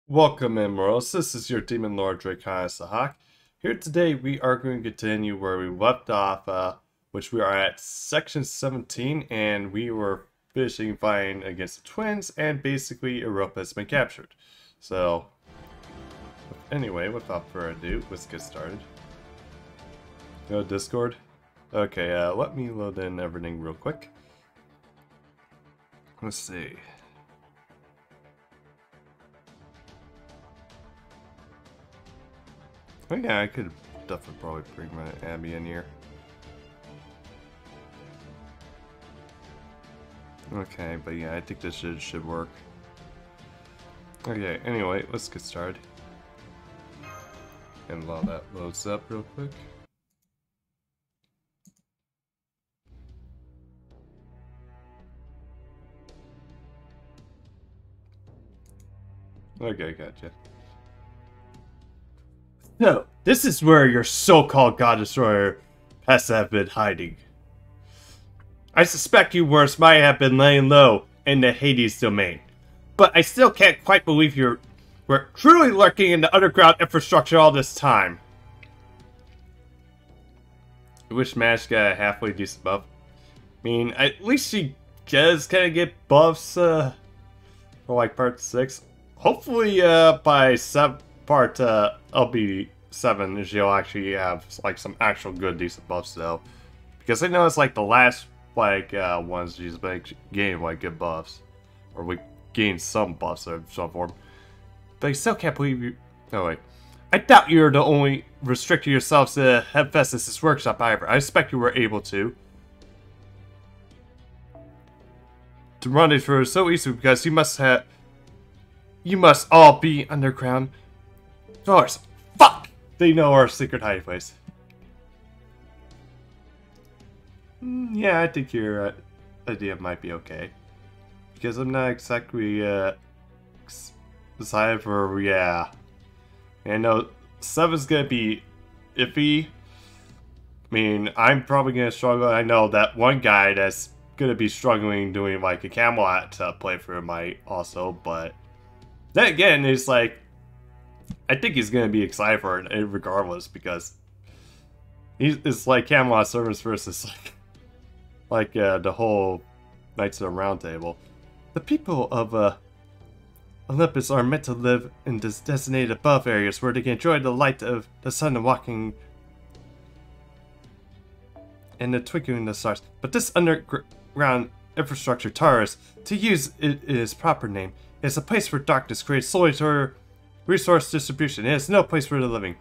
Welcome in, Moros. This is your Demon Lord Draconis the Hawk. Here today we are going to continue where we left off, which we are at section 17, and we were finishing fighting against the twins, and basically Europa has been captured. So, anyway, without further ado, let's get started. Go to Discord. Okay, let me load in everything real quick. Let's see. Oh yeah, I could definitely probably bring my Abby in here. Okay, but yeah, I think this should work. Okay, anyway, let's get started. And while that loads up real quick. Okay, gotcha. So, this is where your so-called God Destroyer has to have been hiding. I suspect you worse might have been laying low in the Hades domain. But I still can't quite believe you were truly lurking in the underground infrastructure all this time. I wish Mash got a halfway decent buff. I mean, at least she does kind of get buffs for like part 6. Hopefully by part LB7 she'll actually have like some actual good decent buffs though. Because I know it's like the last like ones she's been getting like good buffs. Or we gain some buffs of some form. But I still can't believe you. Oh wait. I doubt you're the only restricting yourselves to Hephaestus' workshop either. I expect you were able to run it for so easily because you must all be underground. Of course. Fuck! They know our secret hiding place. Yeah, I think your idea might be okay. Because I'm not exactly decided for, yeah. I know 7's gonna be iffy. I mean, I'm probably gonna struggle. I know that one guy that's gonna be struggling doing like a Camelot playthrough might also, but then again, it's like I think he's gonna be excited for it regardless because it's like Camelot servers versus like the whole Knights of the Round Table. The people of Olympus are meant to live in this designated above areas where they can enjoy the light of the sun and walking and the twinkling of the stars. But this underground infrastructure, Taurus, to use its proper name, is a place for darkness created solely for resource distribution. It is no place for the living.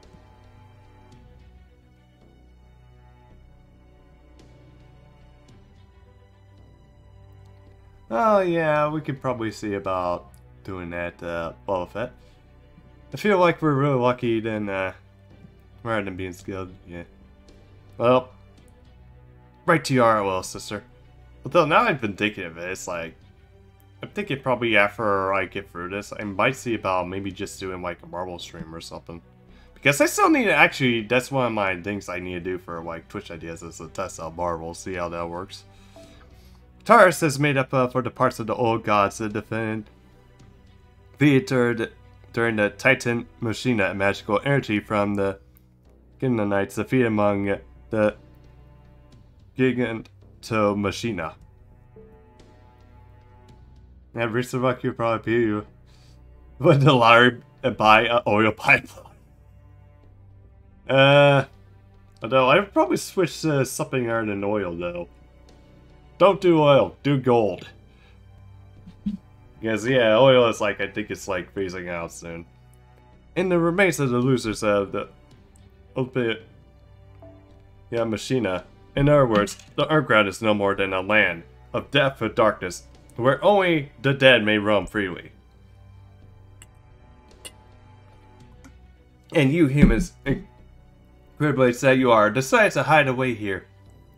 Oh yeah, we could probably see about doing that, Boba Fett. I feel like we're really lucky then, rather than being skilled, yeah. Well, right to your little sister. Although now I've been thinking of it, it's like, I'm thinking probably after I get through this, I might see about maybe just doing like a Marvel stream or something. Because I still need to actually, that's one of my things I need to do for like Twitch ideas is to test out Marvel, see how that works. Taurus is made up for the parts of the old gods that defended during the Titan Machina, magical energy from the Knights defeated among the Giganto Machina. Yeah, Risabuck could probably be you. Win the lottery and buy an oil pipeline. Although I'd probably switch to something other than oil though. Don't do oil, do gold. Because, yeah, oil is like, I think it's like phasing out soon. And the remains of the losers of the Olympus Machina. In other words, the underground is no more than a land of death and darkness, where only the dead may roam freely. And you humans, incredibly that you are, decide to hide away here,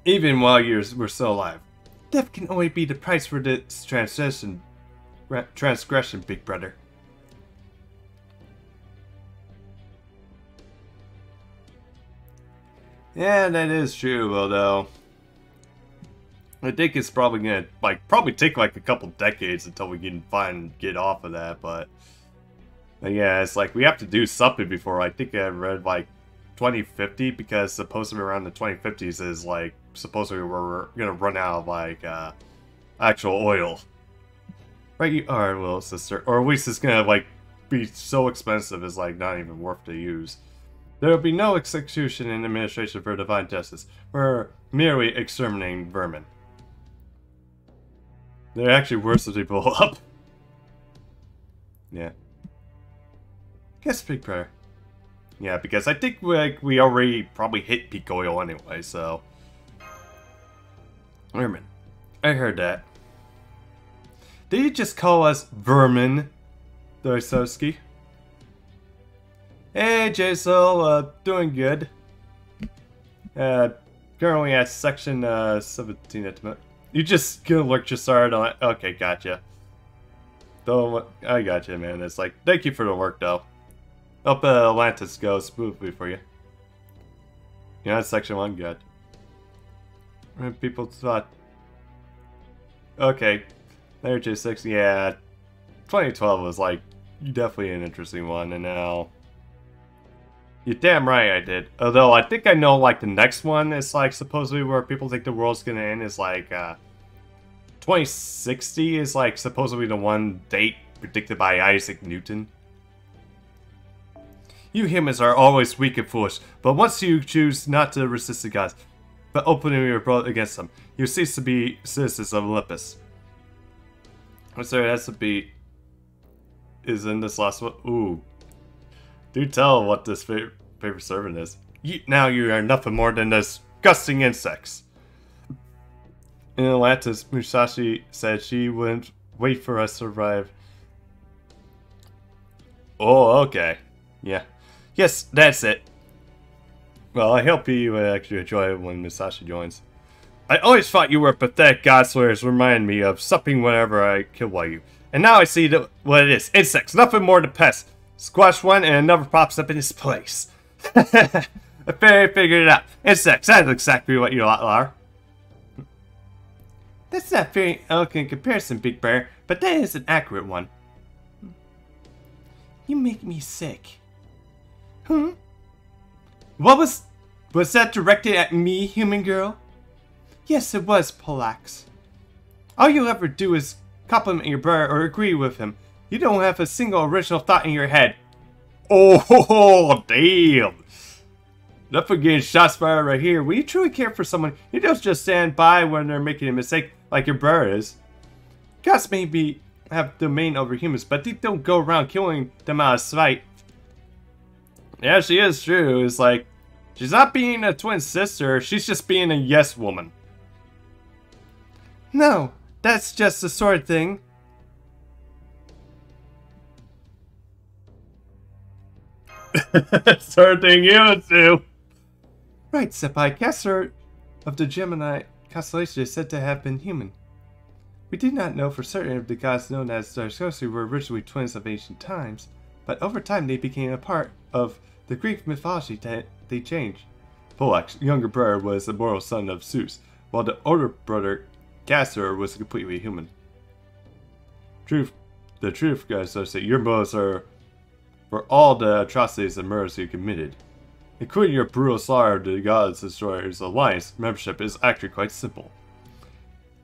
even while we're still alive. Death can only be the price for this transgression, big brother. Yeah, that is true, although I think it's probably gonna probably take like a couple decades until we can get off of that, but yeah, it's like we have to do something before. I think I read like 2050 because supposedly around the 2050s is like supposedly we're gonna run out of like actual oil. Right, you are, little sister. Or at least it's gonna like be so expensive it's like not even worth to use. There will be no execution in administration for divine justice. We're merely exterminating vermin. They're actually worse than people up. Yeah. Guess big prayer. Yeah, because I think we already probably hit peak oil anyway, so. Vermin. I heard that. Did you just call us vermin, Dostoevsky? Hey, Jaisal, doing good. Currently at section 17 at the moment. You just gonna look just started on it? Okay, gotcha. Don't, I got you, man. It's like, thank you for the work, though. Hope Atlantis goes smoothly for you. You know, section 1, good. And people thought, okay, there J6, yeah, 2012 was like definitely an interesting one, and now you're damn right I did. Although I think I know like the next one is like supposedly where people think the world's gonna end is like 2060 is like supposedly the one date predicted by Isaac Newton. You humans are always weak and foolish, but once you choose not to resist the gods, but openly rebel against them, you cease to be citizens of Olympus. I'm sorry, it has to be... is in this last one? Ooh. Do tell what this favorite servant is. Now you are nothing more than disgusting insects. In Atlantis, Musashi said she wouldn't wait for us to arrive. Oh, okay. Yeah. Yes, that's it. Well, I hope you actually enjoy it when Musashi joins. I always thought you were pathetic god slayers remind me of something whenever I kill you. And now I see what it is. Insects, nothing more than pests. Squash one and another pops up in its place. I figured it out. Insects, that's exactly what you are. That's not a very elegant comparison, Big Bear, but that is an accurate one. You make me sick. What was that directed at me, human girl? Yes, it was, Polax. All you'll ever do is compliment your brother or agree with him. You don't have a single original thought in your head. Oh, damn. Enough of getting shots fired right here. When you truly care for someone, you don't just stand by when they're making a mistake like your brother is. Gods maybe have domain over humans, but they don't go around killing them out of spite. Yeah, she is true. It's like, she's not being a twin sister, she's just being a yes woman. No, that's just the sort of thing. Sort of thing you would do. Right, Senpai. Castor of the Gemini constellation is said to have been human. We did not know for certain if the gods known as Zarskosi were originally twins of ancient times, but over time they became a part of the Greek mythology that they changed. Polak's younger brother was the mortal son of Zeus, while the older brother, Castor, was completely human. The truth, guys, is that your motives are for all the atrocities and murders you committed. Including your brutal slaughter of the Gods Destroyers Alliance, membership is actually quite simple.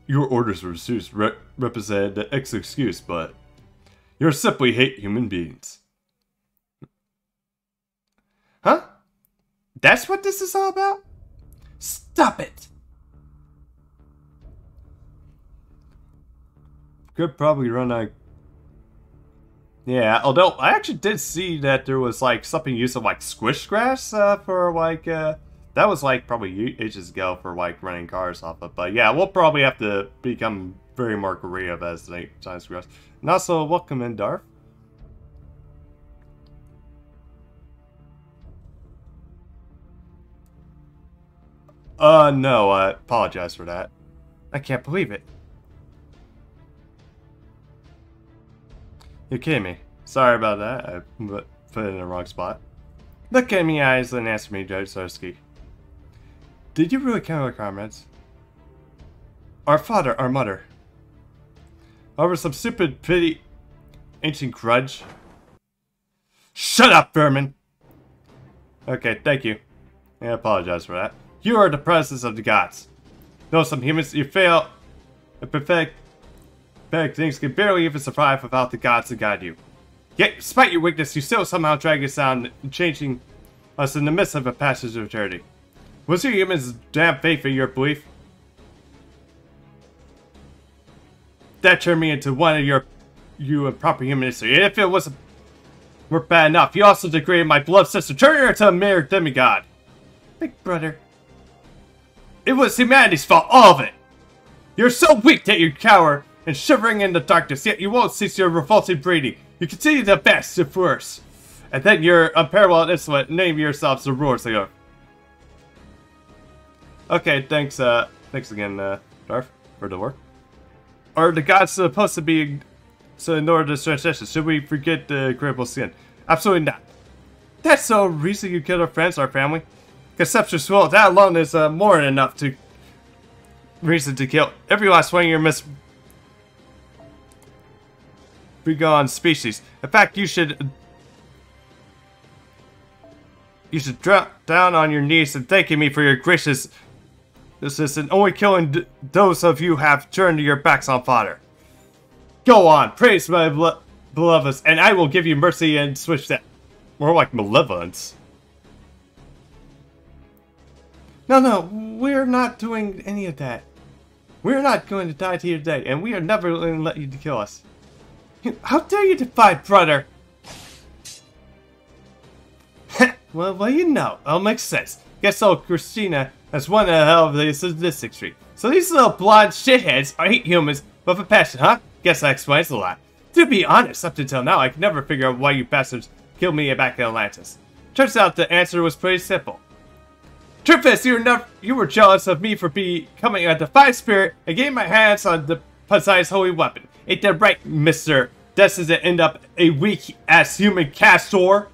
Your orders for Zeus represented the excuse, but you simply hate human beings. Huh? That's what this is all about? Stop it! Could probably run out. Yeah, although I actually did see that there was like something used of like squish grass for like that was like probably ages ago for like running cars off of. But yeah, we'll probably have to become very more creative as the time progresses. And also, welcome in, Darth. No, I apologize for that. I can't believe it. You're kidding me. Sorry about that. I put it in the wrong spot. Look at me eyes and answer me, Judge Sarsky. Did you really count our comrades? Our father, our mother. Over some stupid, petty, ancient grudge? Shut up, vermin! Okay, thank you. I apologize for that. You are the presence of the gods. Though some humans, you fail. A pathetic things can barely even survive without the gods to guide you. Yet, despite your weakness, you still somehow drag us down, changing us in the midst of a passage of eternity. Was your humans' damn faith in your belief? That turned me into one of you improper human history. And if it wasn't bad enough, you also degraded my beloved sister, turning her into a mere demigod. Big brother. It was humanity's fault, all of it. You're so weak that you cower and shivering in the darkness, yet you won't cease your revolting breeding. You continue to best and worse. And then you're unparalleled insolent, name yourselves the rulers of. Okay, thanks again, Darth, for the work. Are the gods supposed to be So in order to transition, should we forget the crippled skin? Absolutely not. That's the reason you killed our friends, our family. Conceptual, that alone is more than enough to reason to kill every last one of your begone species. In fact, you should drop down on your knees and thanking me for your gracious assistance, and only killing those of you who have turned your backs on Father. Go on, praise my beloveds, and I will give you mercy and switch that. More like malevolence. No, we're not doing any of that. We're not going to die here today, and we are never going to let you kill us. How dare you defy brother? well, you know, it'll make sense. Guess old Christina has won a hell of the sadistic streak. So these little blonde shitheads hate humans with a passion, huh? Guess that explains a lot. To be honest, up until now, I could never figure out why you bastards killed me back in Atlantis. Turns out the answer was pretty simple. Truth is, you were jealous of me for becoming a defiant spirit and getting my hands on the Poseidon's holy weapon. Ain't that right, mister? Destined to end up a weak-ass human castor?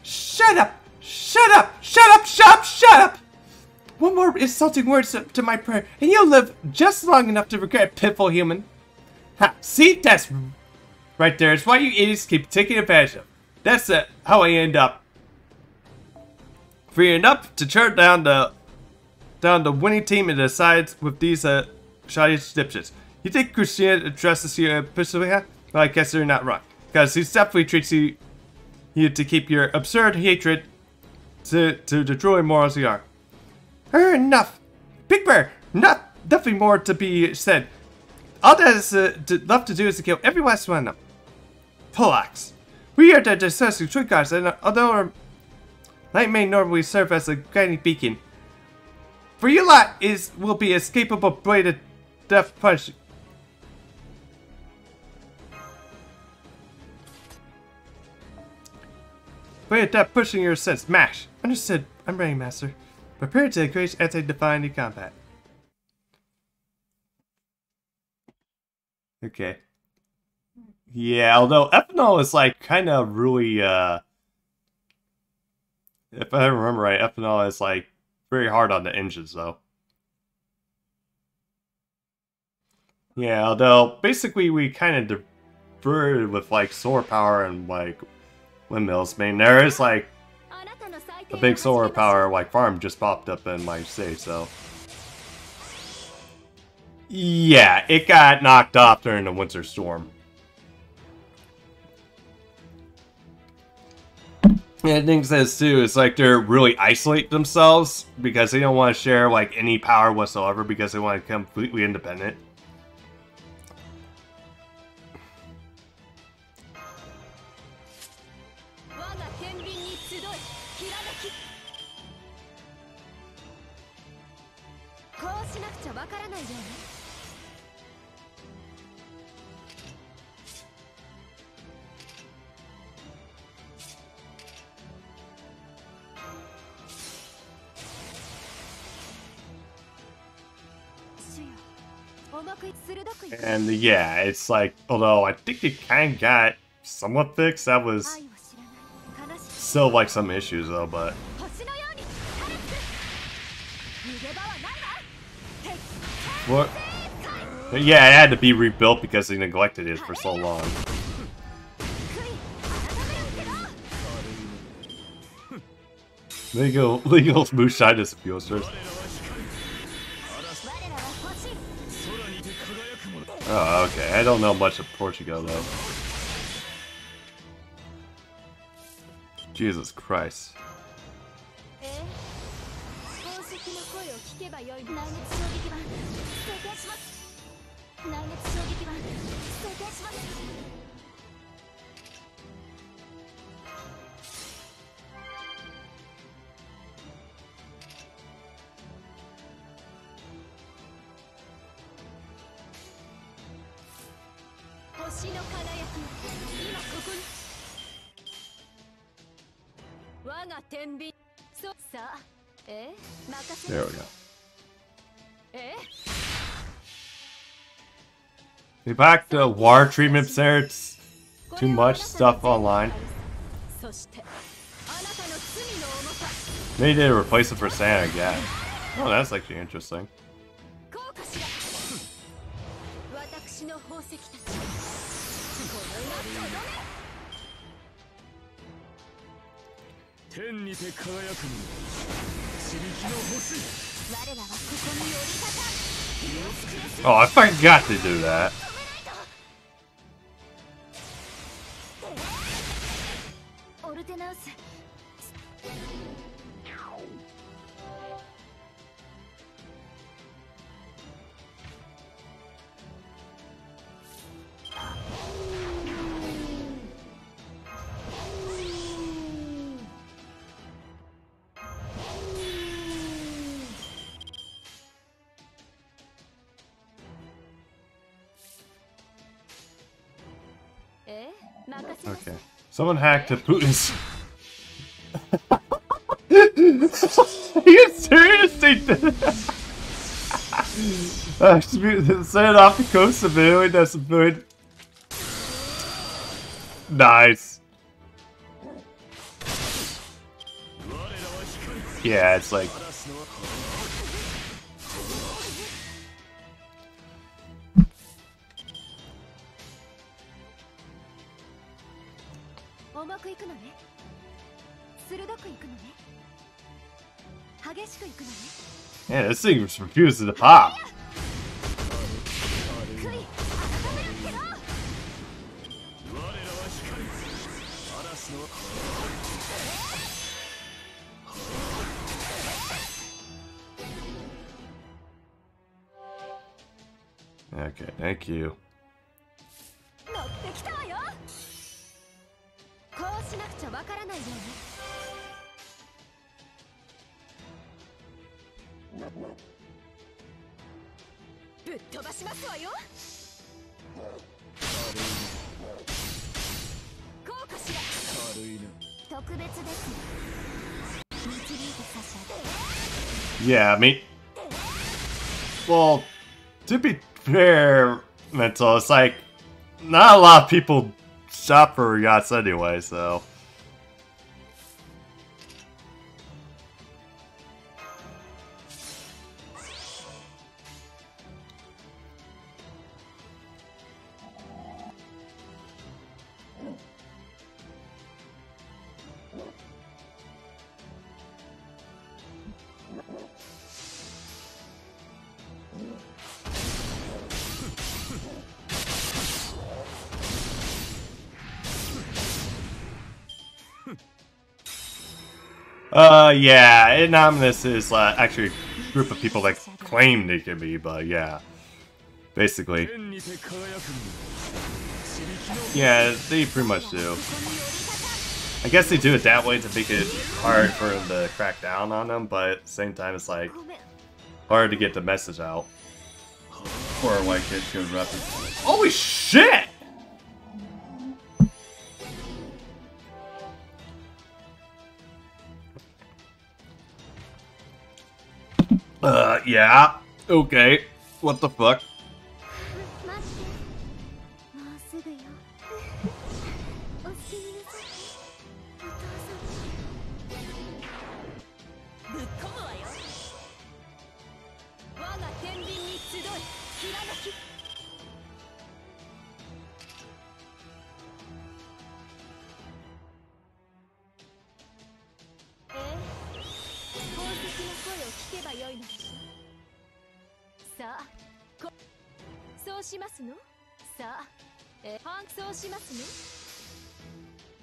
Shut up! Shut up! Shut up! Shut up! Shut up! One more insulting word to my prayer, and you'll live just long enough to regret, pitiful human. Ha! See? That's right there. It's why you idiots keep taking advantage of. That's how I end up. Freeing up to turn down the winning team and decides with these shoddy dipshits. You think Christina addresses you personally? Well, I guess you're not wrong. Because he definitely treats you to keep your absurd hatred to the truly morals you are. Enough! Big Bear! Nothing more to be said. All that is left to do is to kill every last one of them. Relax. We are the disgusting trick guys, and although our light may normally serve as a guiding beacon, for your lot will be escapable blade of death punch. Blade of death pushing your sense. Mash. Understood. I'm ready, Master. Prepare to engage anti-divine combat. Okay. Yeah, although ethanol is like kind of really if I remember right, ethanol is like very hard on the engines though. Yeah, although basically we kind of diverted with like solar power and like windmills. I mean, there is like a big solar power like farm just popped up in my state, so yeah, it got knocked off during the winter storm. And the thing is too, it's like they're really isolate themselves because they don't want to share like any power whatsoever because they want to become completely independent. And yeah, it's like, although I think it kind of got somewhat fixed, that was still like some issues though, but what? Yeah, it had to be rebuilt because they neglected it for so long. Legal moonshine is a fuel source. Oh, okay. I don't know much of Portugal, though. Jesus Christ. There we go. They packed the water treatments there. It's too much stuff online. Maybe they replace it for sand again. Oh, that's actually interesting. Oh, I forgot to do that. Okay. Someone hacked to Putin's. Are you seriously did that? Set it off the coast of Italy. That's good. Nice. Yeah, it's like. Yeah, this thing just refuses to pop. Okay, thank you. Yeah, I mean, well, to be fair, Mental, it's like, not a lot of people shop for yachts anyway, so. Yeah, Anonymous is actually a group of people that claim they can be, but yeah. Basically. Yeah, they pretty much do. I guess they do it that way to make it hard for them to crack down on them, but at the same time it's like hard to get the message out. For a white kid to rep. Holy shit! Yeah. Okay. What the fuck?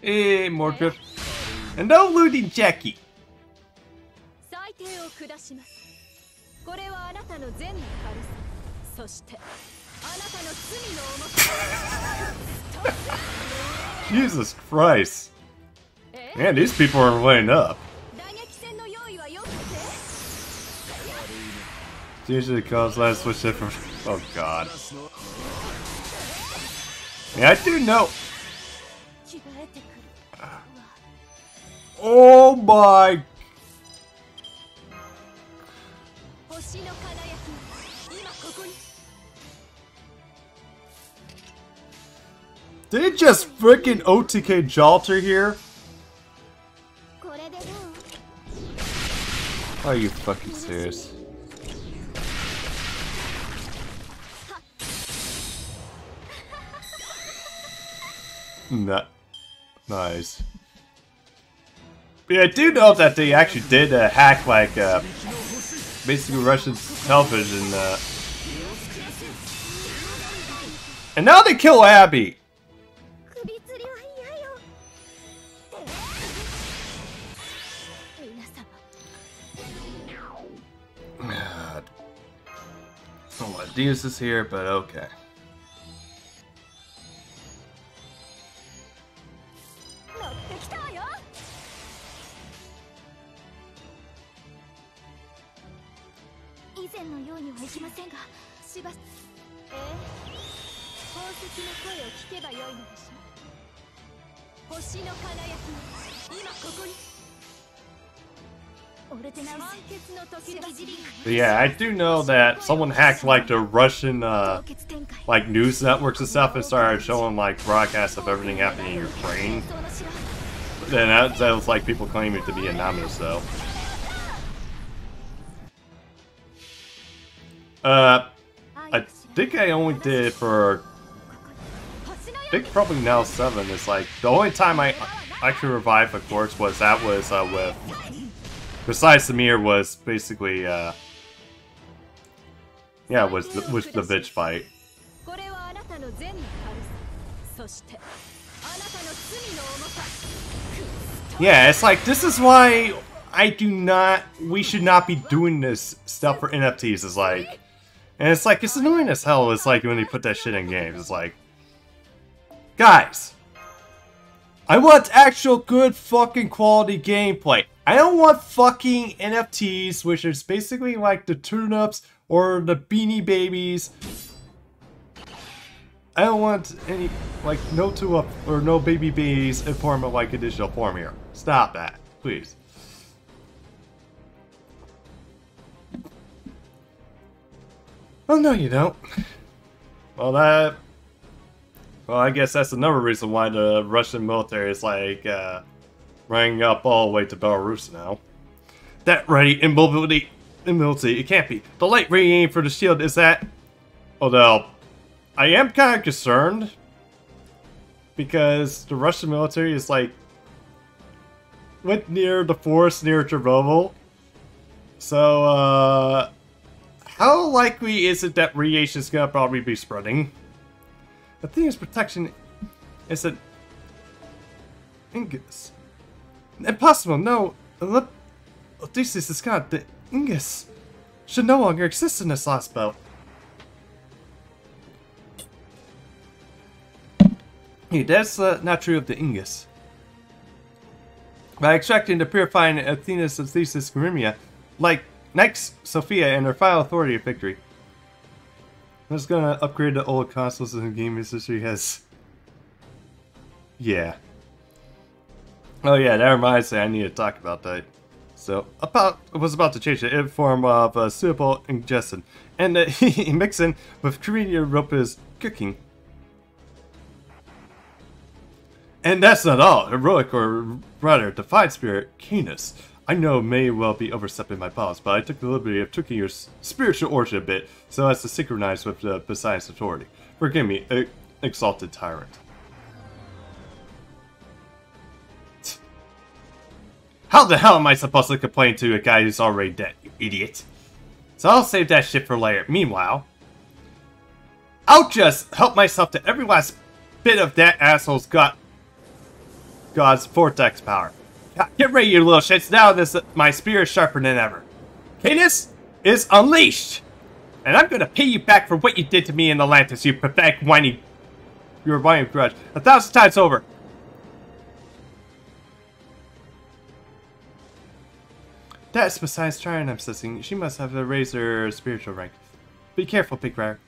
Hey, Morpeth. And no looting Jackie. Jesus Christ. Man, these people are laying up. Usually cause last switch it from. Oh god. Yeah, I do know. Oh my. Did it just freaking OTK Jalter here? Are you fucking serious? Nice. But yeah, I do know that they actually did hack like basically Russian television. And now they kill Abby. I don't want to use this here, but okay. But yeah, I do know that someone hacked like the Russian like news networks and stuff and started showing like broadcasts of everything happening in Ukraine. Then that was like people claiming to be anonymous though. I think I only did for I think probably now 7. It's like the only time I actually revived a course was with besides Samir was basically yeah, was the bitch fight. Yeah, it's like this is why we should not be doing this stuff for NFTs. It's like, and it's like it's annoying as hell. It's like when they put that shit in games. It's like, guys, I want actual good fucking quality gameplay. I don't want fucking NFTs, which is basically like the tune-ups or the Beanie Babies. I don't want any, like, no tune-up or no baby babies in form of like a digital form here. Stop that, please. Oh no, you don't. Well, I guess that's another reason why the Russian military is like running up all the way to Belarus now. That ready immobility, it can't be. The light radiating for the shield is that. Although, I am kind of concerned because the Russian military is like went near the forest near Chernobyl. So, how likely is it that radiation is gonna probably be spreading? The thing is, protection is an Ingus. Impossible, no. Odysseus is gone. The Ingus should no longer exist in this last belt. Hey, that's not true of the Ingus. By extracting the purifying Athena's of Thesis Grimia, like Nike's Sophia and her final authority of victory. I'm just gonna upgrade the old consoles in the game history has. Yeah. Oh yeah, that reminds me, I need to talk about that. So, I was about to change it in form of suitable ingestion. And mixing with Korean Europa's cooking. And that's not all. Heroic, or rather, divine spirit, Canis. I know may well be overstepping my bounds, but I took the liberty of tweaking your spiritual origin a bit so as to synchronize with the Poseidon's authority. Forgive me, exalted tyrant. How the hell am I supposed to complain to a guy who's already dead, you idiot? So I'll save that shit for later. Meanwhile, I'll just help myself to every last bit of that asshole's God's vortex power. Get ready, you little shits. Now my spear is sharper than ever. Canis is unleashed! And I'm gonna pay you back for what you did to me in Atlantis, you pathetic whiny... Your whiny grudge. 1,000 times over! That's besides trying, I'm sensing. She must have raised her spiritual rank. Be careful, Big Rare.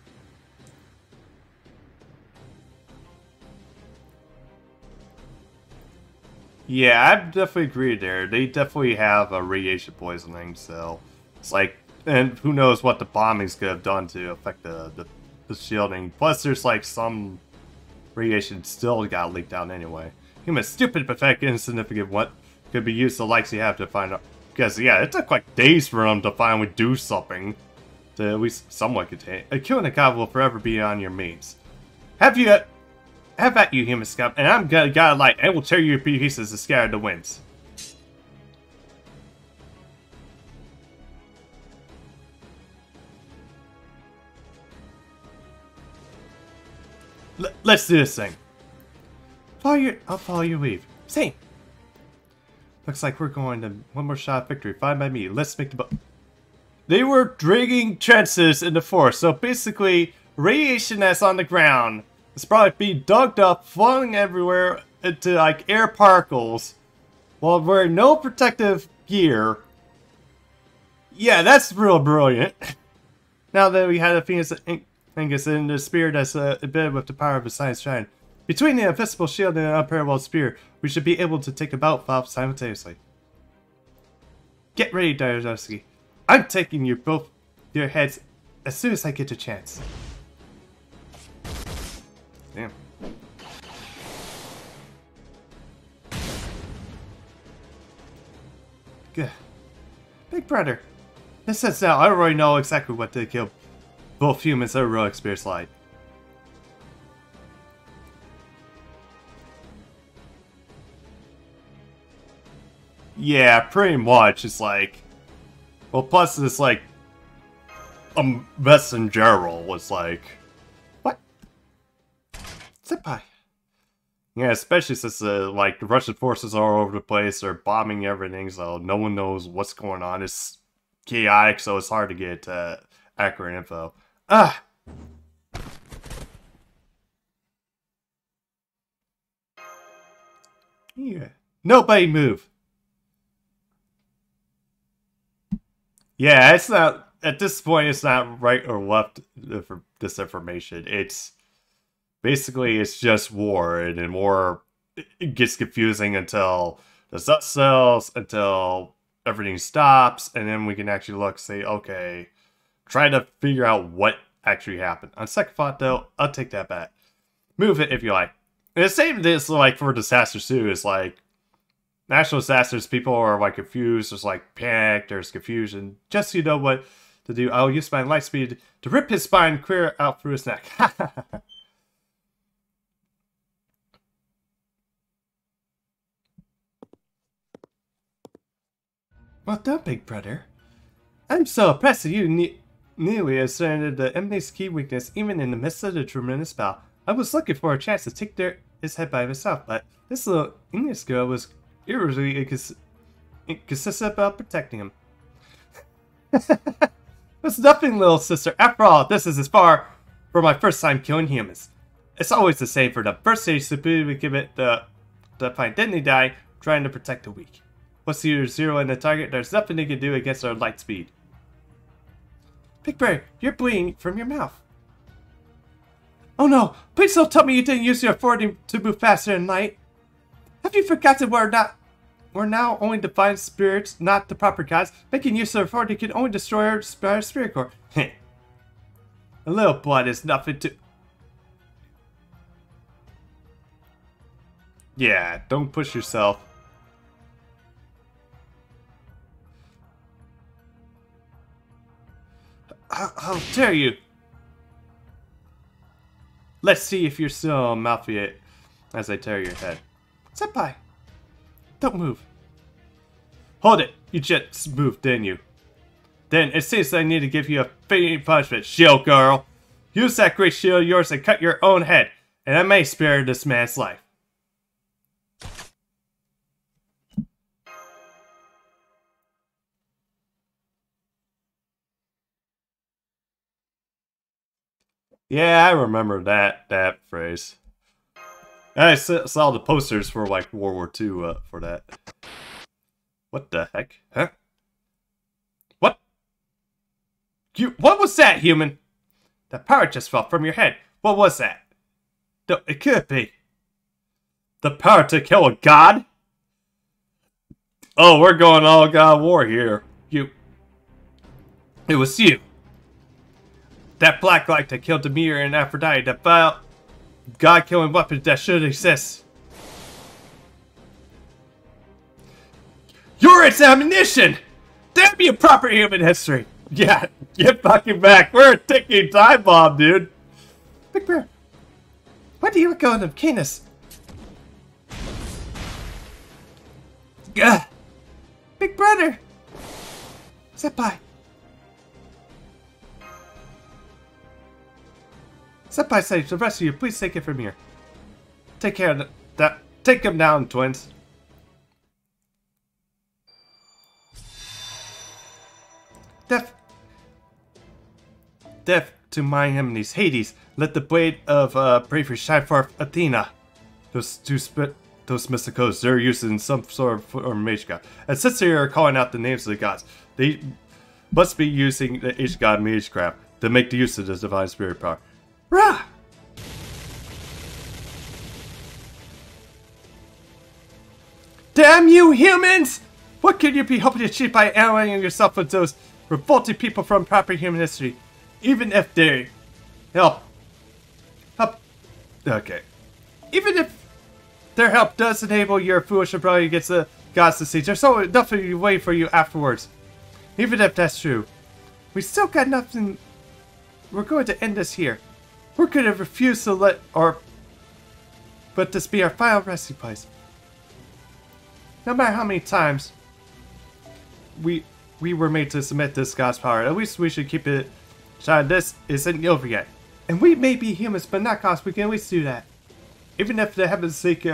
Yeah, I definitely agree there. They definitely have a radiation poisoning, so it's like, and who knows what the bombings could have done to affect the shielding. Plus, there's like some radiation still got leaked out anyway. Human, stupid, pathetic, insignificant. What could be used the likes you have to find out? Because yeah, it took like days for them to finally do something to at least somewhat contain. A killing a god will forever be on your means. Have at you, human scum, and I'm gonna God light. I will tear you to pieces to scatter the winds. Let's do this thing. I'll follow your lead. Same. Looks like we're going to one more shot of victory. Fine by me. Let's make the boat. They were digging trenches in the forest, so basically, radiation that's on the ground is probably being dug up, falling everywhere into like air particles, while wearing no protective gear. Yeah, that's real brilliant. Now that we had a Phoenix Angus in the spear that's embedded with the power of the science shine. Between the invisible shield and the unparalleled spear, we should be able to take the bout off simultaneously. Get ready, Darzowski. I'm taking you both your heads as soon as I get a chance. Damn. Good. Big brother. This says now I already know exactly what to kill both humans and heroic spirits like. Yeah, pretty much. It's like, well, plus it's like a messenger was like, what? Senpai. Yeah, especially since like the Russian forces are all over the place, they're bombing everything, so no one knows what's going on. It's chaotic, so it's hard to get accurate info. Ah. Yeah. Nobody move. Yeah, it's not, at this point, it's not right or left for this information. It's basically, it's just war, and then war, it gets confusing until the dust settles, until everything stops, and then we can actually look, say, okay, try to figure out what actually happened. On second thought, though, I'll take that back. Move it if you like. And the same this like for disasters too. Is like national disasters. People are like confused. There's like panic. There's confusion. Just so you know what to do, I'll use my light speed to rip his spine clear out through his neck. Well done, big brother. I'm so impressed that you nearly ascertained the enemy's key weakness even in the midst of the tremendous battle. I was looking for a chance to take his head by myself, but this little English girl was irresolutely inconsistent about protecting him. It's nothing, little sister. After all, this is as far for my first time killing humans. It's always the same for the first stage, we give it the find didn't die, trying to protect the weak. Once you're zeroing the target, there's nothing they can do against our light speed. Big Bear, you're bleeding from your mouth. Oh no! Please don't tell me you didn't use your authority to move faster in light. Have you forgotten we're now only divine spirits, not the proper gods? Making use of authority can only destroy our spirit core. A little blood is nothing to... Yeah, don't push yourself. How dare you! Let's see if you're still mouthy as I tear your head. Senpai! Don't move. Hold it! You just moved, didn't you? Then it seems I need to give you a fitting punishment, shield girl! Use that great shield of yours and cut your own head, and I may spare this man's life. Yeah, I remember that phrase. I saw the posters for like World War II for that. What the heck? Huh? What? What was that, human? The power just fell from your head. What was that? No, it could be. The power to kill a god? Oh, we're going all god war here. It was you. That black light that killed Demir and Aphrodite that fell God-killing weapon that should exist. Your examination! That'd be a proper human history. Yeah, get fucking back. We're a ticking time bomb, dude. Big Bear, why do you look on them, Canis? Gah! Big brother! Senpai! Senpai says the rest of you, please take it from here. Take care of that. Take him down, twins. Death to my enemies, Hades. Let the blade of bravery shine forth, Athena. Those mysticals, they're used in some sort of form of mage god. And since they are calling out the names of the gods, they must be using the H god magecraft to make the use of the divine spirit power. Rah! Damn you humans! What could you be hoping to achieve by allying yourself with those revolting people from proper human history? Even if they help. Okay. Even if their help does enable your foolish rebellion against the gods to siege, there's so enough of you waiting for you afterwards. Even if that's true, we still got nothing. We're going to end this here. We're going to refuse to let this be our final resting place. No matter how many times we were made to submit to this god's power, at least we should keep it shine. This isn't over yet. And we may be humans, but not gods. We can at least do that. Even if the heavens seek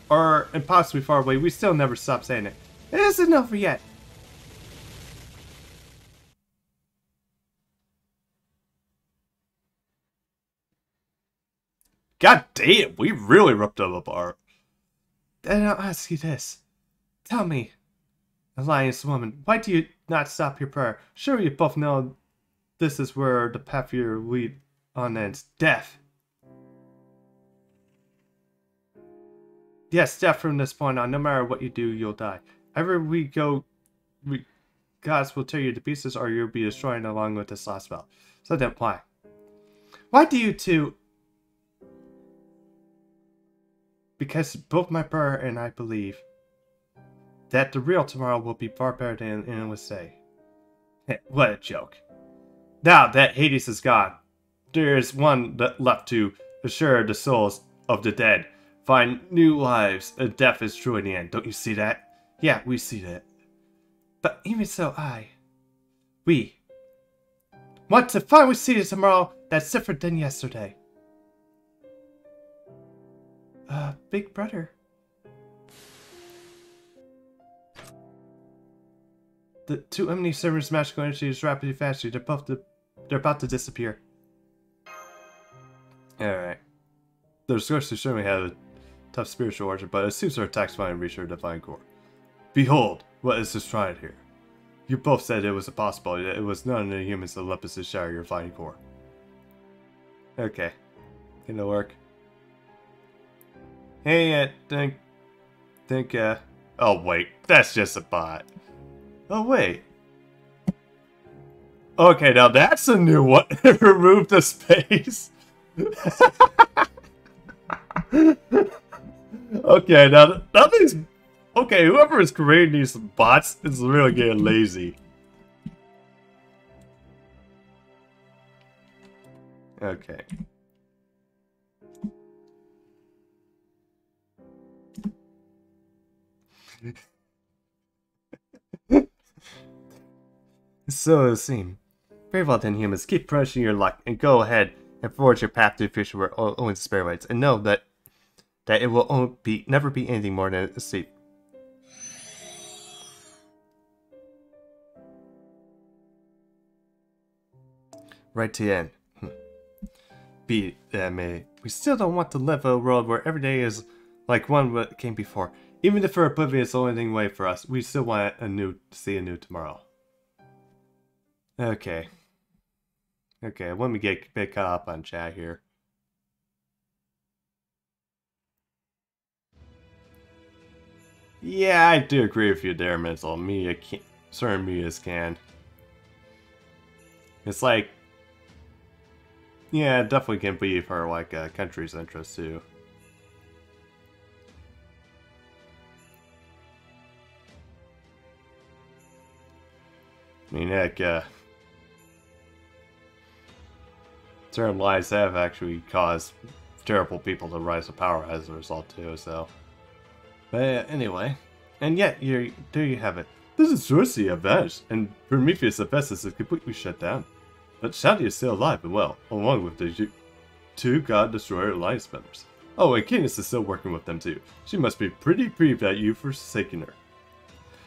are impossibly far away, we still never stop saying it. It isn't over yet. God damn, we really ripped them apart. Then I'll ask you this. Tell me, Alliance woman, why do you not stop your prayer? Sure, you both know this is where the path of your lead on ends. Death. Yes, death from this point on. No matter what you do, you'll die. Ever we go, gods will tear you to pieces, or you'll be destroyed along with this last spell. So then why? Why do you two? Because both my brother and I believe that the real tomorrow will be far better than anyone would say. What a joke. Now that Hades is gone, there is one left to assure the souls of the dead find new lives, and death is true in the end. Don't you see that? Yeah, we see that. But even so, we want to finally see the tomorrow that's different than yesterday. Big brother. The two enemy servers' magical energy is rapidly faster. They're about to disappear. Alright. The Scorchers certainly had a tough spiritual origin, but it seems our attacks finally reached our divine core. Behold, what is destroyed here? You both said it was impossible, yet it was none of the humans that Olympus to shatter your divine core. Okay. Gonna work. Hey, oh wait, that's just a bot. Oh wait. Okay, now that's a new one. Remove the space. Okay, now these. Okay, whoever is creating these bots is really getting lazy. Okay. So it seems. Very well then, humans. Keep pushing your luck and go ahead and forge your path to the future where Owen's spare rights, and know that it will never be anything more than a sleep. Right to the end. Be that may, we still don't want to live in a world where every day is like one what came before. Even if our oblivion is the only thing way for us, we still want to see a new tomorrow. Okay. Okay, let me get a bit caught up on chat here. Yeah, I do agree with you there, Mental. Certain medias can. It's like Yeah, it definitely can be for like a country's interest too. I mean, heck, certain lies have actually caused terrible people to rise to power as a result too, so. But anyway, and yet, there you have it. This is Sorcery have vanished, and Prometheus Ephesus is completely shut down. But Shadi is still alive and well, along with the two God Destroyer Alliance members. Oh, and Cadence is still working with them too. She must be pretty grieved at you for forsaking her.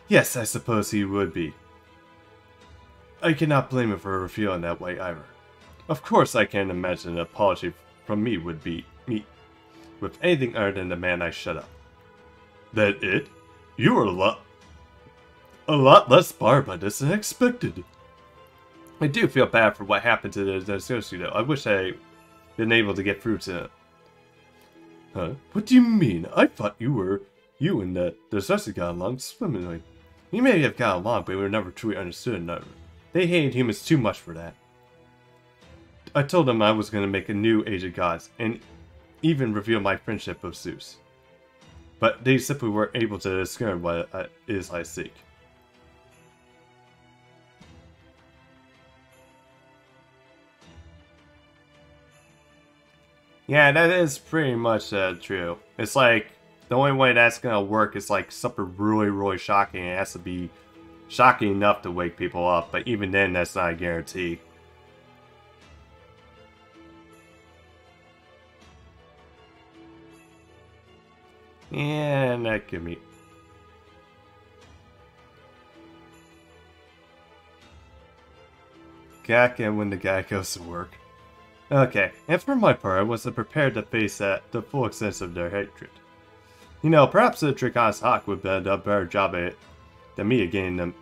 Yes, I suppose he would be. I cannot blame him for feeling that way either. Of course I can't imagine an apology from me would be me with anything other than the man I shut up. That it? You were a lot less barbaric than expected. I do feel bad for what happened to the associate though. I wish I'd been able to get through to him. Huh? What do you mean? I thought you and the associate got along swimmingly. You may have got along, but we were never truly understood another. They hated humans too much for that. I told them I was going to make a new Age of Gods, and even reveal my friendship with Zeus. But they simply weren't able to discern what it is I seek. Yeah, that is pretty much true. It's like, the only way that's gonna work is like something really, really shocking. It has to be shocking enough to wake people up, but even then, that's not a guarantee. And that could be... Gack when the guy goes to work. Okay, and for my part, I wasn't prepared to face the full extent of their hatred. You know, perhaps the Dracon's Hawk would have done a better job at it than me at getting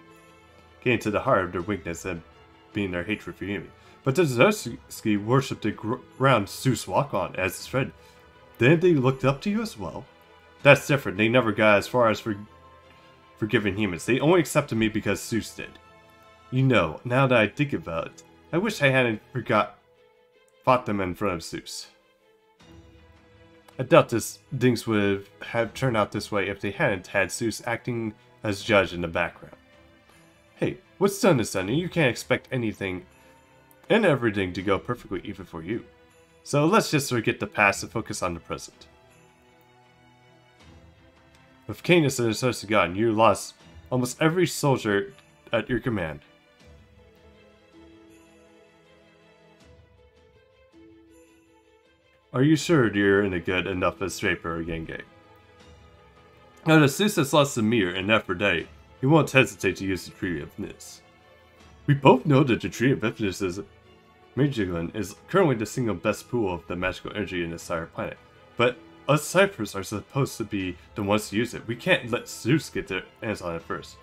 to the heart of their weakness and being their hatred for human. But the Zerski worshipped the ground Zeus walked on as his friend. Didn't they look up to you as well? That's different. They never got as far as forgiving humans. They only accepted me because Zeus did. You know, now that I think about it, I wish I hadn't fought them in front of Zeus. I doubt things would have turned out this way if they hadn't had Zeus acting as judge in the background. Hey, what's done is done, and you can't expect anything and everything to go perfectly even for you. So let's just forget the past and focus on the present. With Canis and Associate gone, you lost almost every soldier at your command. Are you sure you're in a good enough shape for a Genge? Now that Zeus has lost Samir and Aphrodite, he won't hesitate to use the Tree of Nis. We both know that the Tree of Nis Magicland is currently the single best pool of the magical energy in this entire planet, but us ciphers are supposed to be the ones to use it. We can't let Zeus get their hands on it first.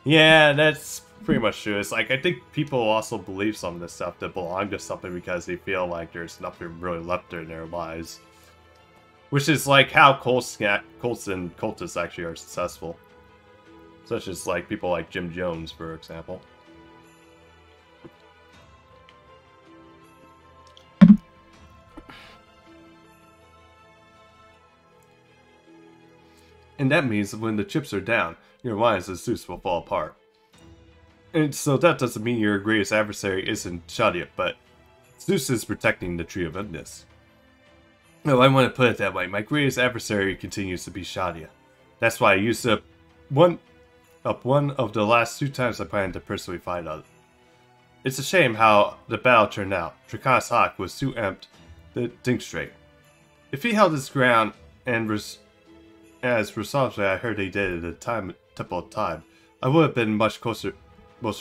Yeah, that's pretty much true. It's like, I think people also believe some of this stuff that belong to something because they feel like there's nothing really left in their lives. Which is like how cults and cultists actually are successful. Such as like people like Jim Jones, for example. And that means when the chips are down, your alliance with Zeus will fall apart. And so that doesn't mean your greatest adversary isn't Shadia, but Zeus is protecting the Tree of Ignis. No, I want to put it that way. My greatest adversary continues to be Shadia. That's why I used up one of the last 2 times I planned to personally fight on it. It's a shame how the battle turned out. Dracon's Hawk was too amped to think straight. If he held his ground and as precisely I heard he did at the Temple of Time, I would have been much closer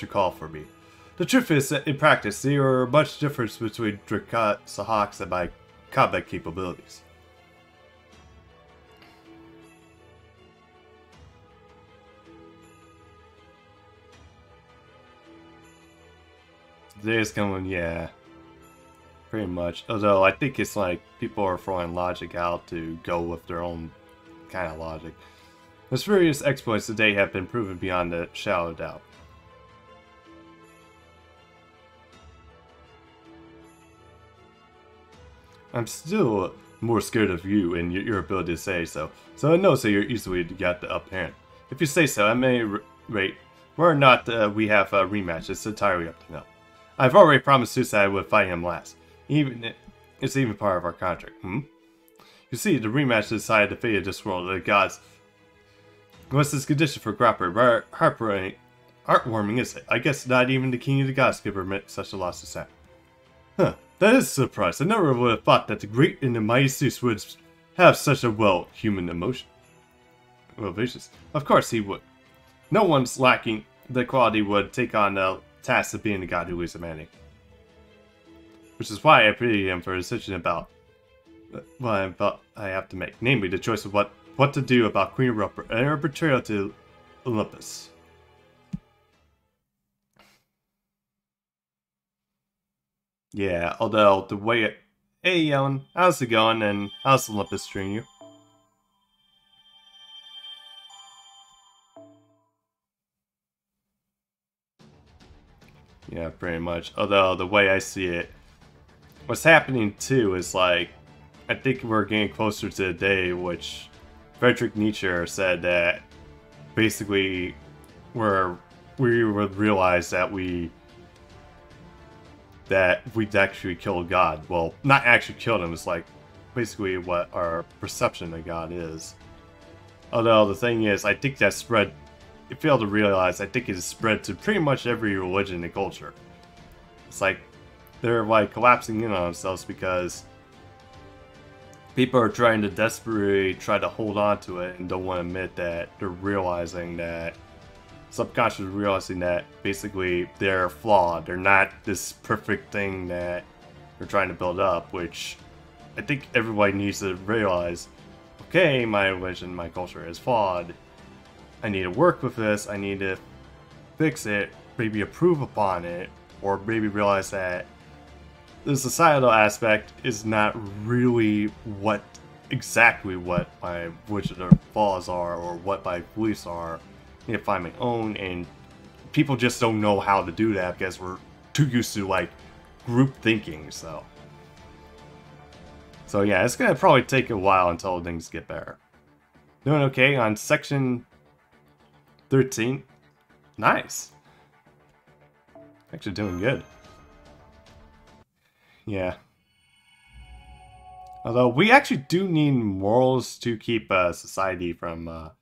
call for me. The truth is that in practice, there are much difference between Dracon's Hawks and my combat capabilities. Today's coming, yeah. Pretty much. Although I think it's like people are throwing logic out to go with their own kind of logic. His various exploits today have been proven beyond a shadow of doubt. I'm still more scared of you and your ability to say so. So I know so you're easily got the upper hand. If you say so, I may rate whether or not we have a rematch. It's entirely up to you. I've already promised Zeus that I would fight him last. It's even part of our contract. You see, the rematch decided the fate of this world. The gods. What's this condition for Grapper? Heartwarming, is it? I guess not even the king of the gods could permit such a loss as that. Huh. That is a surprise. I never would have thought that the great and the mighty Zeus would have such a, well, human emotion. Well, vicious. Of course he would. No one's lacking the quality would take on the task of being the god who is humanity. Which is why I pity him for a decision about what I thought I have to make. Namely, the choice of what to do about Queen Europa and her betrayal to Olympus. Yeah, although the way it... Hey, Yellen, how's it going, and how's Olympus treating you? Yeah, pretty much. Although, the way I see it, what's happening, too, is like... I think we're getting closer to the day which Friedrich Nietzsche said that basically we would realize that we'd actually kill God. Well, not actually kill him, it's like basically what our perception of God is. Although the thing is, I think that spread, you fail to realize, I think it is spread to pretty much every religion and culture. It's like they're like collapsing in on themselves because people are trying to desperately try to hold on to it and don't want to admit that they're realizing that, subconsciously realizing that basically they're flawed. They're not this perfect thing that they're trying to build up, which I think everybody needs to realize, okay, my religion, my culture is flawed. I need to work with this, I need to fix it, maybe improve upon it, or maybe realize that the societal aspect is not really exactly what my religion or flaws are, or what my beliefs are. I need to find my own, and people just don't know how to do that because we're too used to like group thinking. So yeah, it's gonna probably take a while until things get better. Doing okay on section 13. Nice. Actually doing good. Yeah. Although we actually do need morals to keep society from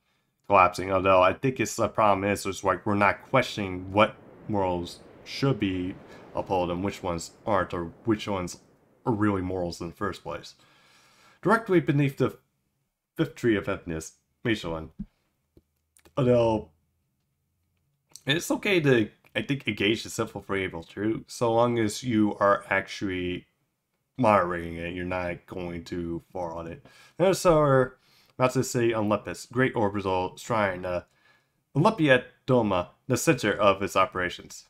collapsing. Although I think it's the problem is like we're not questioning what morals should be upheld and which ones aren't, or which ones are really morals in the first place. Directly beneath the fifth tree of happiness, Michelin. Although it's okay to, I think, engage the simple variable true, so long as you are actually moderating it, you're not going too far on it. And so we're about to say Olympus, great orbital shrine, Olympia Doma, the center of its operations.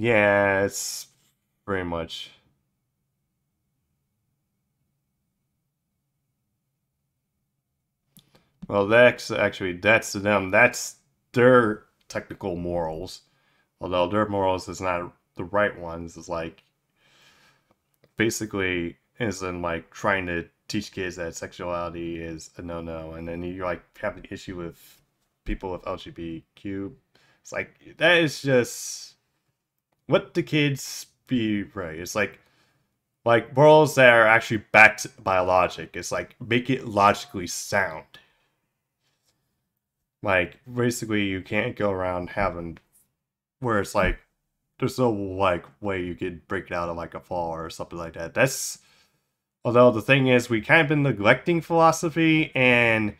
Yeah, it's pretty much. Well, that's to them. That's their technical morals. Although their morals is not the right ones. It's like basically isn't like trying to teach kids that sexuality is a no-no, and then you like have an issue with people with LGBTQ. It's like that is just what the kids be right. It's like morals that are actually backed by logic. It's like make it logically sound. Like basically you can't go around having where it's like there's no like way you could break it out of like a flaw or something like that. That's although the thing is we kind of been neglecting philosophy, and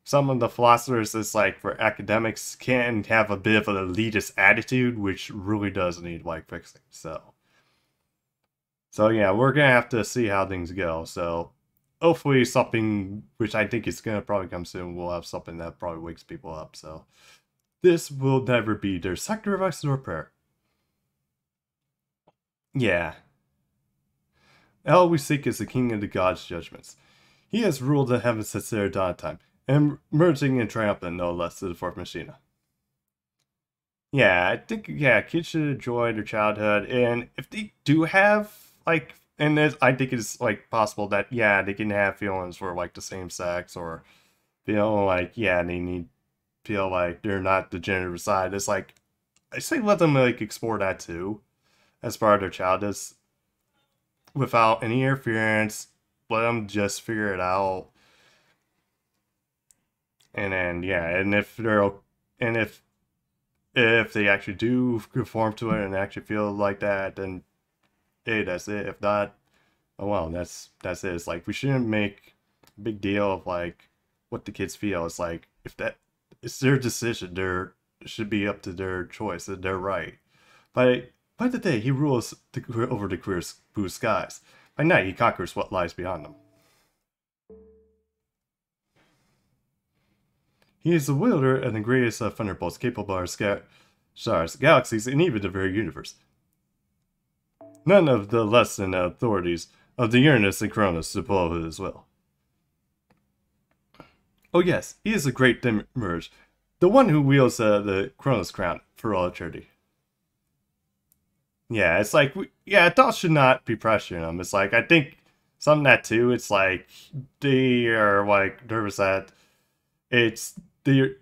some of the philosophers is like for academics can have a bit of an elitist attitude, which really does need like fixing. So yeah, we're gonna have to see how things go. So hopefully something which I think is gonna probably come soon, we'll have something that probably wakes people up. So this will never be their sacrifice or prayer. Yeah. All we seek is the king of the gods' judgments. He has ruled the heavens since their dawn time, and emerging in triumphant no less to the fourth machina. Yeah, I think, yeah, kids should enjoy their childhood, and if they do have, like, and I think it's, like, possible that, yeah, they can have feelings for, like, the same sex, or feel like, yeah, feel like they're not the gender side. It's like, I say let them, like, explore that, too, as part of their childhood, without any interference. Let them just figure it out, and then, yeah, and and if they actually do conform to it and actually feel like that, then hey, that's it. If not, oh well, that's it. It's like we shouldn't make a big deal of like what the kids feel. It's like if that it's their decision, it should be up to their choice and their right. By the day, he rules over the clear blue skies. By night, he conquers what lies beyond them. He is the wielder and the greatest of thunderbolts capable of stars, galaxies, and even the very universe. None of the less than the authorities of the Uranus and Cronus to pull it as well. Oh yes, he is a great Demiurge, the one who wields the Cronus crown for all eternity. Yeah, it's like, yeah, adults should not be pressuring them. It's like, I think some of that too, it's like, they are like nervous that it's, they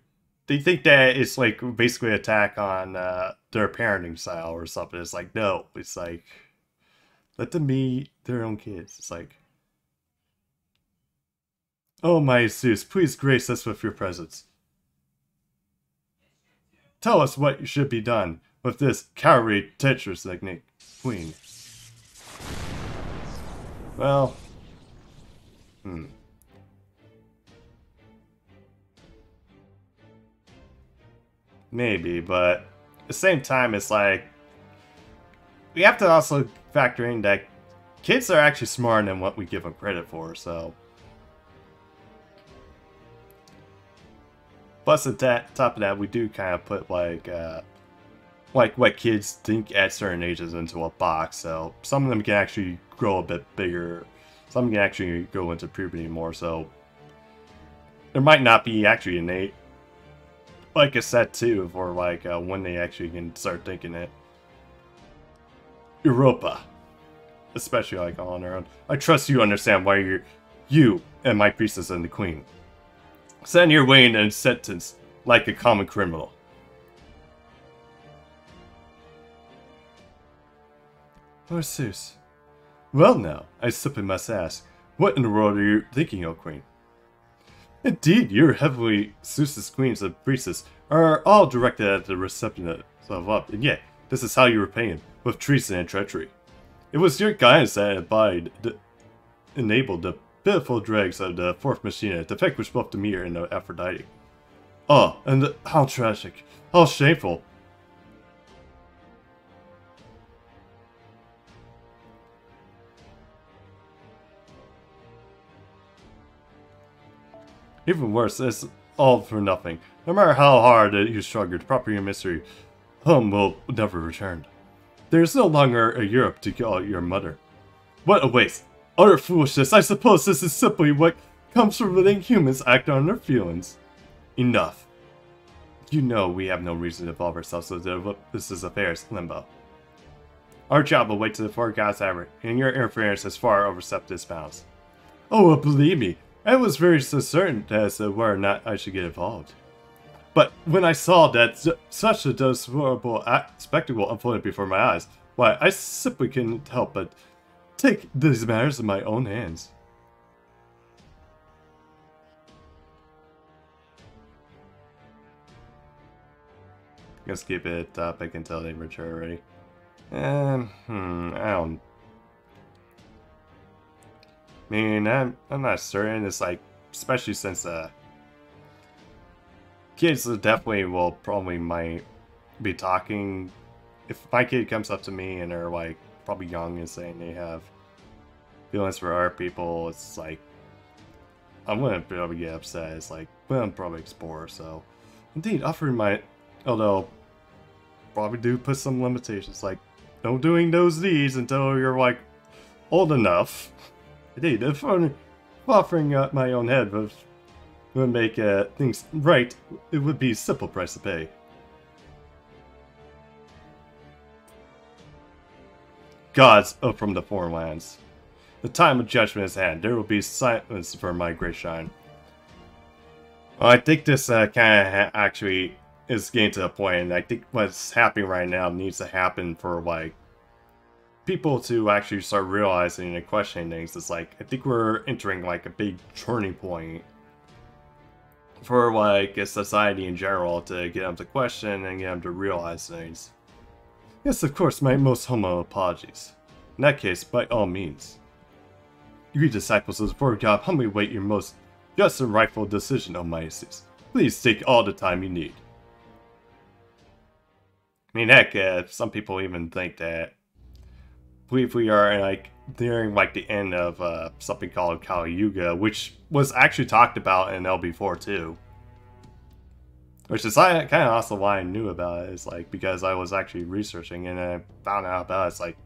think that it's like basically an attack on their parenting style or something. It's like, no, it's like, let them be their own kids. It's like, oh my Zeus, please grace us with your presence. Tell us what should be done with this cowardly treacherous technique, queen. Well, maybe, but at the same time, it's like, we have to also factor in that kids are actually smarter than what we give them credit for, so. Plus, on top of that, we do kind of put like what kids think at certain ages into a box. So some of them can actually grow a bit bigger. Some can actually go into puberty more. So there might not be actually innate, like a set too, for like when they actually can start thinking it. Europa, especially like on their own. I trust you understand why you and my priestess and the queen. Send your way and sentence like a common criminal. Lord Zeus. Well now, I simply must ask, what in the world are you thinking, O Queen? Indeed, your heavenly Zeus's queens and priestess are all directed at the reception of up, and yet, this is how you repay him, with treason and treachery. It was your guidance that enabled the pitiful dregs of the fourth machina to vanquish both Demeter and Aphrodite. Oh, and how tragic, how shameful. Even worse, it's all for nothing. No matter how hard you struggle to proper your mystery, home will never return. There is no longer a Europe to call your mother. What a waste! Utter foolishness! I suppose this is simply what comes from letting humans act on their feelings. Enough. You know we have no reason to involve ourselves in this affairs, Limbo. Our job will wait to the forecast hour, and your interference has far overstepped its bounds. Oh, well, believe me, I was very certain as to whether or not I should get involved. But when I saw that such a deplorable spectacle unfolded before my eyes, why, I simply couldn't help but take these matters in my own hands. Let's keep it topic until they mature already. I don't. I mean, I'm not certain. It's like, especially since kids definitely will probably might be talking. If my kid comes up to me and they're like probably young and saying they have feelings for other people, it's like I'm gonna probably get upset. It's like, well, I'm probably explore. So, indeed, offering my, although probably do put some limitations, like no doing those deeds until you're like old enough. Indeed, the funny offering up my own head would make things right. It would be a simple price to pay. Gods from the foreign lands. The time of judgment is at hand. There will be silence for my great shine. Well, I think this kind of actually is getting to the point, and I think what's happening right now needs to happen for, like, people to actually start realizing and questioning things. It's like, I think we're entering, like, a big turning point for, like, a society in general to get them to question and get them to realize things. Yes, of course, my most humble apologies. In that case, by all means. You disciples of the Lord God humbly wait your most just and rightful decision, O Mighties. Please take all the time you need. I mean, heck, some people even think that believe we are like nearing like the end of something called Kali Yuga, which was actually talked about in LB6.2. Which is kind of also why I knew about it, is like because I was actually researching and I found out about it. It's like,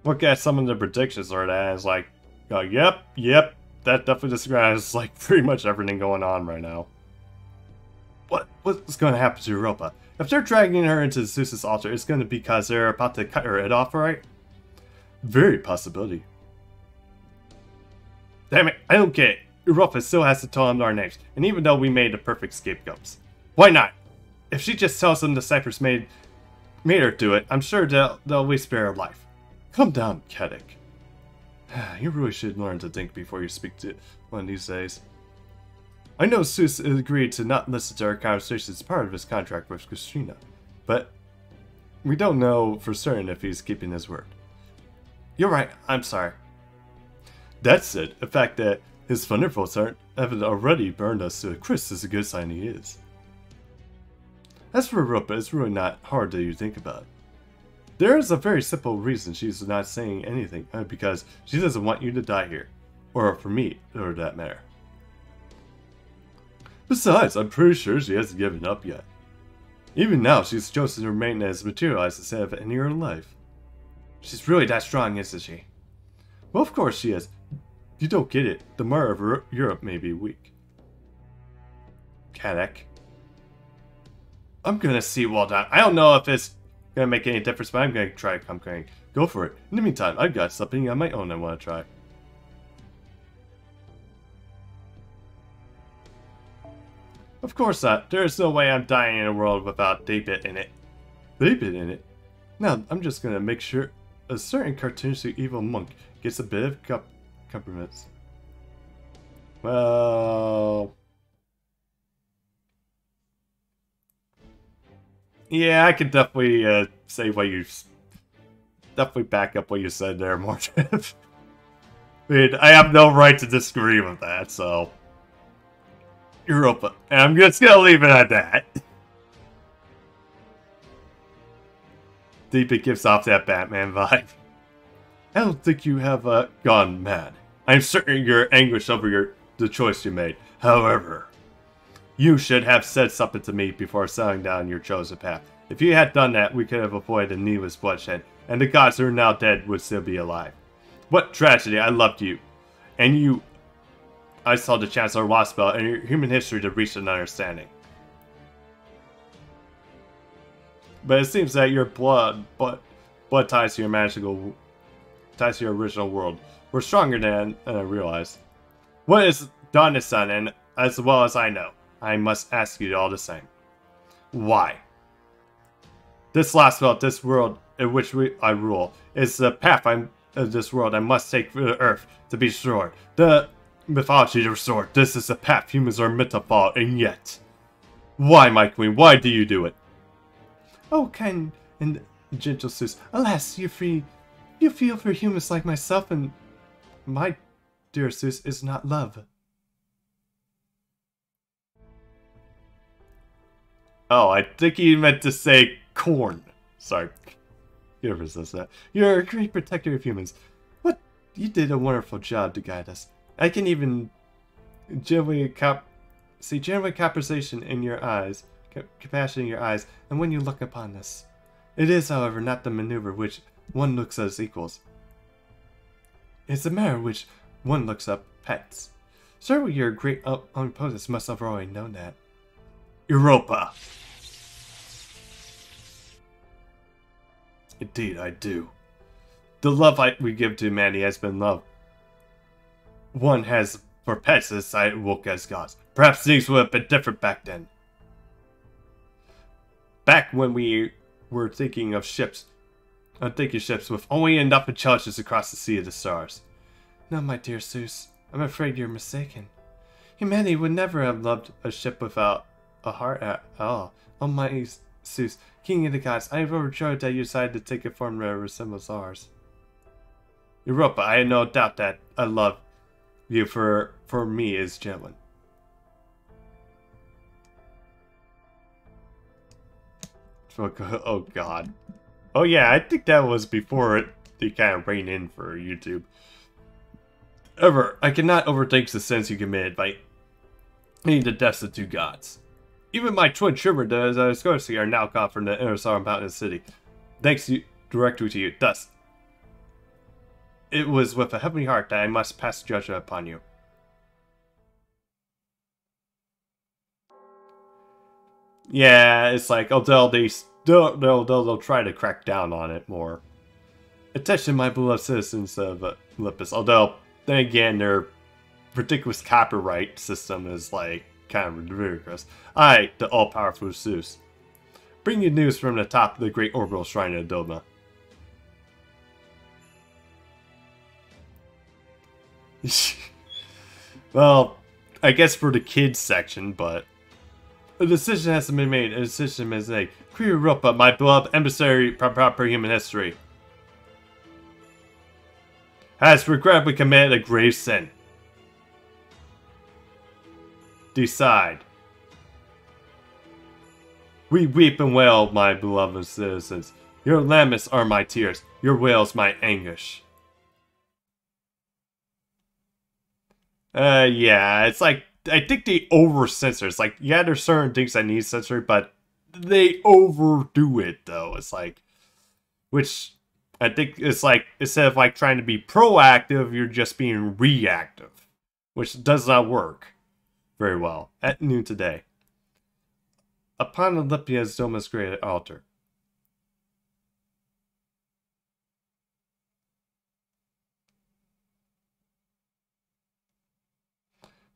look at some of the predictions or that, and it's like, oh, yep, that definitely describes like pretty much everything going on right now. What's going to happen to Europa? If they're dragging her into Zeus's altar, it's going to be because they're about to cut her head off, right? Very possibility. Damn it, I don't get it. Europa still has to tell them our names, and even though we made the perfect scapegoats. Why not? If she just tells them the Cypress made her do it, I'm sure they'll at least spare her life. Calm down, Kedek. You really should learn to think before you speak to one of these days. I know Zeus agreed to not listen to our conversations as part of his contract with Christina, but we don't know for certain if he's keeping his word. You're right, I'm sorry. That's it. The fact that his thunderbolts haven't already burned us to a crisp is a good sign he is. As for Europa, it's really not hard till you think about it. There is a very simple reason she's not saying anything, because she doesn't want you to die here. Or for me, or that matter. Besides, I'm pretty sure she hasn't given up yet. Even now, she's chosen to remain as materialized instead of ending her life. She's really that strong, isn't she? Well, of course she is. You don't get it. The mother of Europe may be weak. Kadek. I'm gonna see well done. I don't know if it's gonna make any difference, but I'm gonna try conquering. Go for it. In the meantime, I've got something on my own I want to try. Of course not. There is no way I'm dying in a world without Daybit in it. Daybit in it? Now, I'm just gonna make sure a certain cartoonish evil monk gets a bit of compliments. Well... yeah, I could definitely say what you... definitely back up what you said there, Morton. I mean, I have no right to disagree with that, so... Europa. And I'm just gonna leave it at that. Deep, it gives off that Batman vibe. I don't think you have gone mad. I'm certain you're anguished over the choice you made. However, you should have said something to me before settling down your chosen path. If you had done that, we could have avoided needless bloodshed, and the gods who are now dead would still be alive. What tragedy! I loved you, and you. I saw the Chancellor Waspel and your human history to reach an understanding. But it seems that your blood ties to your original world were stronger than I realized. What is done is done, and as well as I know, I must ask you all the same. Why? This last spell, this world in which I rule, is the path of this world I must take for the earth to be restored. The mythology to restore. This is the path humans are meant to follow, and yet... why, my queen? Why do you do it? Oh, kind and gentle Zeus, alas, you're free. You feel for humans like myself, and my dear Zeus is not love. Oh, I think he meant to say corn. Sorry. Whoever says that. You're a great protector of humans. What? You did a wonderful job to guide us. I can even genuinely see genuine compassion in your eyes, compassion in your eyes, and when you look upon us. It is, however, not the maneuver which one looks as equals. It's the manner which one looks up pets. Certainly your great opponents must have already known that. Europa! Indeed, I do. The love we give to humanity has been love one has for pets as I woke as gods. Perhaps things would have been different back then. Back when we were thinking of ships, with only enough intelligence to cross the sea of the stars. No, my dear Zeus, I'm afraid you're mistaken. Humanity would never have loved a ship without a heart at all. Almighty Zeus, King of the gods, I am overjoyed that you decided to take a form that resembles ours. Europa, I had no doubt that I love you for me is genuine. Oh god. Oh yeah, I think that was before they kind of rein in for YouTube. However, I cannot overthink the sins you committed by eating the deaths of two gods. Even my twin Trevor does are now caught from the inner Star Mountain City. Thanks directly to you. Thus, it was with a heavenly heart that I must pass judgment upon you. Yeah, it's like, although they'll try to crack down on it more. Attention, my beloved citizens of Olympus. Although, then again, their ridiculous copyright system is like kind of ridiculous. I, the all-powerful Zeus, bring you news from the top of the great orbital shrine of Doma. Well, I guess for the kids section, but a decision hasn't been made. A decision has been made. Queen Europa, my beloved emissary for proper human history, has regrettably committed a grave sin. Decide. We weep and wail, my beloved citizens. Your laments are my tears. Your wails my anguish. Yeah, it's like, I think they over-censor. It's like, yeah, there's certain things that need censoring, but they overdo it, though. It's like, which, I think it's like, instead of like trying to be proactive, you're just being reactive. Which does not work very well. At noon today, upon Olympia's Doma's great altar,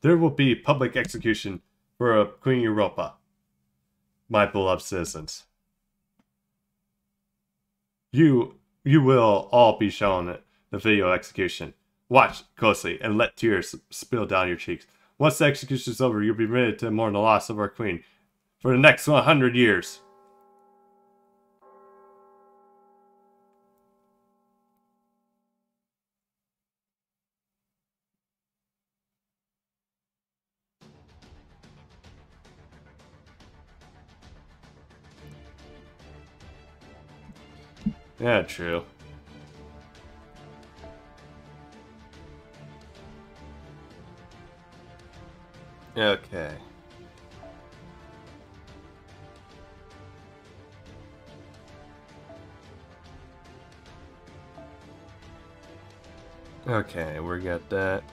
there will be public execution for Queen Europa, my beloved citizens. You will all be shown the video execution. Watch closely and let tears spill down your cheeks. Once the execution is over, you'll be ready to mourn the loss of our queen for the next 100 years. Yeah, true. Okay. Okay, we got that.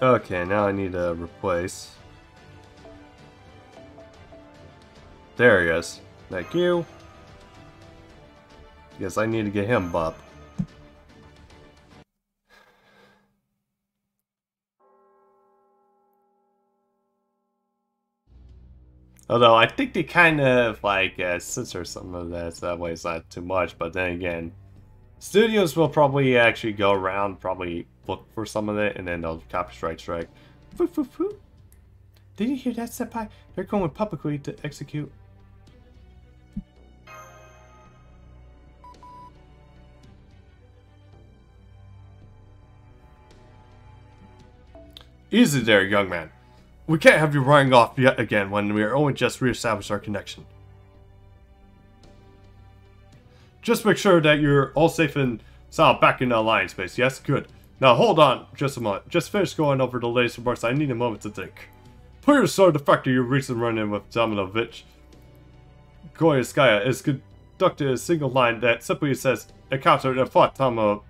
Okay, now I need to replace. There he is. Thank you. Because I need to get him buff. Although I think they kind of like censor some of that, so that way it's not too much. But then again, studios will probably actually go around, probably look for some of it, and then they'll copyright strike. Foo, foo, foo. Did you hear that, Senpai? They're going publicly to execute. Easy there, young man. We can't have you running off yet again when we are only just re-established our connection. Just make sure that you're all safe and sound back in the Alliance base, yes? Good. Now hold on just a moment. Just finish going over the latest reports. I need a moment to think. Put aside the fact that your recent run-in with Dominovich Goyskaya is good conducted a single line that simply says, encountered a Fatama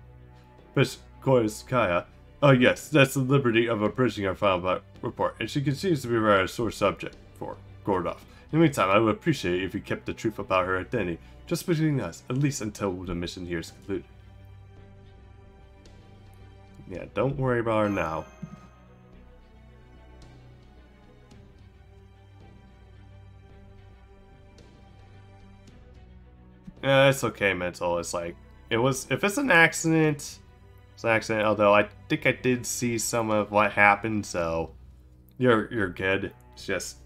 Bishkoyskaya. Oh yes, that's the liberty of abridging our final report, and she continues to be a rather sore subject for Gordov. In the meantime, I would appreciate it if you kept the truth about her identity, just between us, at least until the mission here is concluded. Yeah, don't worry about her now. Yeah, it's okay, mental. It's like, if it's an accident, it's an accident, although I think I did see some of what happened, so you're good. It's just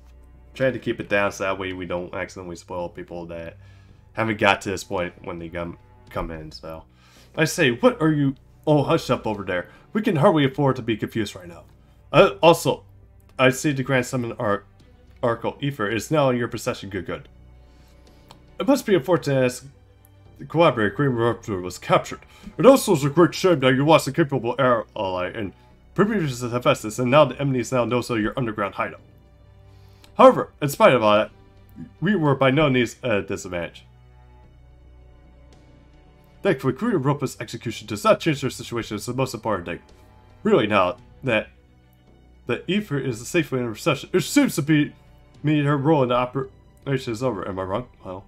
trying to keep it down so that way we don't accidentally spoil people that haven't got to this point when they come in, so. I say, what are you... Oh, hush up over there. We can hardly afford to be confused right now. Also, I see the Grand Summon Oracle Ether is now in your possession, good. It must be unfortunate as the collaborator Green Raptor was captured. It also is a great shame that you lost a capable ally and previous to Hephaestus, and now the enemies now knows of your underground hideout. However, in spite of all that, we were by no means at a disadvantage. Thankfully, Queen Europa's execution does not change their situation. It's the most important thing. Really, now that the Ether is safely in recession, it seems to be her role in the operation is over. Am I wrong? Well,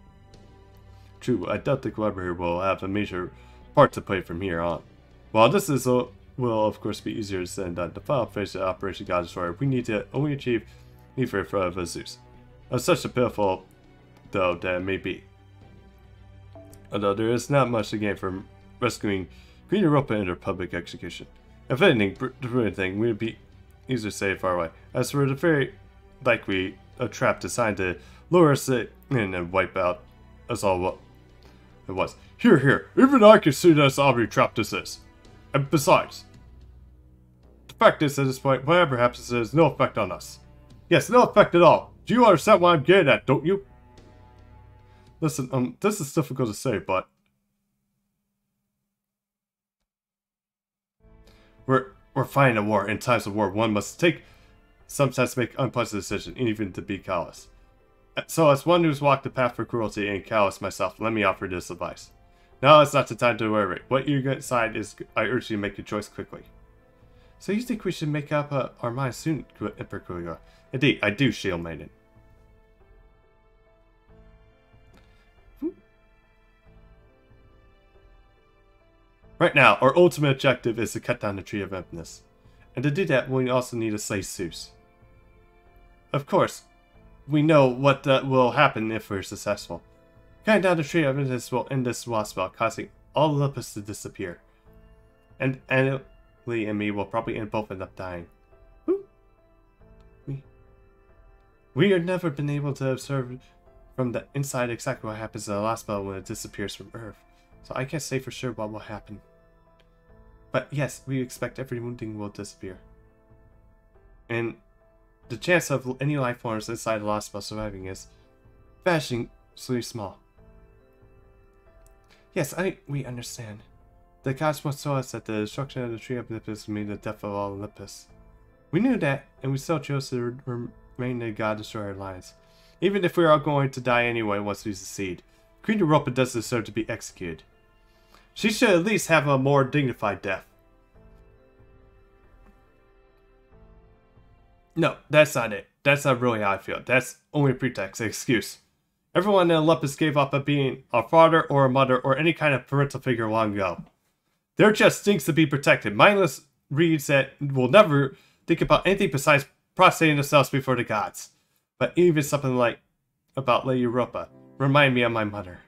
true. I doubt the collaborator will have a major part to play from here on. While this will of course be easier said than the final phase of Operation God Destroyer, we need to only achieve Ether for Zeus. Such a pitiful, though, that it may be. Although there is not much to gain from rescuing Queen Europa in her public execution. If anything, the brilliant thing would be easier to stay far away. As for the very likely a trap designed to lure us in and wipe out us all what it was. Here, even I can see that's how trap this is. And besides, the fact is at this point, whatever happens has no effect on us. Yes, no effect at all. Do you understand what I'm getting at, don't you? Listen, this is difficult to say, but we're fighting a war. In times of war, one must sometimes make unpleasant decisions, even to be callous. So, as one who's walked the path for cruelty and callous myself, let me offer this advice. Now is not the time to worry. What you decide is, I urge you to make your choice quickly. So you think we should make up our minds soon, Emperor Kuiga? Indeed, I do, Shield Maiden. Right now, our ultimate objective is to cut down the Tree of Emptiness. And to do that, we also need to slay Zeus. Of course, we know what will happen if we're successful. Cutting down the Tree of Emptiness will end this war spell, causing all Olympus to disappear. And Lee and me will probably both end up dying. We have never been able to observe from the inside exactly what happens to the last spell when it disappears from Earth. So I can't say for sure what will happen. But yes, we expect every wounding will disappear. And the chance of any life forms inside the lost spell surviving is vanishingly small. Yes, we understand. The gods once told us that the destruction of the Tree of Olympus would mean the death of all Olympus. We knew that, and we still chose to remain the God Destroyer Alliance. Even if we are going to die anyway once we succeed, Queen Europa does deserve to be executed. She should at least have a more dignified death. No, that's not it. That's not really how I feel. That's only a pretext, an excuse. Everyone in Olympus gave up on being a father or a mother or any kind of parental figure long ago. They're just things to be protected. Mindless reeds that will never think about anything besides prostrating themselves before the gods. But even something like about Lady Europa remind me of my mother.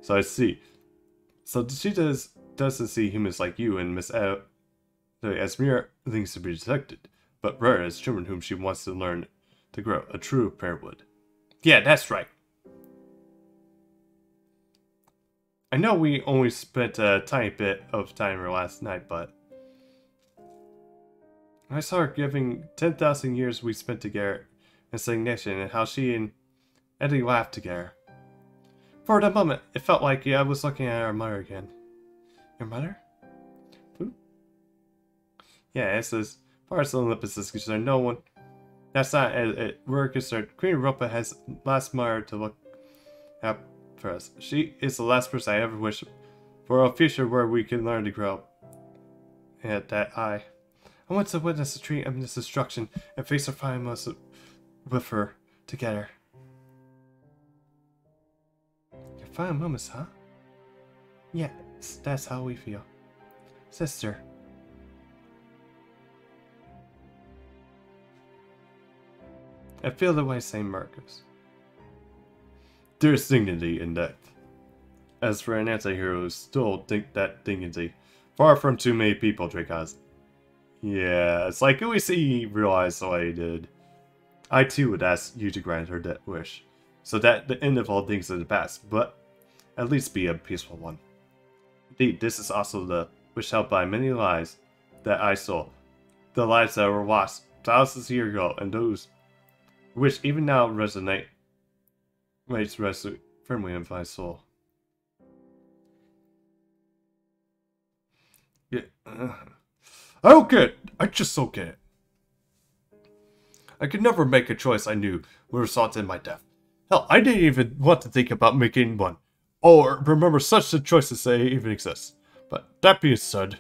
So I see. So she doesn't see humans like you and Miss as mere things to be detected, but rare as children whom she wants to learn to grow, a true parent would. Yeah, that's right. I know we only spent a tiny bit of time here last night, but I saw her giving 10,000 years we spent together in stagnation and how she and Eddie laughed together. For the moment, it felt like I was looking at our mother again. Your mother? Who? Yeah, as far as Olympus is concerned, no one. That's not we're concerned. Queen Europa has last mother to look at for us. She is the last person I ever wish for a future where we can learn to grow. And that I want to witness the tree of this destruction and face our final moments with her together. Your final moments, huh? Yeah, that's how we feel. Sister. I feel the way St. Marcus. There's dignity in death. As for an anti-hero, still think that dignity. Far from too many people, Dracos. Yeah, it's like we see he realized what he did. I too would ask you to grant her that wish, so that the end of all things in the past, but at least be a peaceful one. Indeed, this is also the wish held by many lives that I saw. The lives that were lost thousands of years ago, and those which even now resonate firmly in my soul. Yeah, I don't get it. I just don't get it. I could never make a choice I knew would result in my death. Hell, I didn't even want to think about making one, or remember such a choice as they even exist. But that being said,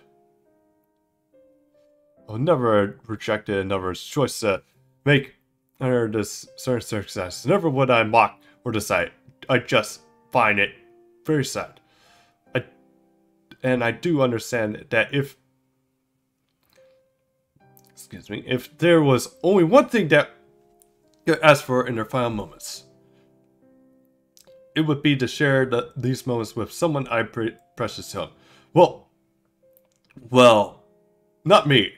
I'll never reject another choice to make under this certain circumstances. Never would I mock or decide. I just find it very sad. And I do understand that if there was only one thing that you could ask for in their final moments, it would be to share these moments with someone I precious to them. Well, not me.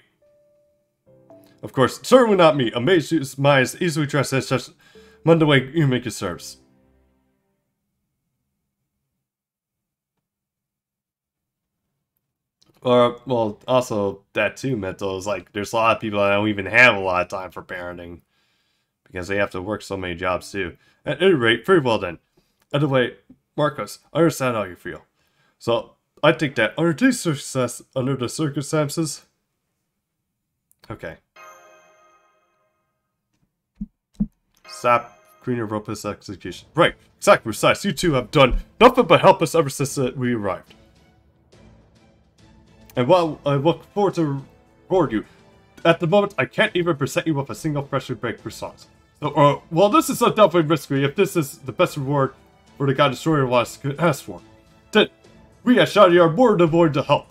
Of course, certainly not me. A mage's mind is easily dressed as such mundane way you make it serves. Or, well, also, that too, mental, is like, there's a lot of people that don't even have a lot of time for parenting. Because they have to work so many jobs too. At any rate, very well then. Anyway, Marcus, I understand how you feel. So, I think that under the circumstances... Okay. Stop Queen Europa's execution. Right, exactly, precise. You two have done nothing but help us ever since we arrived. And while I look forward to reward you, at the moment I can't even present you with a single pressure break response. So, well, this is undoubtedly risky if this is the best reward for the God Destroyer wants to ask for. Then, we at Shady are more than willing to help.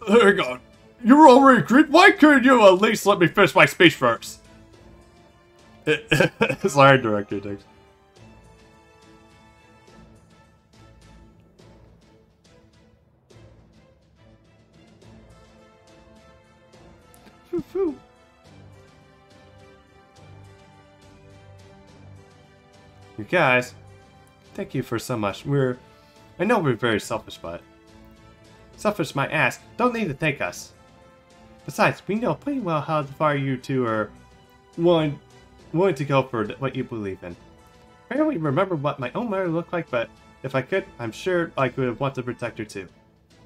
Hang on. You were already agreed? Why couldn't you at least let me finish my speech first? Sorry, director, thanks. You guys, thank you for so much. I know we're very selfish, but... Selfish my ass, don't need to thank us. Besides, we know pretty well how far you two are willing to go for what you believe in. I don't even remember what my own mother looked like, but if I could, I'm sure I would want to protect her too.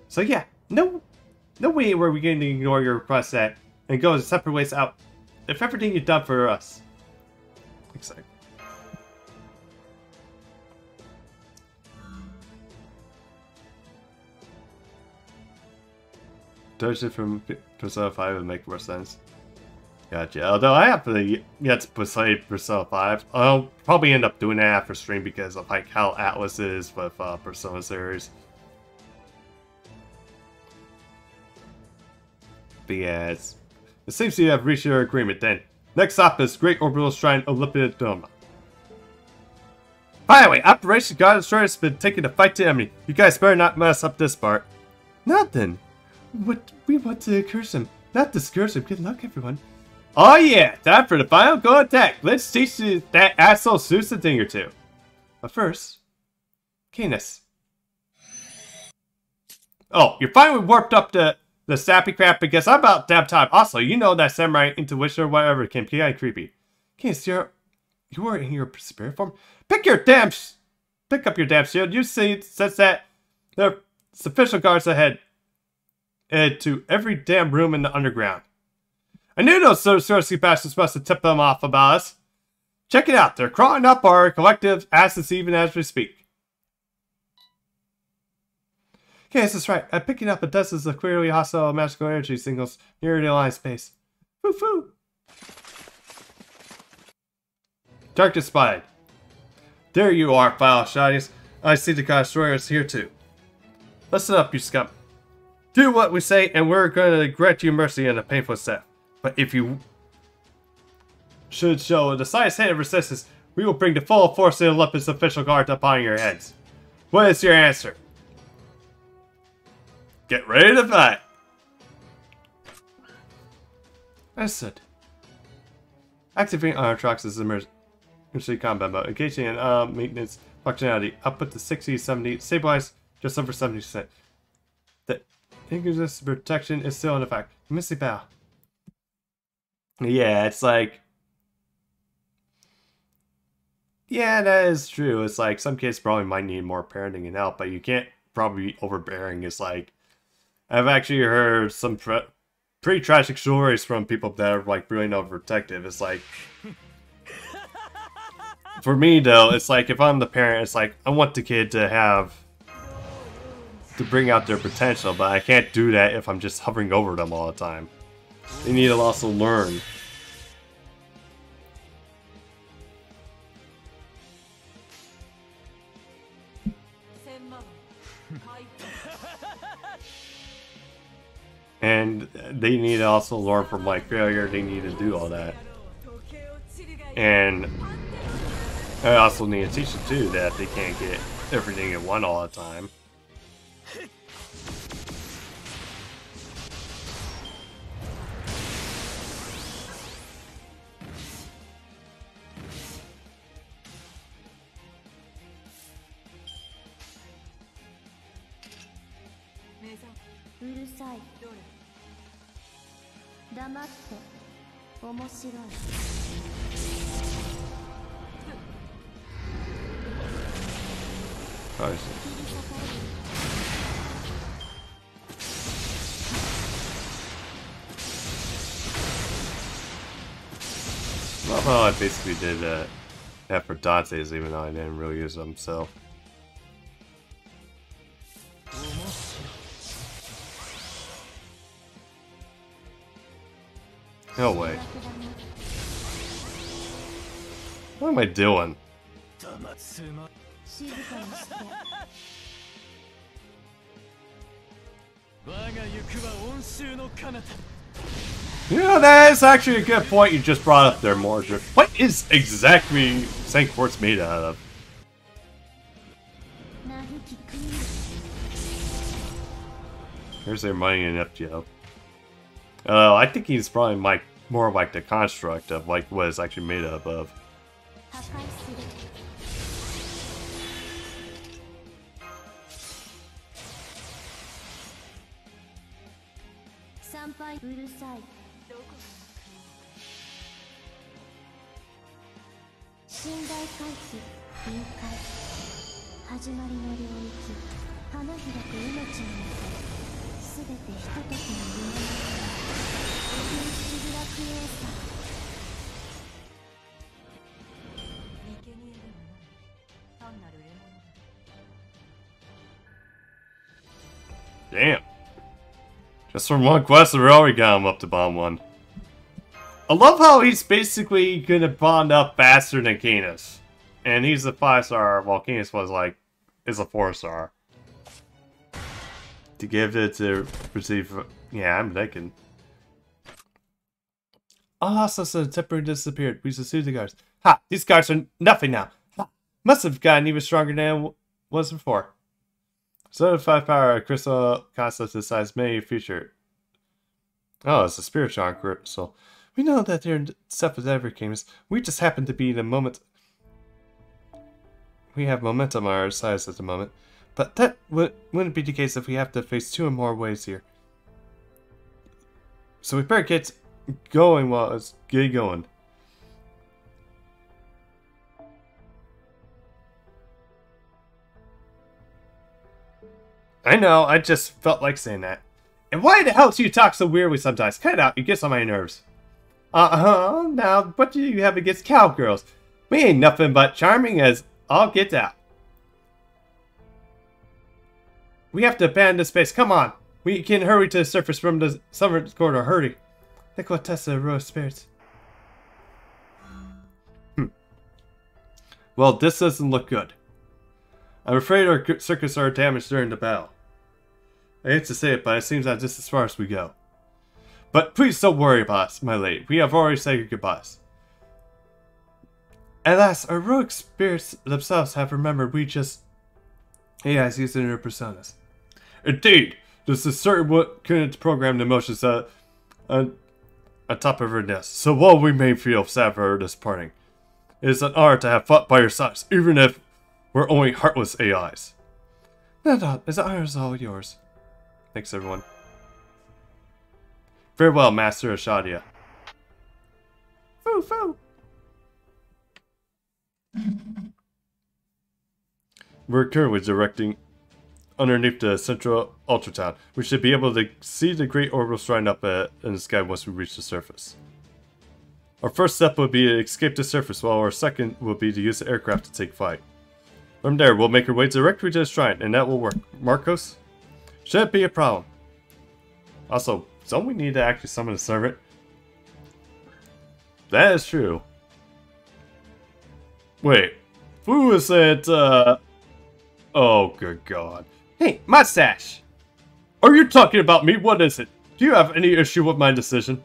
So yeah, no way were we going to ignore your request and go separate ways out. If everything you've done for us. Excited. Doja from Persona 5 would make more sense. Gotcha. Although I have to yet to play Persona 5. I'll probably end up doing that after stream because of like how Atlas is with Persona series. But yeah, it seems you have reached your agreement then. Next up is Great Orbital Shrine Olympus Doma. By the way, Operation God Destroyer has been taking the fight to enemy. You guys better not mess up this part. Nothing. What we want to curse him, not discourage him. Good luck, everyone. Oh yeah, time for the final go attack. Let's teach you that asshole Zeus a thing or two. But first, Canis. Oh, you're finally warped up to the sappy crap because I'm about damn time. Also, you know that samurai intuition or whatever can be kind of creepy. Canis, you are in your spirit form. Pick up your damn shield. You see, says that there's official guards ahead. To every damn room in the underground. I knew those sorcery bastards must have tipped them off about us. Check it out. They're crawling up our collective assets even as we speak. Okay, this is right. I'm picking up a dozens of clearly hostile magical energy signals near the alliance base. Foo-foo! Target spotted. There you are, foul shinies. I see the destroyers here too. Listen up, you scum. Do what we say, and we're going to grant you mercy in a painful step. But if you should show the slightest hint of resistance, we will bring the full force of the Olympus official guard upon your heads. What is your answer? Get ready to fight! Understood. Activating Iron Trucks is emergency combat mode. Engaging in maintenance functionality. Output to 60, 70. Stabilize just over 70%. The increased protection is still in effect. Missy Bow. Yeah, it's like... Yeah, that is true. It's like some kids probably might need more parenting and help, but you can't probably be overbearing. It's like... I've actually heard some pretty tragic stories from people that are like really overprotective. It's like... For me though, it's like if I'm the parent, it's like I want the kid to bring out their potential, but I can't do that if I'm just hovering over them all the time. They need to also learn. And they need to also learn from like failure. They need to do all that. And I also need to teach them too that they can't get everything in one all the time. I see. Love how I basically did that for Dante's even though I didn't really use them, so. No way. What am I doing? You know, that is actually a good point you just brought up there, Mordred. What is exactly St. Quartz made out of? Here's their money in FGO. I think he's probably more like the construct of like what it's actually made up of. Damn. Just from one quest, we already got him up to bomb 1. I love how he's basically gonna bond up faster than Canis. And he's a 5-star, while Canis is a 4-star. To give it to receive... Yeah, I'm thinking. Ah, so temporarily disappeared. We pursued the guards. Ha! These guards are nothing now. Ha! Must have gotten even stronger than it was before. Certified power crystal concept decides many future. Oh, it's a spiritual crystal. We know that they're stuff with every games. We just happen to be the moment. We have momentum on our sides at the moment. But that wouldn't be the case if we have to face 2 or more waves here. So we better get going while it's get going. I know, I just felt like saying that. And why the hell do you talk so weirdly sometimes? Cut it out, you get on my nerves. Now, what do you have against cowgirls? We ain't nothing but charming as all gets out. We have to abandon this space. Come on. We can hurry to the surface from the summer corridor. Hurry. Think we'll test the rose spirits. Well, this doesn't look good. I'm afraid our circuits are damaged during the battle. I hate to say it, but it seems that this is as far as we go. But please don't worry about us, my lady. We have already said your goodbyes. Alas, our rogue spirits themselves have remembered we just AIs using their personas. Indeed, this is certain what couldn't program the emotions on top of her nest. So while we may feel sad for this parting, it is an honor to have fought by your sides, even if we're only heartless AIs. No, this honor is all yours. Thanks, everyone. Farewell, Master Ashadia. Foo foo. We're currently directing underneath the central ultratown. We should be able to see the great orbital shrine up in the sky once we reach the surface. Our first step would be to escape the surface, while our second would be to use the aircraft to take flight. From there, we'll make our way directly to the shrine, and that will work. Marcos? Shouldn't be a problem. Also, don't we need to actually summon a servant? That is true. Wait. Who is it, Oh, good God. Hey, Mustache! Are you talking about me? What is it? Do you have any issue with my decision?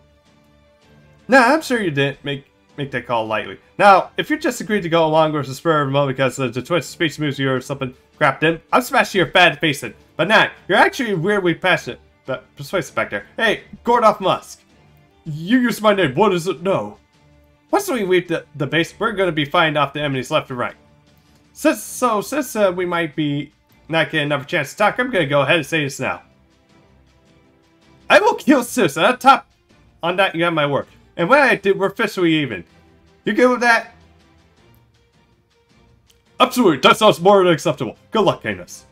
Nah, I'm sure you didn't make that call lightly. Now, if you just agreed to go along with the spur of the moment because the twist speech moves you or something crapped in, I'm smashing your fat face in. But nah, you're actually weirdly passionate. But persuasive back there. Hey, Gordoff Musk. You used my name. What is it? No. Once we leave the base, we're going to be fighting off the enemies left and right. Since we might be not getting another chance to talk, I'm going to go ahead and say this now. I will kill Sis, and on that you have my word. And when I do, we're officially even. You good with that? Absolutely, that sounds more than acceptable. Good luck, Canis.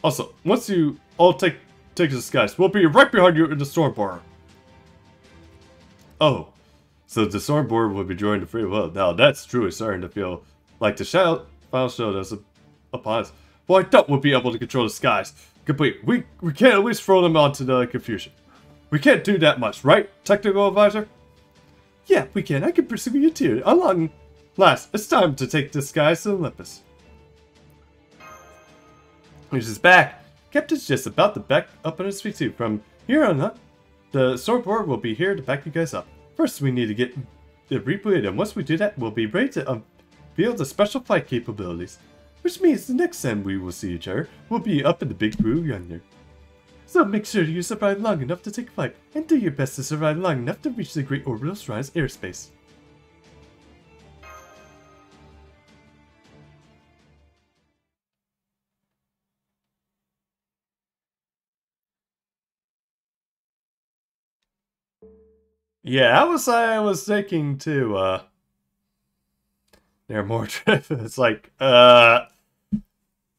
Also, once you all take the skies, we'll be right behind you in the storm bar. Oh, so the storm board will be joining the free will. Now that's truly starting to feel like the final show that's upon us. Well, I thought we'll be able to control the skies. Complete. We can't at least throw them onto the confusion. We can't do that much, right, Technical Advisor? Yeah, we can. I can pursue you too. Long last, it's time to take this guy to Olympus. He's just back. Captain's just about to back up on his feet too. From here on up, the sword board will be here to back you guys up. First, we need to get it rebooted, and once we do that, we'll be ready to unveil the special flight capabilities. Which means the next time we will see each other, we'll be up in the big blue yonder. So make sure you survive long enough to take flight, and do your best to survive long enough to reach the Great Orbital Shrine's airspace. Yeah, I was thinking too, they're more trip. It's like, the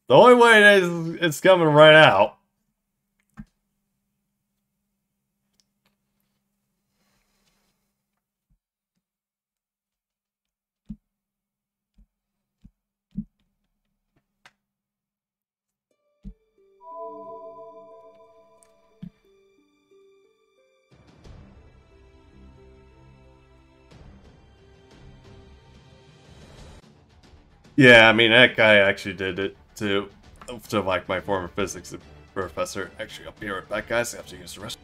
only way it's coming right out. Yeah, I mean, that guy actually did it to like my former physics professor. Actually, I'll be right back, guys. I have to use the rest.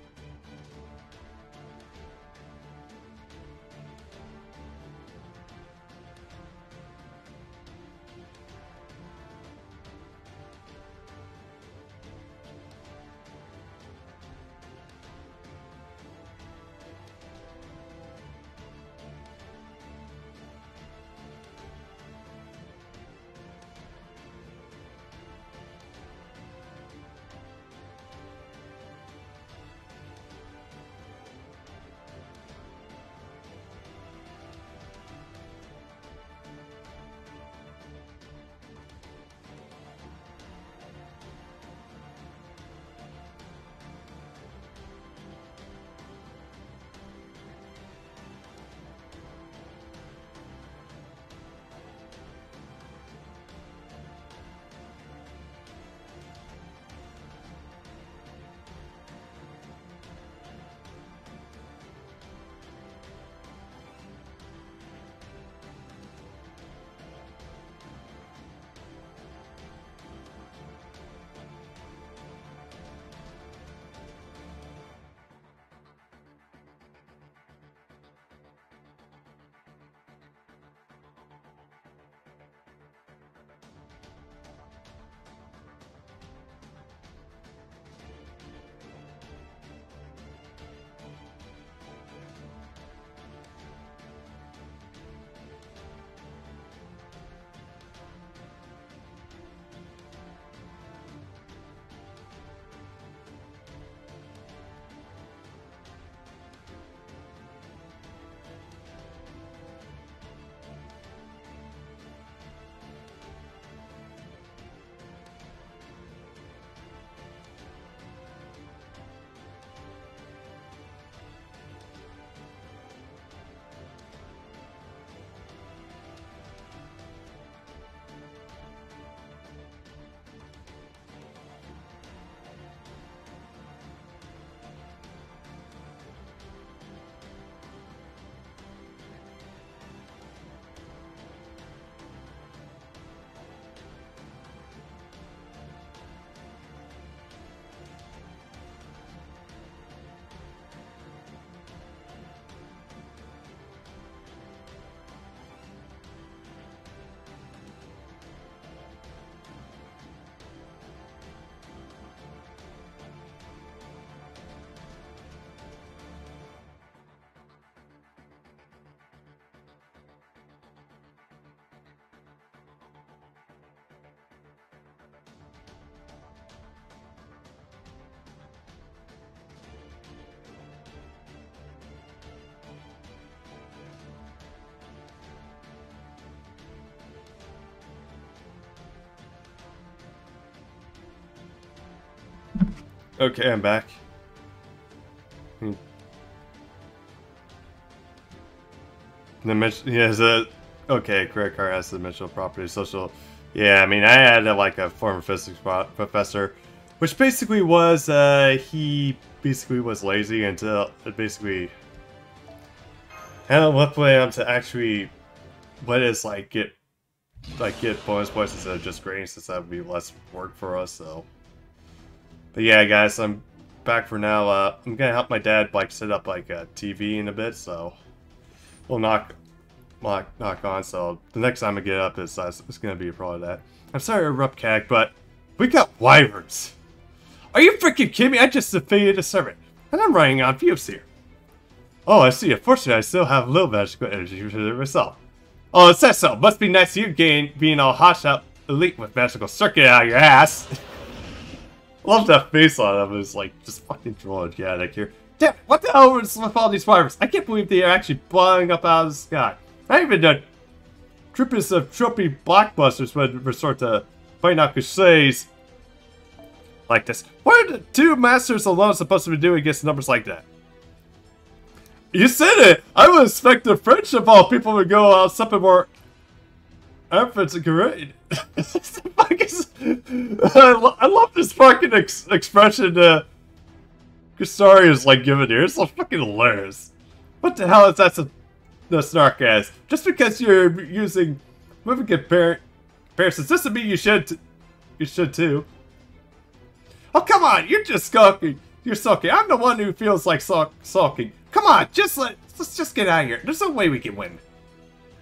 Okay, I'm back. Hmm. Yeah, is it okay? Credit card has dimensional properties, social. Yeah, I mean, I had like a former physics professor, which basically was he basically was lazy until it basically and left way up to actually what is get bonus points instead of just grading, since that would be less work for us. So, but yeah, guys, I'm back for now. I'm gonna help my dad like set up like a TV in a bit, so we'll knock on. So the next time I get up is it's gonna be probably that. I'm sorry to interrupt, Cag, but we got wyverns. Are you freaking kidding me? I just defeated a servant, and I'm running on fumes here. Oh, I see. Unfortunately, I still have a little magical energy for myself. Oh, it says so. Must be nice to you being all hotshot elite with magical circuit out of your ass. Love that face on him. It's like just fucking trolling Janek here. Damn, what the hell is with all these fires? I can't believe they are actually blowing up out of the sky. Not even the trippest of trippy blockbusters would resort to fighting out crusades like this. What are the two masters alone supposed to be doing against numbers like that? You said it! I would expect the French of all people would go out something more efforts and great. I love this fucking expression Gustari is like giving here. It's so fucking hilarious. What the hell is that the snark ass? Just because you're using moving comparisons doesn't mean you should too. Oh come on, you're just skulking. You're sulking. I'm the one who feels like sulking. Come on, let's just get out of here. There's no way we can win.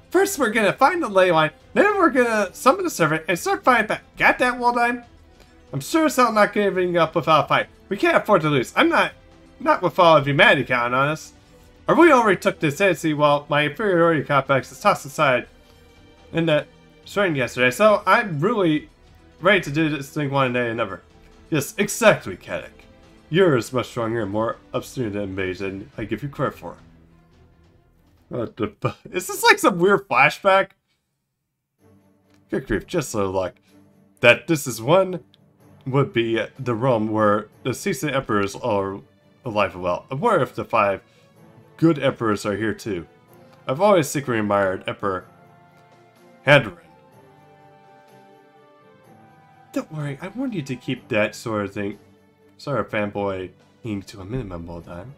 First, we're gonna find the ley line, then we're gonna summon the servant and start fighting back. Got that, Waldheim? I'm sure as hell not giving up without a fight. We can't afford to lose. I'm not with all of humanity counting on us. Or we already took this fancy while my inferiority complex is tossed aside in the strain yesterday, so I'm really ready to do this thing one day and never. Yes, exactly, Kadek. You're as much stronger and more obstinate than me than I give you credit for. What the fuck? Is this like some weird flashback? Good grief, just so luck that this is one would be the realm where the seasoned emperors are alive and well. I wonder if the 5 good emperors are here too. I've always secretly admired Emperor Hadron. Don't worry, I warned you to keep that sort of fanboying to a minimum all the time.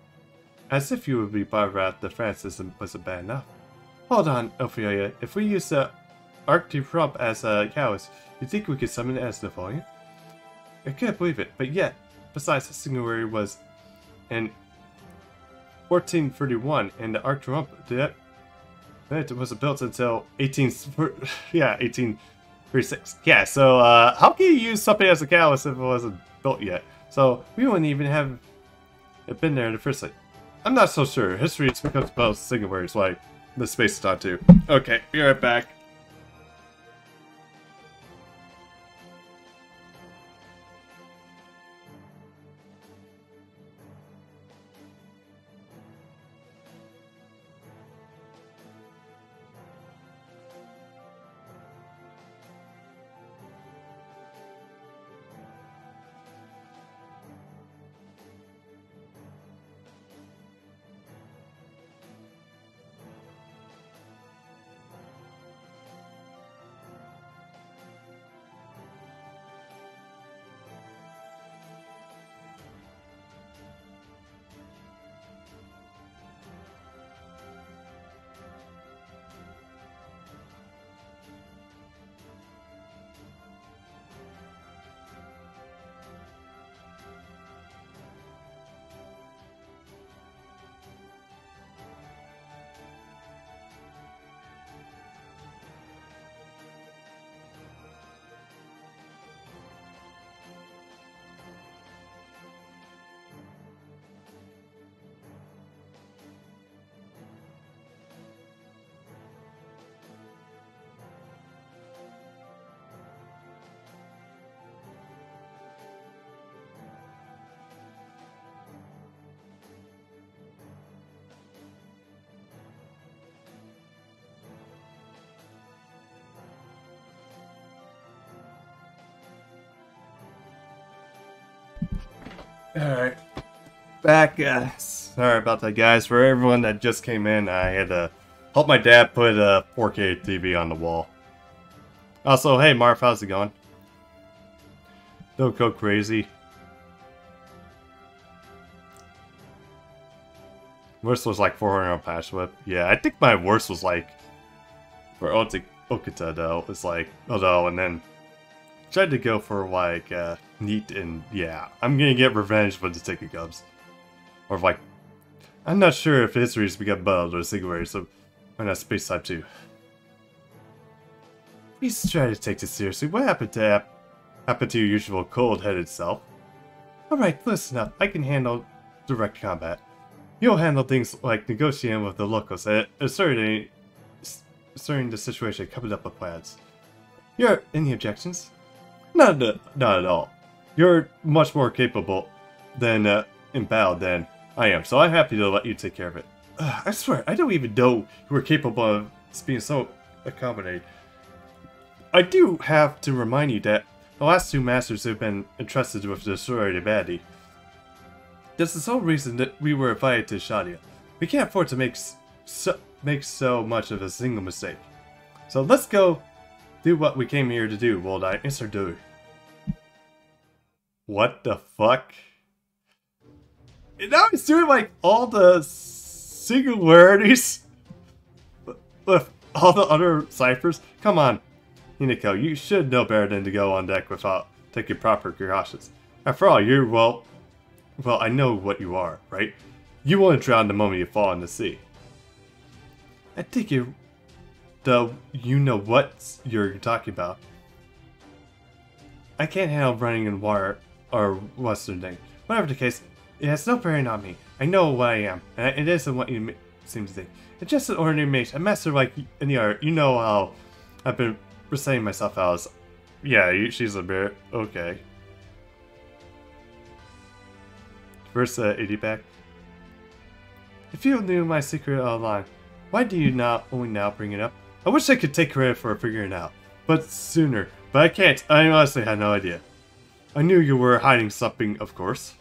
As if you would be bothered that the France wasn't bad enough. Hold on, Ophelia. If we use the Arcturump as a callus, you think we could summon it as Napoleon? I can't believe it, but yet, besides, the sanctuary was in 1431, and the Arcturump it wasn't built until 1836. Yeah, so how can you use something as a callus if it wasn't built yet? So we wouldn't even have it been there in the first place. I'm not so sure. History becomes about sanctuaries like the space is not too. Okay, be right back. Alright. Back, sorry about that, guys. For everyone that just came in, I had to help my dad put a 4K TV on the wall. Also, hey Marv, how's it going? Don't go crazy. Worst was like 400 on Patch Whip. Yeah, I think my worst was like for Okita though. It's like and then tried to go for like neat and yeah. I'm gonna get revenge when the ticket comes. Or like I'm not sure if history's become muddled or singularity, so why not space type 2? Please try to take this seriously. What happened to your usual cold-headed self? Alright, listen up. I can handle direct combat. You'll handle things like negotiating with the locals and asserting the situation, coming up with plans. Any objections? Not at all. You're much more capable than in battle than I am, so I'm happy to let you take care of it. I swear, I don't even know you were capable of being so accommodating. I do have to remind you that the last two masters have been entrusted with destroying humanity. This is the whole reason that we were invited to Shadia. We can't afford to make so much of a single mistake. So let's go do what we came here to do, Woldai, and start doing. What the fuck? And now he's doing like all the singularities with all the other ciphers? Come on, Hinako, you should know better than to go on deck without taking proper precautions. After all, you're, well, I know what you are, right? You won't drown the moment you fall in the sea. I think you know what you're talking about. I can't handle running in water or western thing. Whatever the case, it has no bearing on me. I know what I am, and it isn't what you seem to think. It's just an ordinary mage, a master like any other. You know how I've been reciting myself as. Yeah, she's a bear. Okay. First, 80 back. If you knew my secret all along, why do you not only now bring it up? I wish I could take credit for figuring it out, but sooner. But I can't. I honestly had no idea. I knew you were hiding something, of course.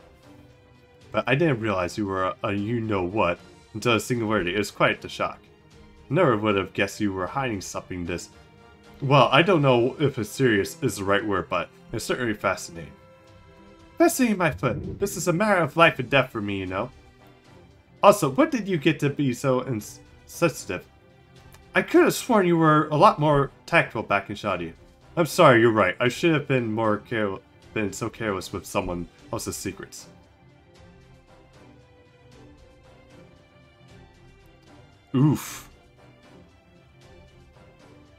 But I didn't realize you were a you-know-what until the singularity. It was quite the shock. Never would have guessed you were hiding something this... Well, I don't know if it's serious is the right word, but it's certainly fascinating. Fascinating, my foot. This is a matter of life and death for me, you know. Also, what did you get to be so insensitive? I could have sworn you were a lot more tactful back in Shadia. I'm sorry, you're right. I should have been so careless with someone else's secrets. Oof.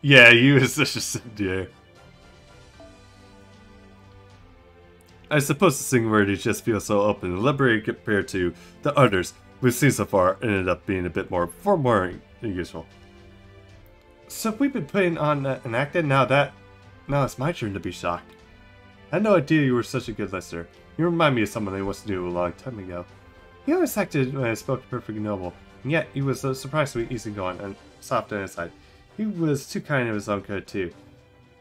Yeah, you was just yeah. I suppose the singularity just feels so open and liberated compared to the others we've seen so far, ended up being a bit more than useful. So we've been putting on an act, and now it's my turn to be shocked. I had no idea you were such a good listener. You remind me of someone I once knew a long time ago. He always acted when I spoke perfectly noble, and yet he was surprisingly easygoing and soft on his side. He was too kind of his own good too.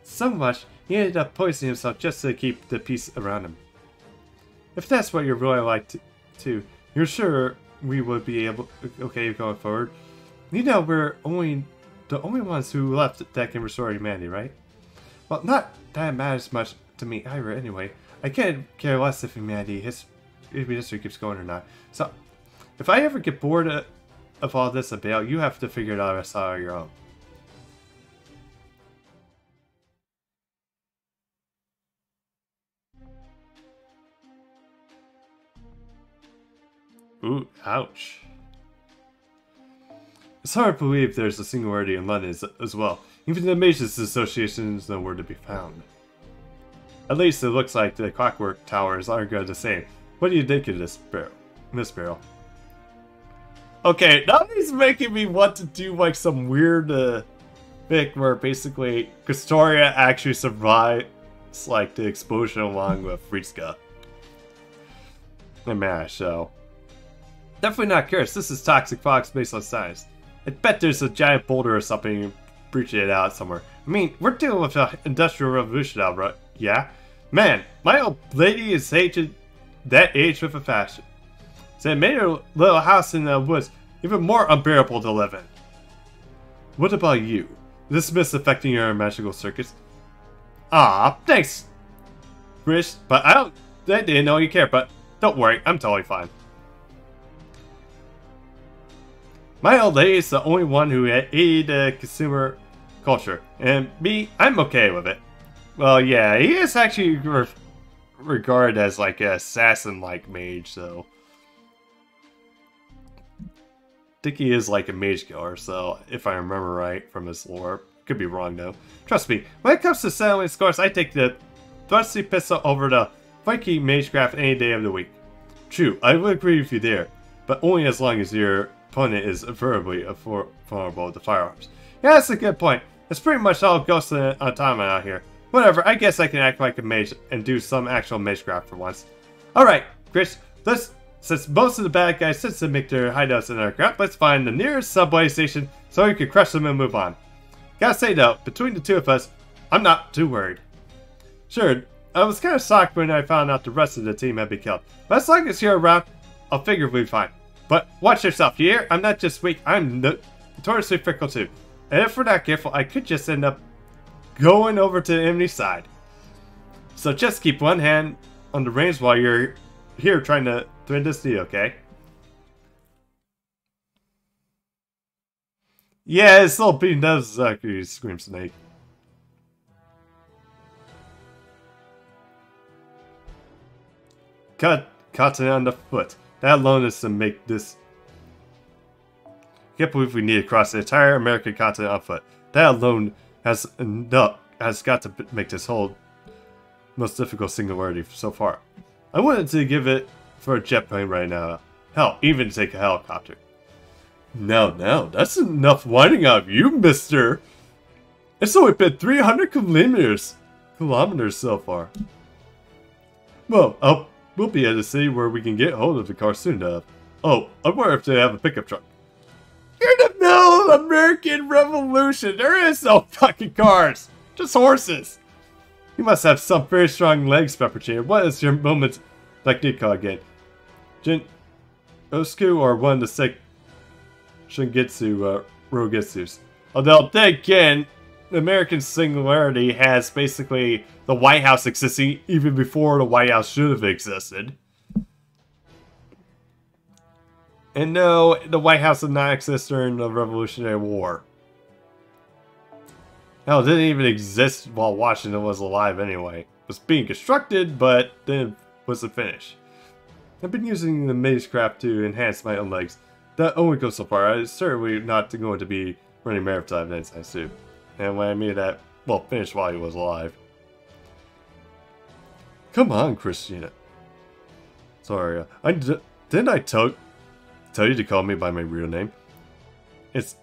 So much, he ended up poisoning himself just to keep the peace around him. If that's what you're really like to, you're sure we would be okay going forward? You know, we're the only ones who left that can restore humanity, right? Well, not that it matters much to me either anyway. I can't care less if history keeps going or not. So, if I ever get bored of all this and bail, you have to figure it out on your own. Ooh, ouch. It's hard to believe there's a singularity in London as well. Even the Mages Association is nowhere to be found. At least it looks like the Clockwork Towers aren't going to say. What do you think of this barrel? Okay, now he's making me want to do like some weird thing where basically Castoria actually survives like the explosion along with Friska. And man, so definitely not curious. This is Toxic Fox based on science. I bet there's a giant boulder or something breaching it out somewhere. I mean, we're dealing with an industrial revolution now, right? Yeah? Man, my old lady is aged that age with a fashion. So it made her little house in the woods even more unbearable to live in. What about you? Is this mist affecting your magical circuits? Ah, thanks, Chris, but I didn't know you cared, but don't worry, I'm totally fine. My old lady is the only one who aided consumer culture, and me, I'm okay with it. Well, yeah, he is actually regarded as like an assassin-like mage, so I think he is like a mage killer, so if I remember right from his lore. Could be wrong though. Trust me, when it comes to settling scores, I take the thrusty pistol over the Viking magecraft any day of the week. True, I would agree with you there, but only as long as your opponent is verbally vulnerable to firearms. Yeah, that's a good point. It's pretty much all ghost automaton out here. Whatever, I guess I can act like a mage and do some actual magecraft for once. Alright, Chris, since most of the bad guys tend to make their hideouts in our crap, let's find the nearest subway station so we can crush them and move on. Gotta say though, between the two of us, I'm not too worried. Sure, I was kind of shocked when I found out the rest of the team had been killed, but as long as you're around, I'll figure we'll be fine. But watch yourself, you hear? I'm not just weak, I'm notoriously fickle too. And if we're not careful, I could just end up going over to the enemy side. So just keep one hand on the reins while you're here trying to thread this deal, okay? Yeah, his little bean does exactly scream snake. Continent on the foot. That alone is to make this. I can't believe we need to cross the entire American continent on foot. That alone has got to make this whole most difficult singularity so far. I wanted to give it for a jet plane right now. Hell, even take a helicopter. Now, that's enough whining out of you, mister. It's only been 300 kilometers so far. Well, we'll be at a city where we can get hold of the car soon enough. Oh, I wonder if they have a pickup truck. You're in the middle of the American Revolution. There is no fucking cars. Just horses. You must have some very strong legs, Pepperchain. What is your moment technique again? Jin Osku or one of the sick Shingetsu Rogetsus. Although, then again, the American Singularity has basically the White House existing even before the White House should have existed. And no, the White House did not exist during the Revolutionary War. Hell, it didn't even exist while Washington was alive anyway. It was being constructed, but then wasn't finished. I've been using the magecraft to enhance my own legs. That only goes so far. I'm certainly not going to be running maritime anytime soon. And when I mean that, well, finished while he was alive. Come on, Christina. Sorry, didn't I tell you to call me by my real name? It's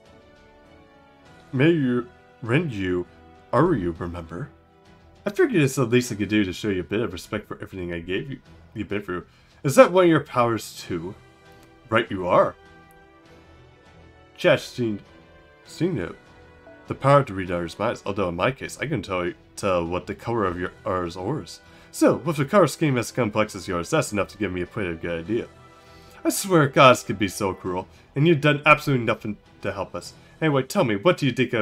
Renju Aryu, remember? I figured it's the least I could do to show you a bit of respect for everything I gave you've been through. Is that one of your powers too? Right you are. Chat seen it. The power to read others' minds, although in my case, I can tell what the color of your auras. So, with a color scheme as complex as yours, that's enough to give me a pretty good idea. I swear gods could be so cruel, and you've done absolutely nothing to help us. Anyway, tell me, what do you think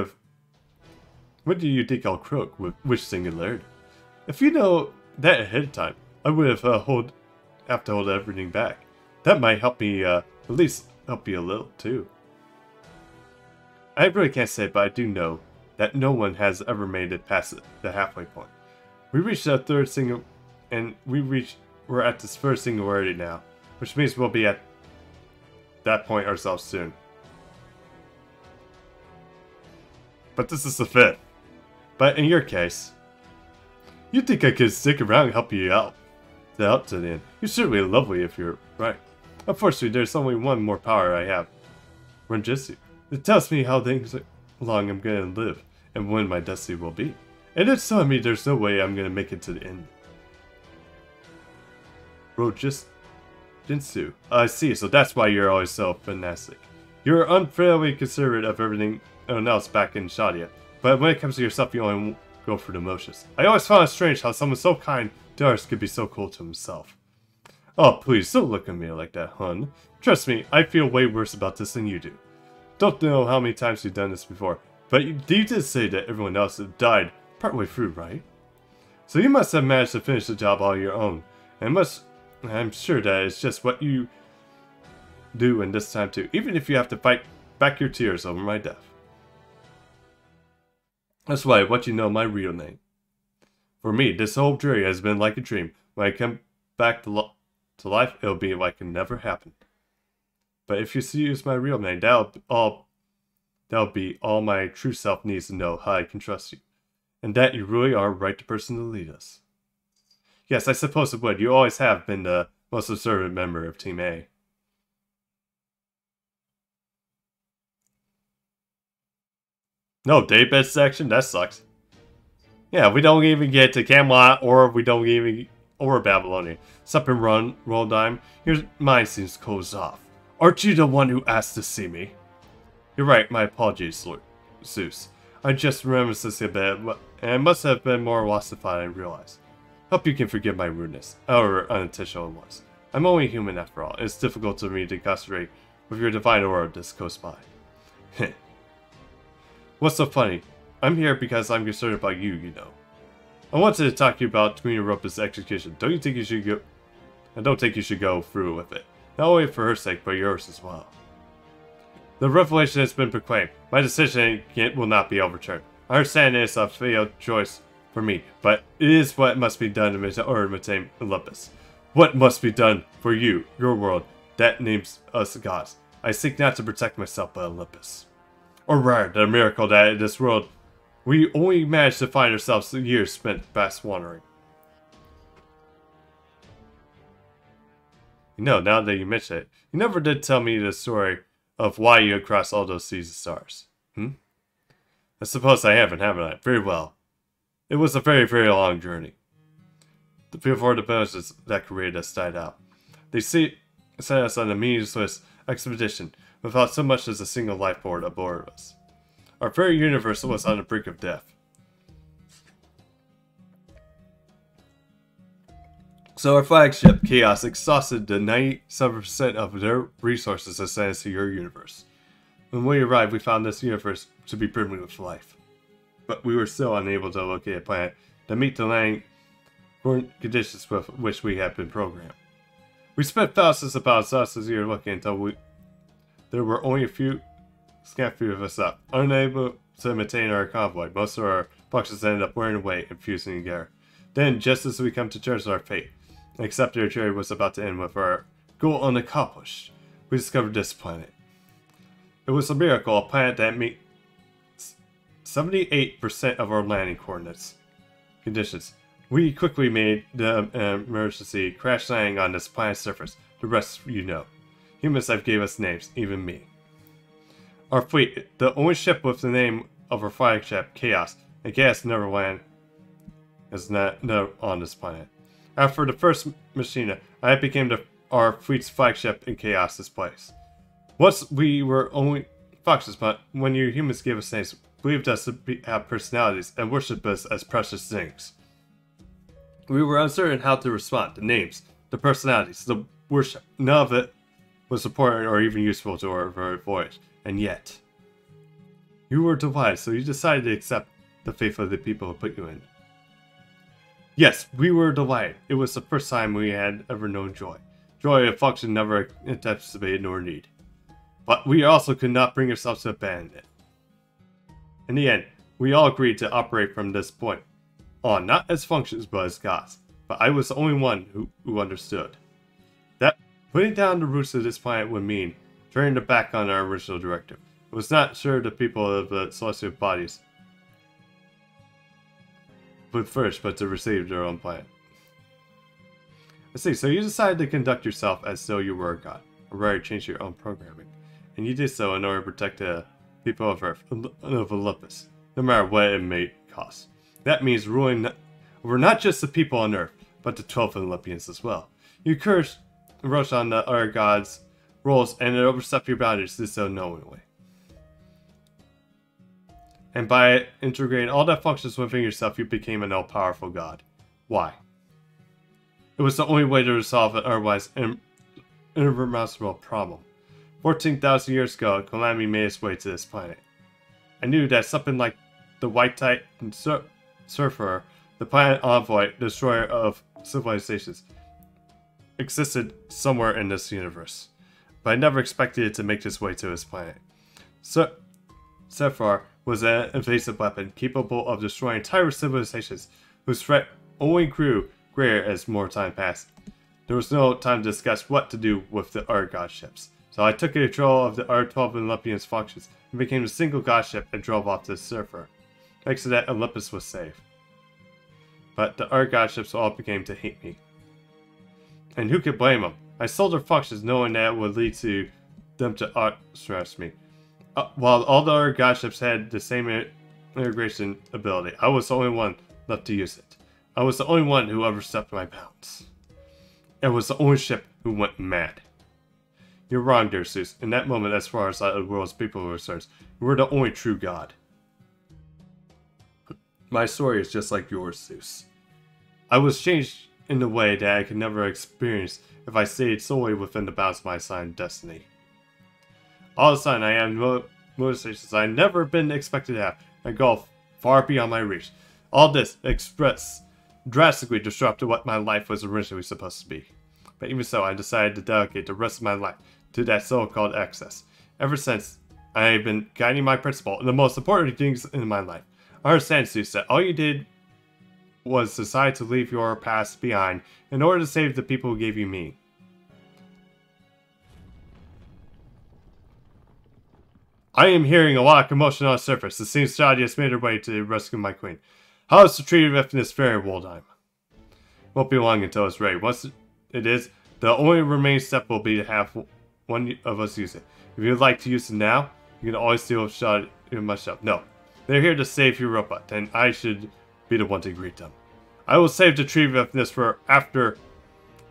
I'll croak with which singularity? If you know that ahead of time, I would have to hold everything back. That might help me, at least help you a little, too. I really can't say, but I do know that no one has ever made it past the halfway point. We reached that third single, and we're at this first singularity now, which means we'll be at that point ourselves soon. But this is the fifth. But in your case, you think I could stick around and help you out to the end. You're certainly lovely if you're right. Unfortunately, there's only one more power I have. Renjitsu. It tells me how long I'm going to live, and when my destiny will be. And it's telling me there's no way I'm going to make it to the end. Jinsu. I see, so that's why you're always so fantastic. You're unfairly considerate of everything else back in Shadia, but when it comes to yourself, you only go for the motions. I always found it strange how someone so kind to others could be so cool to himself. Oh, please, don't look at me like that, hun. Trust me, I feel way worse about this than you do. Don't know how many times you've done this before, but you did say that everyone else had died partway through, right? So you must have managed to finish the job all your own. I'm sure that it's just what you do in this time too, even if you have to fight back your tears over my death. That's why I want you to know my real name. For me, this whole journey has been like a dream. When I come back to life, it'll be like it never happened. But if you use my real name, that'll be all my true self needs to know how I can trust you. And that you really are right person to lead us. Yes, I suppose it would. You always have been the most observant member of Team A. No daybed section? That sucks. Yeah, we don't even get to Camelot, or Babylonia. Sup and run, roll dime. Your mind seems closed off. Aren't you the one who asked to see me? You're right, my apologies, Lord Zeus. I just remembered this a bit, and I must have been more ossified than I realized. Hope you can forgive my rudeness, however unintentional it was. I'm only human after all, and it's difficult for me to concentrate with your divine aura this close by. What's so funny? I'm here because I'm concerned about you, you know. I wanted to talk to you about Queen Olympus' execution. Don't you think you should go? I don't think you should go through with it. Not only for her sake, but yours as well. The revelation has been proclaimed. My decision will not be overturned. I understand it is a failed choice for me, but it is what must be done in order to maintain Olympus. What must be done for you, your world, that names us gods. I seek not to protect myself, but Olympus. Or rather, the miracle that in this world we only managed to find ourselves years spent fast wandering. You know, now that you mention it, you never did tell me the story of why you had crossed all those seas and stars. I suppose I haven't I? Very well. It was a very, very long journey. Before the villages that created us died out. They sent us on a meaningless expedition without so much as a single life board aboard us. Our very universe was on the brink of death. So our flagship, Chaos, exhausted the 97% of their resources to send us to your universe. When we arrived, we found this universe to be brimming with life. But we were still unable to locate a planet that meet the landing conditions with which we had been programmed. We spent thousands of pounds a year looking until there were only a scant few of us up. Unable to maintain our convoy, most of our functions ended up wearing away and fusing together. Then, just as we come to terms with our fate, and accepted our journey was about to end with our goal unaccomplished, we discovered this planet. It was a miracle, a planet that meets 78% of our landing conditions. We quickly made the emergency crash landing on this planet's surface. The rest you know. Humans have gave us names, even me. Our fleet, the only ship with the name of our flagship, Chaos, and Chaos never land, is not on this planet. After the first Machina, I became our fleet's flagship in Chaos's place. Once we were only foxes, but when you humans gave us names, believed us to have personalities and worshipped us as precious things. We were uncertain how to respond. The names, the personalities, the worship, none of it was important or even useful to our voyage. And yet, you were divided, so you decided to accept the faith of the people who put you in. Yes, we were delighted. It was the first time we had ever known joy. Joy a function never anticipated nor need. But we also could not bring ourselves to abandon it. In the end, we all agreed to operate from this point on, not as functions but as gods. But I was the only one who understood. That putting down the roots of this planet would mean turning the back on our original directive. It was not sure the people of the celestial bodies would first, but to receive their own planet. I see, so you decided to conduct yourself as though you were a god, or rather change your own programming. And you did so in order to protect the people of Earth, of Olympus, no matter what it may cost. That means ruling over not just the people on Earth, but the 12 Olympians as well. You cursed Roche on the other gods' roles and overstepped your boundaries did so knowingly. And by integrating all that functions within yourself, you became an all-powerful god. Why? It was the only way to resolve an otherwise irresolvable problem. 14,000 years ago, calamity made its way to this planet. I knew that something like the White Titan Surfer, the planet envoy, destroyer of civilizations, existed somewhere in this universe. But I never expected it to make its way to this planet. Surfer was an invasive weapon capable of destroying entire civilizations, whose threat only grew greater as more time passed. There was no time to discuss what to do with the other god ships, so I took control of the other 12 Olympians' functions and became a single god ship and drove off the Surfer. Thanks to that, Olympus was saved. But the other god ships all began to hate me. And who could blame them? I sold their functions knowing that it would lead to them to outstress me. While all the other god ships had the same integration ability, I was the only one left to use it. I was the only one who ever stepped my bounds. It was the only ship who went mad. You're wrong, dear Zeus. In that moment, as far as the world's people were concerned, you were the only true god. My story is just like yours, Zeus. I was changed in a way that I could never experience if I stayed solely within the bounds of my assigned destiny. All of a sudden, I have motivations I've never been expected to have, and go far beyond my reach. All this express drastically disrupted what my life was originally supposed to be. But even so, I decided to dedicate the rest of my life to that so-called excess. Ever since, I have been guiding my principle in the most important things in my life. I understand, Zeus, that all you did was decide to leave your past behind in order to save the people who gave you meaning. I am hearing a lot of commotion on the surface. It seems Shadi has made her way to rescue my queen. How is the treaty with this fairy Woldheim? Won't be long until it's ready. Once it is, the only remaining step will be to have one of us use it. If you'd like to use it now, you can always deal with Shadi myself. No, they're here to save Europa, then I should be the one to greet them. I will save the treaty of this for after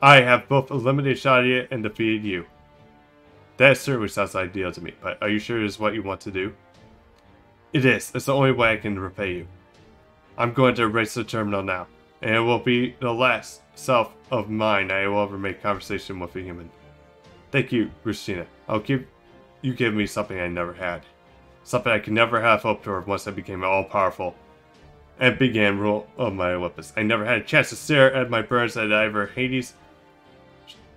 I have both eliminated Shadia and defeated you. That certainly sounds ideal to me, but are you sure it is what you want to do? It is. It's the only way I can repay you. I'm going to erase the terminal now, and it will be the last self of mine I will ever make conversation with a human. Thank you, Christina. You give me something I never had. Something I could never have hoped for once I became all-powerful and began rule of my Olympus. I never had a chance to stare at my burns at either Hades,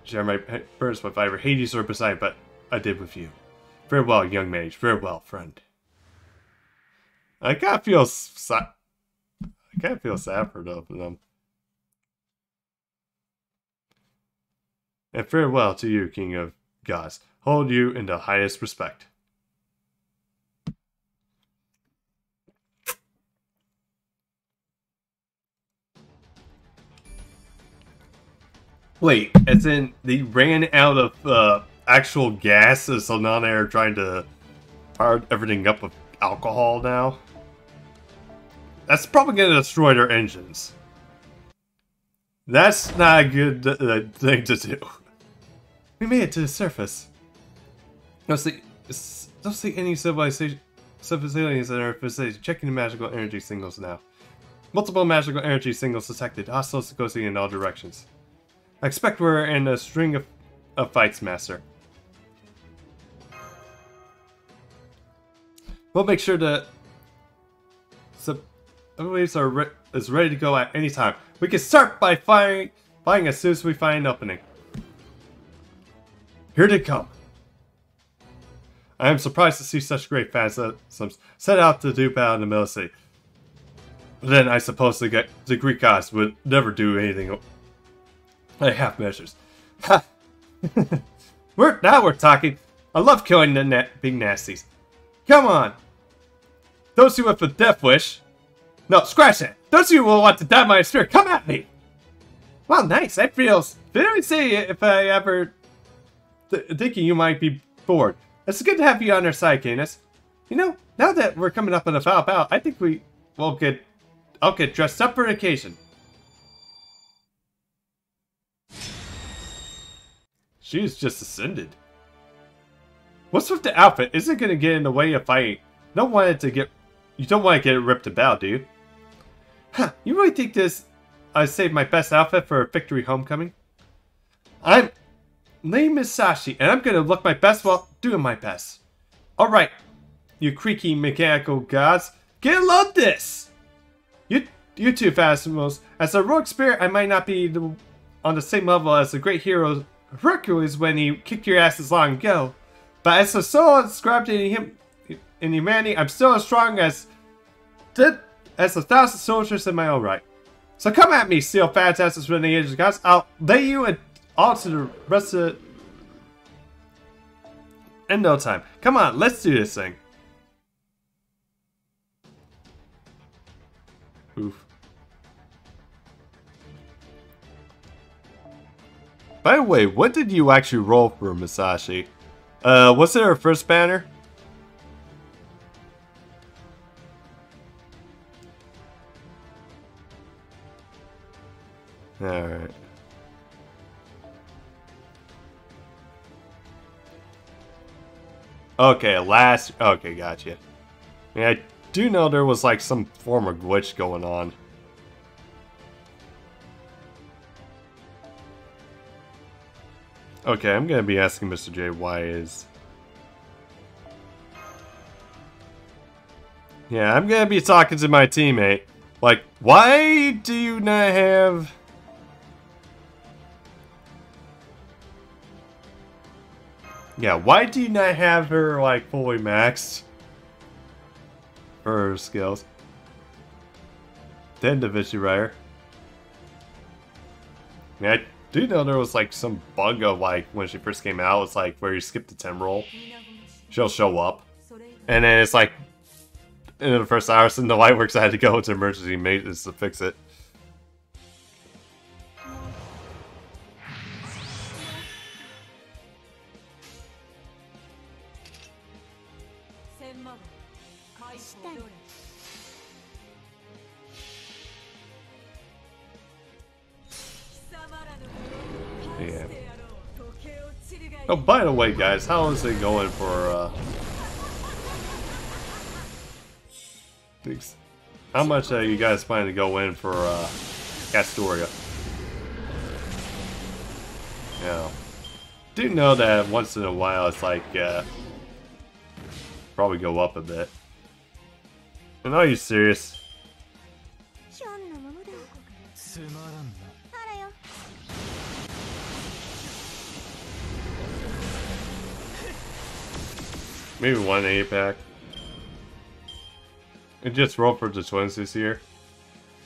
share my burns with either Hades or Poseidon, but I did with you. Farewell, young mage. Farewell, friend. I kind of feel sad for them. And farewell to you, King of Gods. Hold you in the highest respect. Wait, as in they ran out of actual gas, so now they're trying to power everything up with alcohol now? That's probably going to destroy their engines. That's not a good thing to do. We made it to the surface. Don't see any civilizations in our vicinity. Checking the magical energy signals now. Multiple magical energy signals detected. Hostiles going in all directions. I expect we're in a string of fights, Master. We'll make sure that waves is ready to go at any time. We can start by firing as soon as we find an opening. Here they come. I am surprised to see such great fans set out to do battle in the middle of the city. But then I suppose the Greek gods would never do anything like half measures. Ha! Now we're talking. I love killing the big nasties. Come on. Those who have a death wish. No, scratch that. Those of you who want to die my spirit, come at me. Well, nice. That feels very silly if I ever thinking you might be bored. It's good to have you on our side, Canis. You know, now that we're coming up on a foul bout, I think I'll get dressed up for an occasion. She's just ascended. What's with the outfit? Isn't it gonna get in the way of fighting? You don't want to get it ripped about, do you? Huh, you really think this I saved my best outfit for a victory homecoming. I'm Lei Misashi, and I'm gonna look my best while doing my best. Alright, you creaky mechanical gods, get a load this! You two Phantasmos, as a heroic spirit, I might not be on the same level as the great hero Hercules when he kicked your asses long ago. But as a soul inscribed in humanity, I'm still as strong as 1,000 soldiers in my own right. So come at me, Steel Phantasms Renegades gods. I'll lay you and all to the rest of it in no time. Come on, let's do this thing. Oof. By the way, what did you actually roll for Misashi? Was it her first banner? Alright. Okay, okay, gotcha. Yeah, I do know there was like some form of glitch going on. Okay, I'm gonna be asking Mr. J why is... Yeah, I'm gonna be talking to my teammate. Like, why do you not have... Yeah, why do you not have her, like, fully maxed? For her skills. Then Division Rider. Yeah, I do know there was, like, some bug of, like, when she first came out, it's like, where you skip the 10 roll. She'll show up. And then it's like, in the first hour, so the Lightworks had to go into emergency maintenance to fix it. Yeah. Oh, by the way, guys, how is it going for, how much you guys plan to go in for, Castoria? Yeah. Do know that once in a while it's like, probably go up a bit. And are you serious? Maybe 180 pack. And just roll for the twins this year.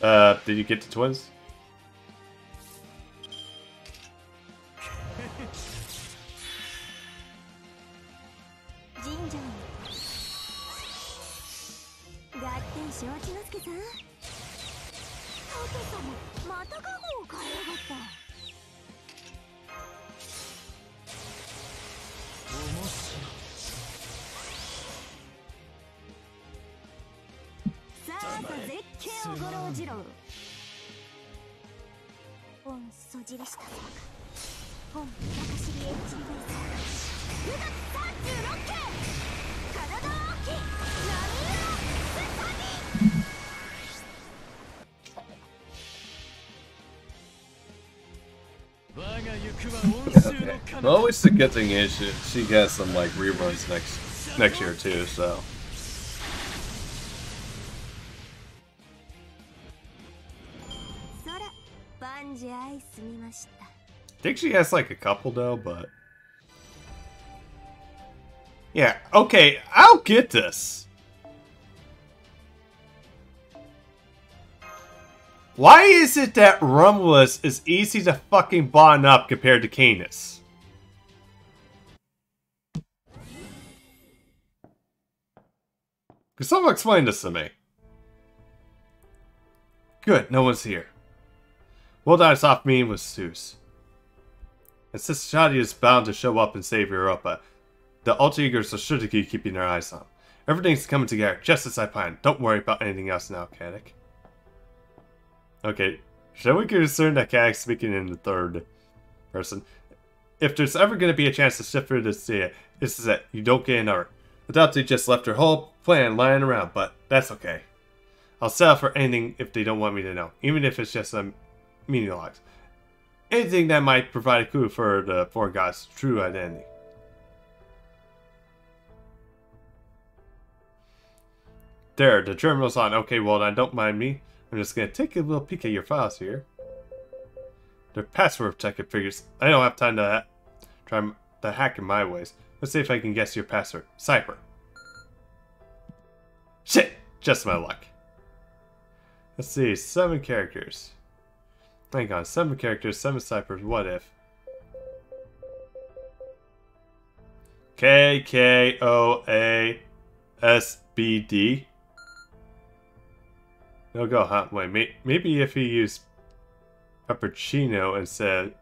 Did you get the twins? Okay. Well, at least the good thing is she gets some like reruns next year too. So. I think she has like a couple though, but yeah. Okay, I'll get this. Why is it that Romulus is easy to fucking bond up compared to Canis? Can someone explain this to me? Good, no one's here. We'll die off meeting with Zeus. And since Shadi is bound to show up and save Europa, the Alter Egos are sure to keep keeping their eyes on. Everything's coming together just as I planned. Don't worry about anything else now, Caddick. Okay, shall we concern that Caddick's speaking in the third person? If there's ever going to be a chance to shift through this day, this is it. You don't get an hour. I doubt they just left their whole plan lying around, but that's okay. I'll settle for anything if they don't want me to know, even if it's just meaning logs. Anything that might provide a clue for the four gods' true identity. There, the terminal's on. Okay, well then don't mind me. I'm just gonna take a little peek at your files here. They're password protected figures. I don't have time to try to hack in my ways. Let's see if I can guess your password. Cipher. Shit! Just my luck. Let's see, 7 characters. Hang on, 7 characters, 7 ciphers, what if? KKOASBD. No go, huh? Wait, maybe if he used Peppercino instead of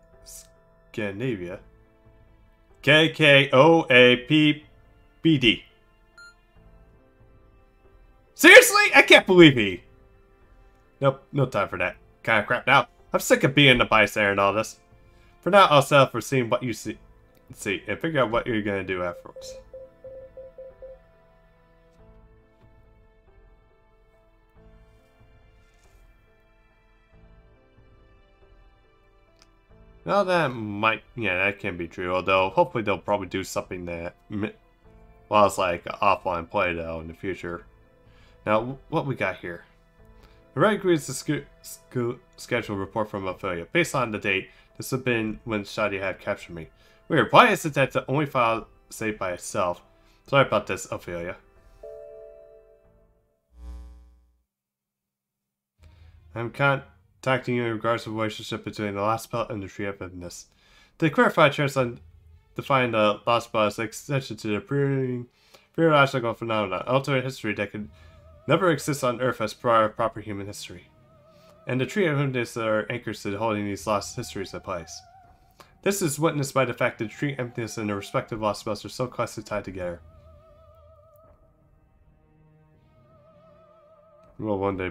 Scandinavia. KKOAPBD. Seriously? I can't believe he. Nope, no time for that kind of crap now. I'm sick of being the bystander and all this. For now, I'll settle for seeing what you see, and figure out what you're gonna do afterwards. Now that that can be true, although hopefully they'll probably do something that, well, it's like offline play though in the future. Now, what we got here? The right agrees the schedule report from Ophelia. Based on the date, this has been when Shadi had captured me. Weird, why is it that the only file saved by itself? Sorry about this, Ophelia. I'm contacting you in regards to the relationship between the Lost Belt and the Tree of Infiniteness. To clarify, chance on defining the Lost Belt as an extension to the periodical phenomenon, alternate history that could never exist on Earth as prior proper human history. And the Tree of Infiniteness are anchors to holding these lost histories in place. This is witnessed by the fact that the Tree of Infiniteness and the respective Lost Belts are so closely tied together. Well, one day.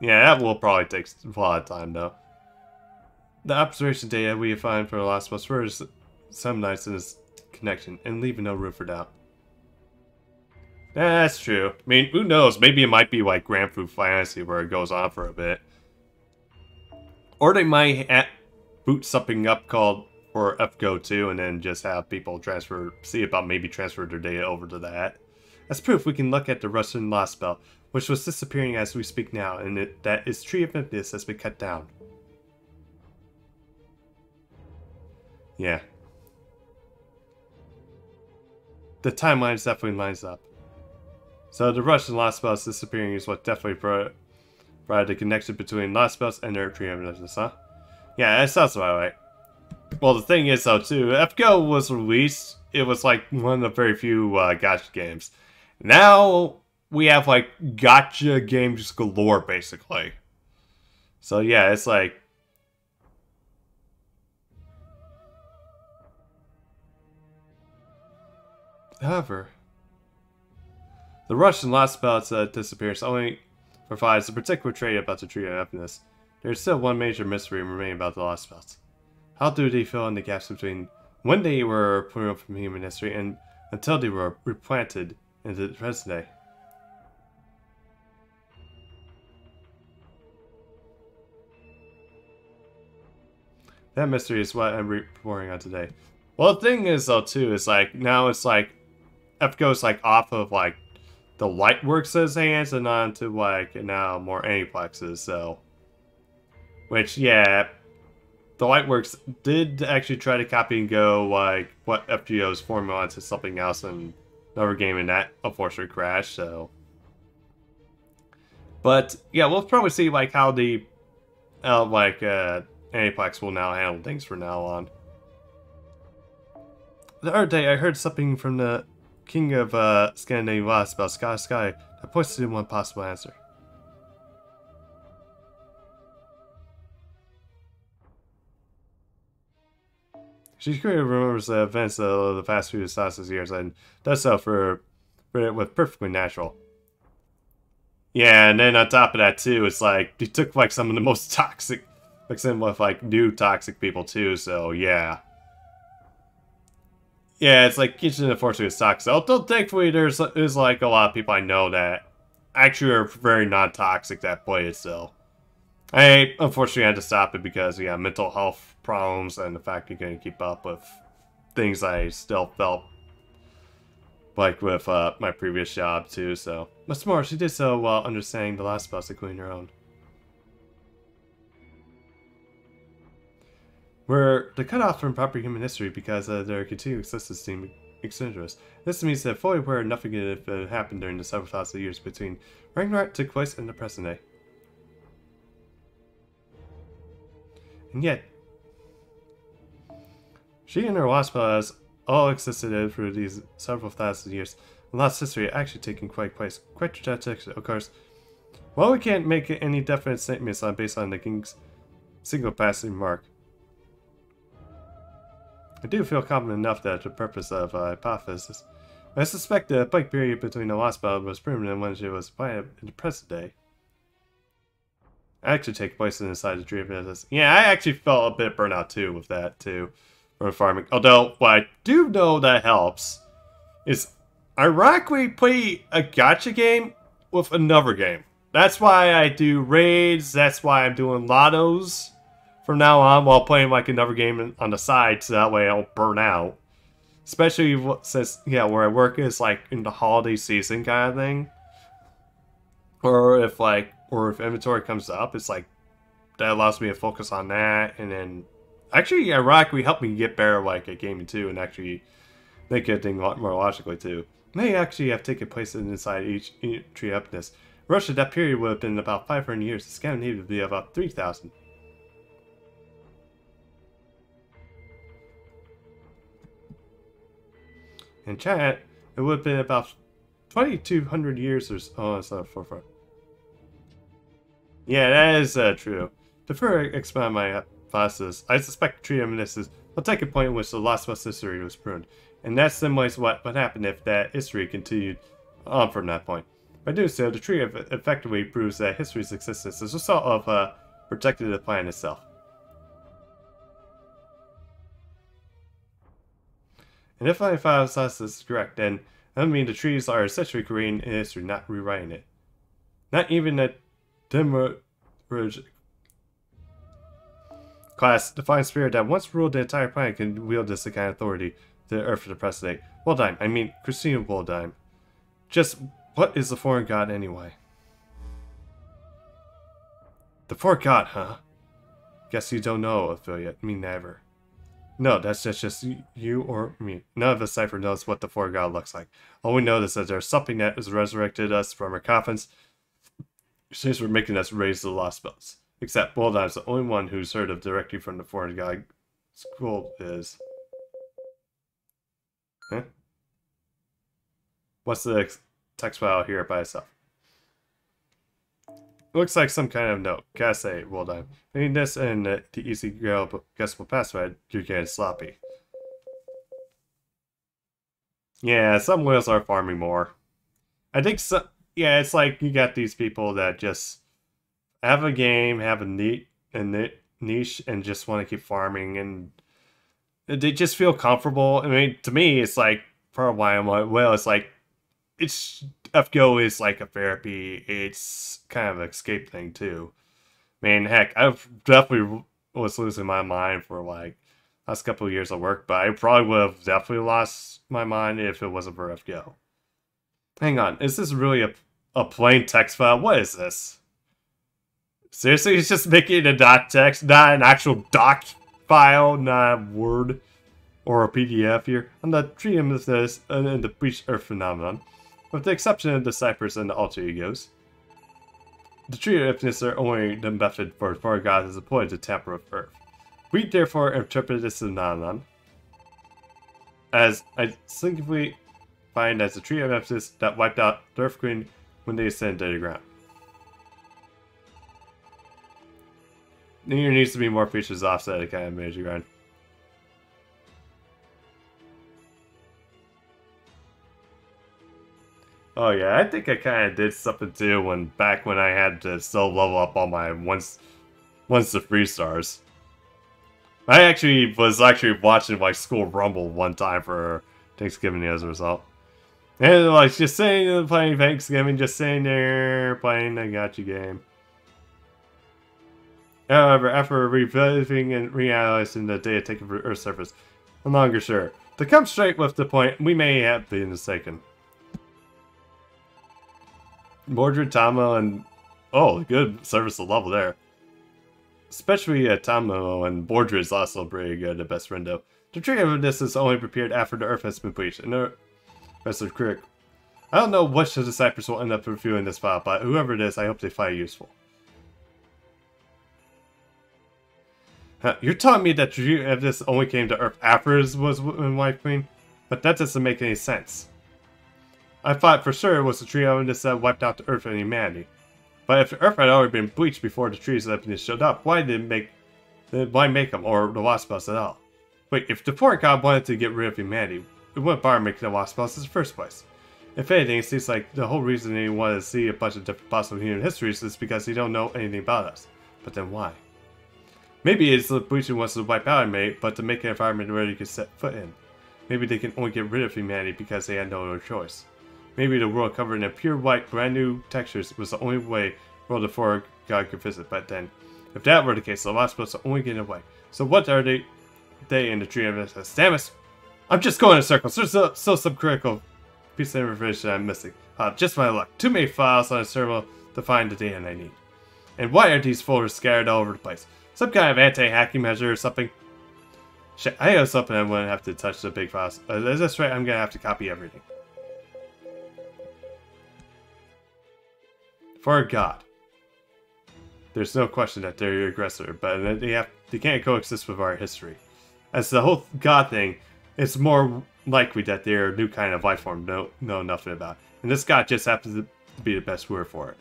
Yeah, that will probably take a lot of time, though. The observation data we find for the Lost Belts furthers some nights in this connection, and leaving no room for doubt. That's true. I mean, who knows? Maybe it might be like Grand Theft Fantasy where it goes on for a bit. Or they might boot something up called for FGO 2 and then just have people see about maybe transfer their data over to that. As proof, we can look at the Russian Lost Belt, which was disappearing as we speak now, and that its Tree of Infiniteness has been cut down. Yeah. The timeline definitely lines up. So the Russian Lost Belts disappearing is what definitely provided the connection between Lost Belts and their Tree of Infiniteness, huh? Yeah, that sounds about right. Well, the thing is, though, too, FGO was released. It was like one of the very few gacha games. Now we have like gacha games galore, basically. So yeah, it's like. However, the Russian Lost Belts disappearance only provides a particular trait about the Tree of Infiniteness. There's still one major mystery remaining about the Lost Belts. How do they fill in the gaps between when they were put up from human history and until they were replanted into the present day? That mystery is what I'm reporting on today. Well, the thing is, though, too, is like now it's like FGO's like off of like the Lightworks' hands and on to like now more Aniplexes, so. Which, yeah, the Lightworks did actually try to copy and go like what FGO's formula into something else in another game, and that unfortunately crashed, so. But yeah, we'll probably see like how the Aniplex will now handle things from now on. The other day, I heard something from the King of Scandinavia Lost about Sky that points to one possible answer. She clearly remembers the events of the past few thousands of years and does so with perfectly natural. Yeah, and then on top of that too, it's like they took like some of the most toxic, mixed in with like new toxic people too. So yeah. Yeah, it's like Kitchen unfortunately is toxic. Although thankfully there's like a lot of people I know that actually are very non-toxic that play it still. I unfortunately had to stop it because, yeah, mental health problems and the fact you couldn't keep up with things I still felt like with my previous job too. So, what's more, she did so while understanding the last spouse, including her own. We're to cut off from proper human history because their continued existence seems extraneous. This means that fully aware nothing had happened during the several thousand years between Ragnarok took place and the present day. And yet, she and her wasp has all existed for these several thousand years. And lost history actually taking quite place. Quite tragic, of course. While we can't make any definite statements based on the king's single passing mark, I do feel confident enough that the purpose of hypothesis. I suspect the blank period between the last battle was permanent when she was planted in the present day. Actually take place inside the tree of this. Yeah, I actually felt a bit burnout too with that too. From farming. Although what I do know that helps is ironically play a gacha game with another game. That's why I do raids, that's why I'm doing lottos from now on while playing like another game on the side so that way I don't burn out. Especially since, yeah, where I work is like in the holiday season kind of thing. Or if inventory comes up, it's like that allows me to focus on that and then actually ironically helped me get better like at gaming too and actually think of things a lot more logically too. May actually have taken place inside each tree upness. Russia, that period would have been about 500 years. The Scandinavia would be about 3,000. In China, it would have been about 2,200 years or so. Oh, it's not 4. Yeah, that is true. To further expand my hypothesis, I suspect the tree reminiscences will take a point in which the lost West history was pruned. And that symbolizes what would happen if that history continued on from that point. By doing so, the tree effectively proves that history's existence is a result of protecting the planet itself. And if my hypothesis is correct, then I mean the trees are essentially creating history, not rewriting it. Not even the Demurge class defined spirit that once ruled the entire planet can wield this kind of authority to the Earth for the present day. Woldheim, I mean Christina Woldheim. Just what is the foreign god anyway? The foreign god, huh? Guess you don't know, affiliate. Me never. No, that's just you or me. None of the cipher knows what the foreign god looks like. All we know is that there's something that has resurrected us from our coffins. Since we're making us raise the lost spells. Except Woldheim's the only one who's heard of directly from the foreign god. Scroll is. Huh? What's the text file here by itself? Looks like some kind of note. Gotta say, Woldheim. Between this and the easy guessable password, you're getting sloppy. Yeah, some whales are farming more. I think so. Yeah, it's like you got these people that just have a game, have a niche, and just want to keep farming, and they just feel comfortable. I mean, to me, it's like part of why I'm like, well, it's like FGO is like a therapy. It's kind of an escape thing too. I mean, heck, I've definitely was losing my mind for like last couple of years of work, but I probably would have definitely lost my mind if it wasn't for FGO. Hang on, is this really a plain text file? What is this? Seriously, it's just making a dot text, not an actual doc file, not a Word or a PDF here. I'm not treating this as in the Breach Earth phenomenon, with the exception of the ciphers and the alter egos. The tree of infiniteness are only the method for foreign gods is employed to tamper with Earth. We therefore interpret this phenomenon as I simply find as the tree of emphasis that wiped out the Earth Queen when they ascended to the ground. There needs to be more features offset to kind of manage the ground. Oh yeah, I think I kind of did something too back when I had to still level up all my once to 3 stars. I actually was watching like School Rumble one time for Thanksgiving as a result. And like just sitting there playing Thanksgiving, just sitting there playing the gacha game. However, after reviving and reanalyzing the data taken from Earth's surface, I'm no longer sure. To come straight with the point, we may have been mistaken. Mordred, Tomo, and... Oh, good service level there. Especially Tomo and Mordred is also pretty good, the best friend though. The tree of this is only prepared after the Earth has been bleached, and the rest of the critic. I don't know which of the disciples will end up reviewing this file, but whoever it is, I hope they find it useful. You're telling me that the tree of this only came to Earth after it was Wife Queen? But that doesn't make any sense. I thought for sure it was the tree of this that wiped out the Earth and humanity. But if the Earth had already been bleached before the trees of this showed up, why make them, or the Wasp House at all? Wait, if the poor god wanted to get rid of humanity, it wouldn't bother making the Wasp House in the first place. If anything, it seems like the whole reason he wanted to see a bunch of different possible human histories is because he don't know anything about us. But then why? Maybe it's the bleaching wants to wipe out humanity, but to make an environment where they can set foot in. Maybe they can only get rid of humanity because they had no other choice. Maybe the world covered in pure white, brand new textures was the only way world the four god could visit. But then, if that were the case, the Wasp was only getting away. So what are they in the tree of this? Damn it! I'm just going in circles. There's still some critical piece of information I'm missing. Just my luck. Too many files on a server to find the data I need. And why are these folders scattered all over the place? Some kind of anti-hacking measure or something? Shit, I was hoping I wouldn't have to touch the big files. Is this right? I'm gonna have to copy everything. For God. There's no question that they're your aggressor, but they can't coexist with our history. As the whole God thing, it's more likely that they're a new kind of life form know nothing about. And this God just happens to be the best word for it.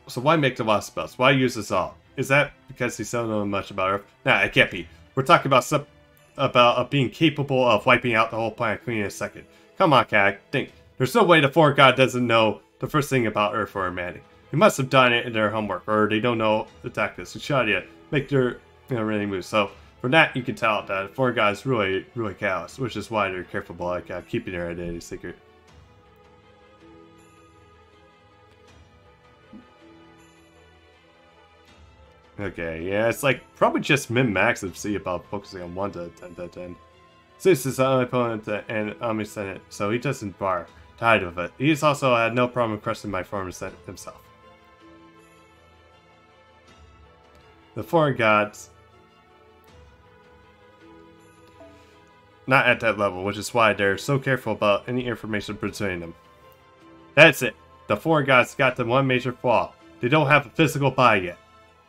So why make the Wasp House? Why use this all? Is that because he don't know much about Earth? Nah, it can't be. We're talking about being capable of wiping out the whole planet clean in a second. Come on, Cat. Think. There's no way the foreign god doesn't know the first thing about Earth or humanity. They must have done it in their homework, or they don't know the tactics to try to make their really move. So from that, you can tell that the foreign god is really callous, which is why they're careful like keeping their identity secret. Okay, yeah, it's like probably just min-max of C about focusing on 1 to 10 to 10. Since his only opponent and Omni-Senate, so he doesn't bar. Tired of it. He's also had no problem crushing my former Senate himself. The foreign gods... not at that level, which is why they're so careful about any information pertaining them. That's it. The foreign gods got the one major flaw. They don't have a physical body yet.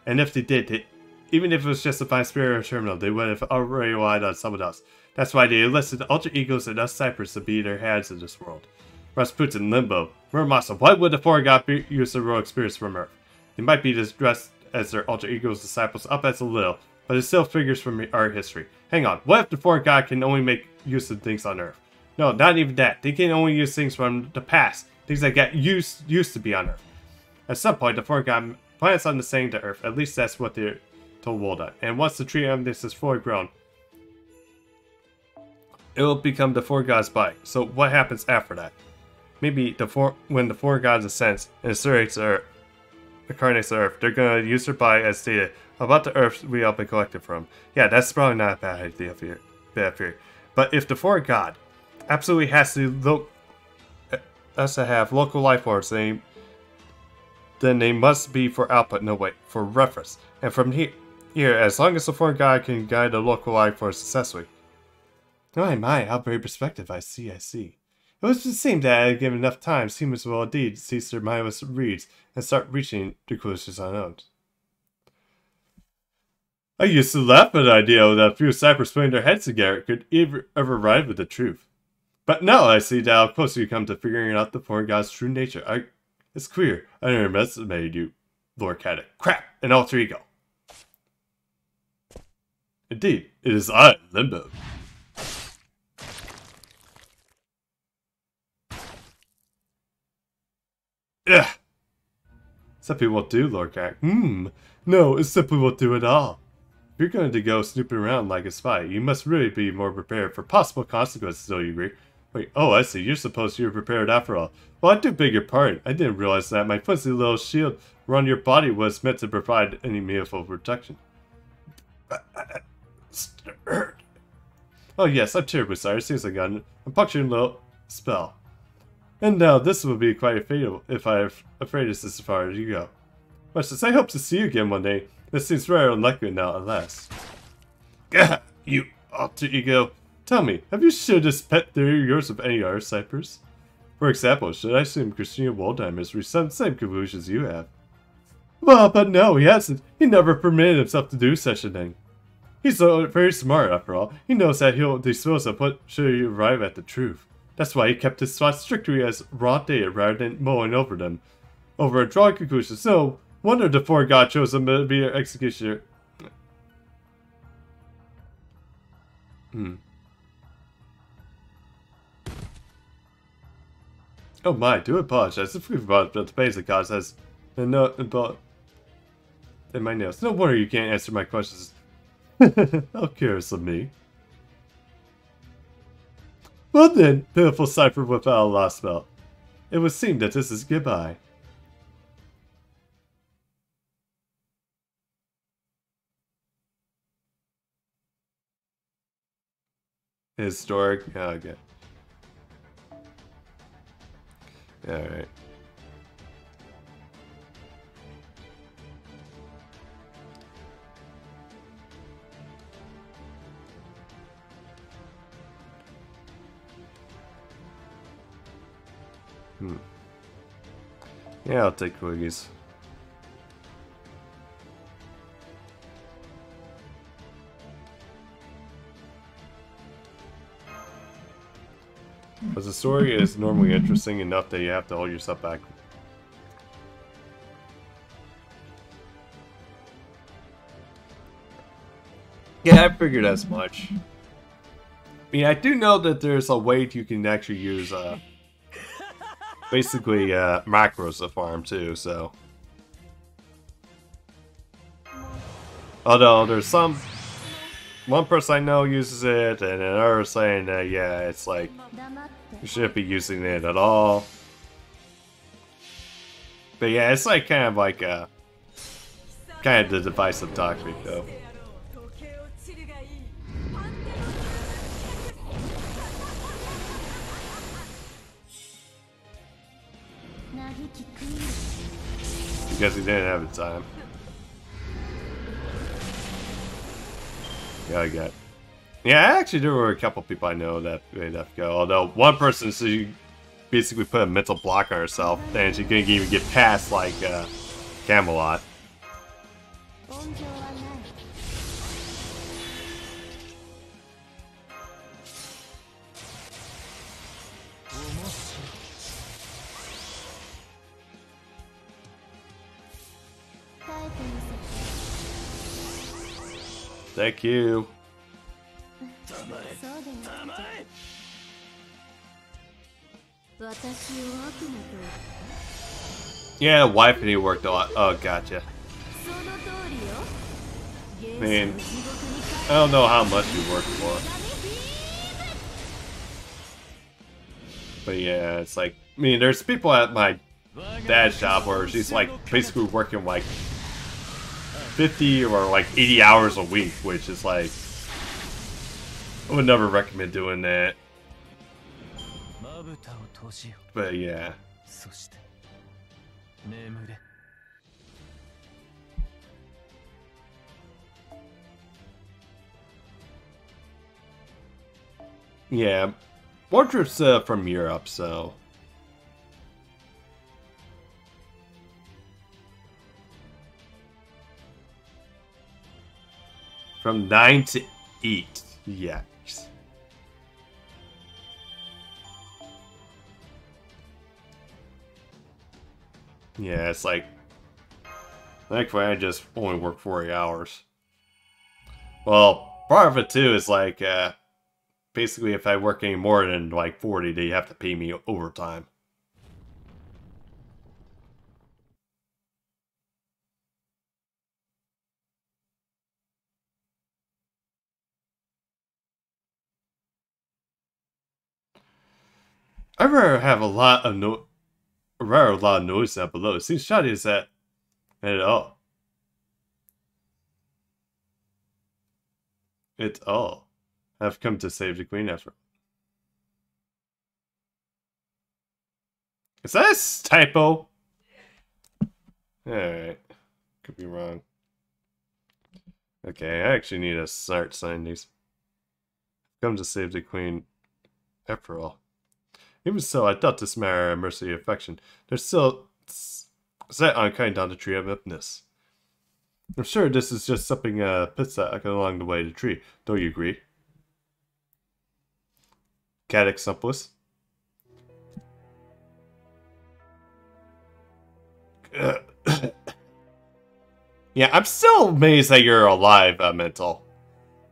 And if they did, even if it was just a fine spirit or terminal, they would have already relied on someone else. That's why they enlisted alter egos and us ciphers to be their hands in this world. Rasputin, Limbo, Murmasa, why would the foreign god use the raw experience from Earth? They might be dressed as their alter egos disciples up as a little, but it still figures from our history. Hang on, what if the foreign god can only make use of things on Earth? No, not even that. They can only use things from the past, things that got used to be on Earth. At some point, the foreign god plans on descending to Earth. At least that's what they're told Wolda. And once the tree of this is fully grown, it will become the four gods' body. So what happens after that? Maybe when the four gods ascends and incarnates the Earth, they're gonna use their body as data about the Earth we all been collected from. Yeah, that's probably not a bad idea here. But if the four god absolutely has to have local life forms, then they must be for output, no wait, for reference. And from here, as long as the foreign god can guide the local life force successfully. Oh my, how very perspective, I see. It would seem that given enough time, humans will indeed cease their mindless reads and start reaching conclusions on their own. I used to laugh at the idea that a few ciphers putting their heads together could ever arrive at the truth. But now I see that how closer you come to figuring out the foreign god's true nature. It's clear I underestimated you, Lord Caddick. Crap, an alter ego. Indeed, it is I, Limbo. Ugh. Simply won't do, Lord Caddick. No, it simply won't do at all. If you're going to go snooping around like a spy, you must really be more prepared for possible consequences, do you agree? Wait, oh, I see. You're supposed to be prepared after all. Well, I do beg your pardon. I didn't realize that my fuzzy little shield around your body was meant to provide any meaningful protection. Oh yes, I'm terribly sorry. It seems like I'm puncturing a little spell. And now this will be quite fatal if I'm afraid it's as far as you go. Much as I hope to see you again one day, this seems very unlikely now, alas. Gah! You alter ego. Tell me, have you shared this pet theory of yours with any other ciphers? For example, should I assume Christina Waldheim has reached some same conclusions you have? Well, but no, he hasn't. He never permitted himself to do such a thing. He's so very smart, after all. He knows that he'll dispose of what should you arrive at the truth. That's why he kept his thoughts strictly as raw data rather than mulling over them. Over a drawing conclusion, so wonder the four god chose him to be an executioner. Oh my, do apologize. If we've brought the basic cause has no but in my nails. No wonder you can't answer my questions. How curious of me. Well then, pitiful cipher without a lost spell. It would seem that this is goodbye. Historic. Oh, okay. Alright. Yeah, I'll take quickies. But the story is normally interesting enough that you have to hold yourself back. Yeah, I figured as much. I mean, I do know that there's a way you can actually use, basically, macros to farm too, so. Although, there's one person I know uses it, and another saying that, yeah, it's like, you shouldn't be using it at all. But yeah, it's like kind of like, kind of the divisive topic, though. Because he didn't have the time. Yeah, I got. Yeah, actually, there were a couple people I know that made FGO. Although one person, so she basically put a mental block on herself, and she couldn't even get past like Camelot. Thank you. Yeah, wiping worked a lot. Oh, gotcha. I mean, I don't know how much you worked for. But yeah, it's like, I mean, there's people at my dad's shop where she's like basically working like 50 or like 80 hours a week, which is like, I would never recommend doing that. But yeah. Yeah. Portrait's from Europe, so. From 9 to 8. Yikes. Yeah, it's like, thankfully I just only work 40 hours. Well, part of it too is like, basically if I work any more than like 40, they have to pay me overtime. I rather have a lot of noise down below. It seems shoddy is that At all. At all. I've come to save the queen after. Is that a typo? Alright. Could be wrong. Okay, I actually need to start signing these. Come to save the queen after all. Even so, I doubt this matter of mercy and affection. There's still set unkind down the tree of Olympus. I'm sure this is just something pizza along the way to the tree. Don't you agree? Cadex Sumpus. Yeah, I'm still amazed that you're alive, Mental.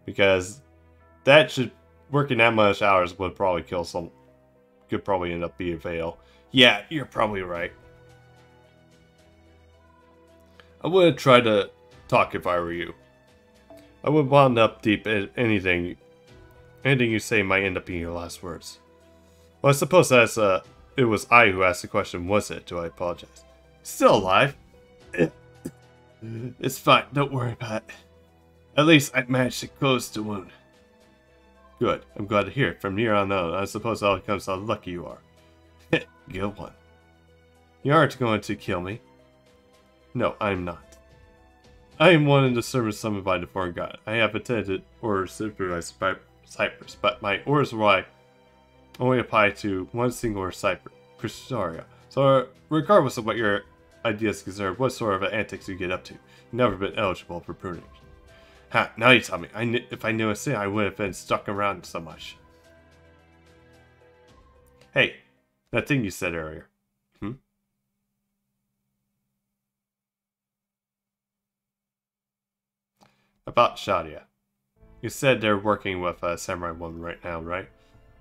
Because that should, working that much hours would probably kill some, could probably end up being fail. Yeah, you're probably right. I would try to talk if I were you. I would wound up deep in anything you say might end up being your last words. Well, I suppose that's, it was I who asked the question, was it? Do I apologize? Still alive? It's fine, don't worry about it. At least I managed to close the wound. Good, I'm glad to hear it. From here on out, I suppose all comes how lucky you are. Good one. You aren't going to kill me? No, I'm not. I am one in the service summoned by the foreign god. I have attended orders supervised by Cyprus, but my orders only apply to one single Cyprus, Christaria. So, regardless of what your ideas concern, what sort of antics you get up to, you've never been eligible for pruning. Ha, now you tell me. If I knew a thing, I wouldn't have been stuck around so much. Hey, that thing you said earlier. About Shadia. You said they're working with a samurai woman right now, right?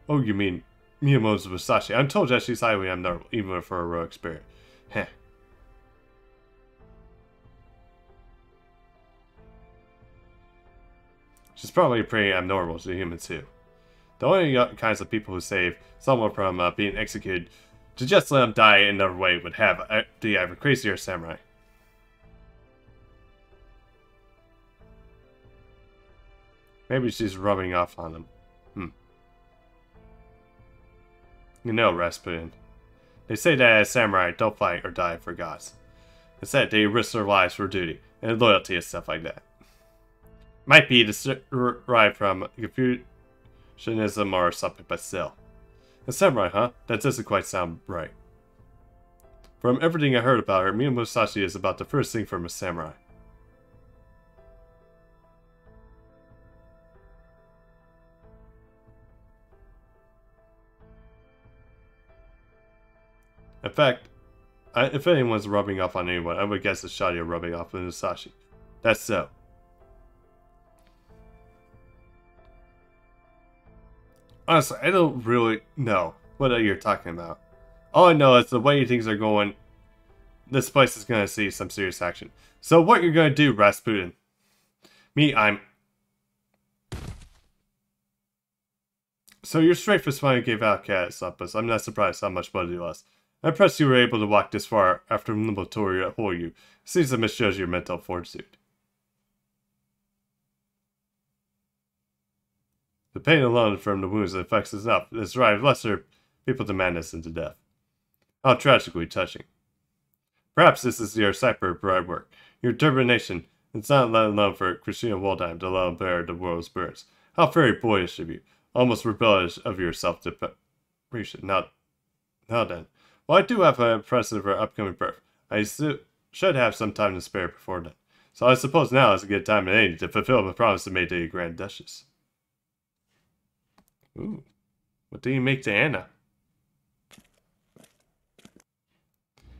Oh, you mean Miyamoto's Musashi? I'm told that she's highly abnormal, even for a heroic spirit. Heh. She's probably pretty abnormal to humans too. The only kinds of people who save someone from being executed to just let them die in another way would have the either crazy or samurai. Maybe she's rubbing off on them. You know, Rasputin. They say that as samurai don't fight or die for gods. Instead, they risk their lives for duty and loyalty and stuff like that. Might be derived from Confucianism or something, but still. A samurai, huh? That doesn't quite sound right. From everything I heard about her, Miya Musashi is about the first thing from a samurai. In fact, if anyone's rubbing off on anyone, I would guess it's Shadia rubbing off on Musashi. That's so. Honestly, I don't really know what you're talking about. All I know is the way things are going, this place is going to see some serious action. So what you're going to do, Rasputin? So you're straight for spying gave out cat Olympus. I'm not surprised how much blood you lost. I'm impressed you were able to walk this far after Limbotori hold you. It seems to misshows your mental fortitude. The pain alone from the wounds that affects us enough is drive lesser people to madness and to death. How tragically touching. Perhaps this is your cipher bright work. Your determination. It's not let alone for Christina Waldheim to alone bear the world's burdens. How very boyish of you. Almost rebellious of your self-depreciation. Now then. Well, I do have an impressive upcoming birth. I should have some time to spare before then. So I suppose now is a good time than any to fulfill the promise made to your Grand Duchess. Ooh. What do you make to Anna?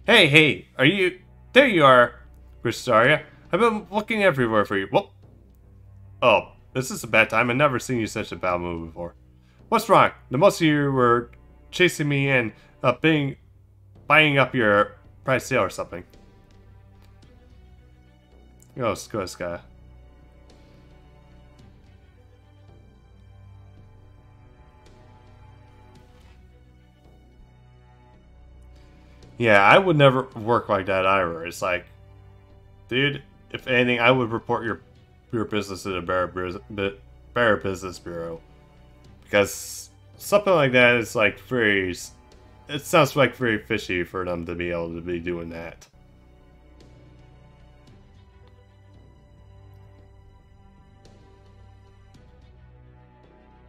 Hey, are you... There you are, Christaria. I've been looking everywhere for you. Whoop. Oh, this is a bad time. I've never seen you such a bad move before. What's wrong? The most of you were chasing me and buying up your price sale or something. Oh, screw this guy. Yeah, I would never work like that either. It's like, Dude, if anything, I would report your business to the Better Business Bureau. Because something like that is like very... It sounds like very fishy for them to be able to be doing that.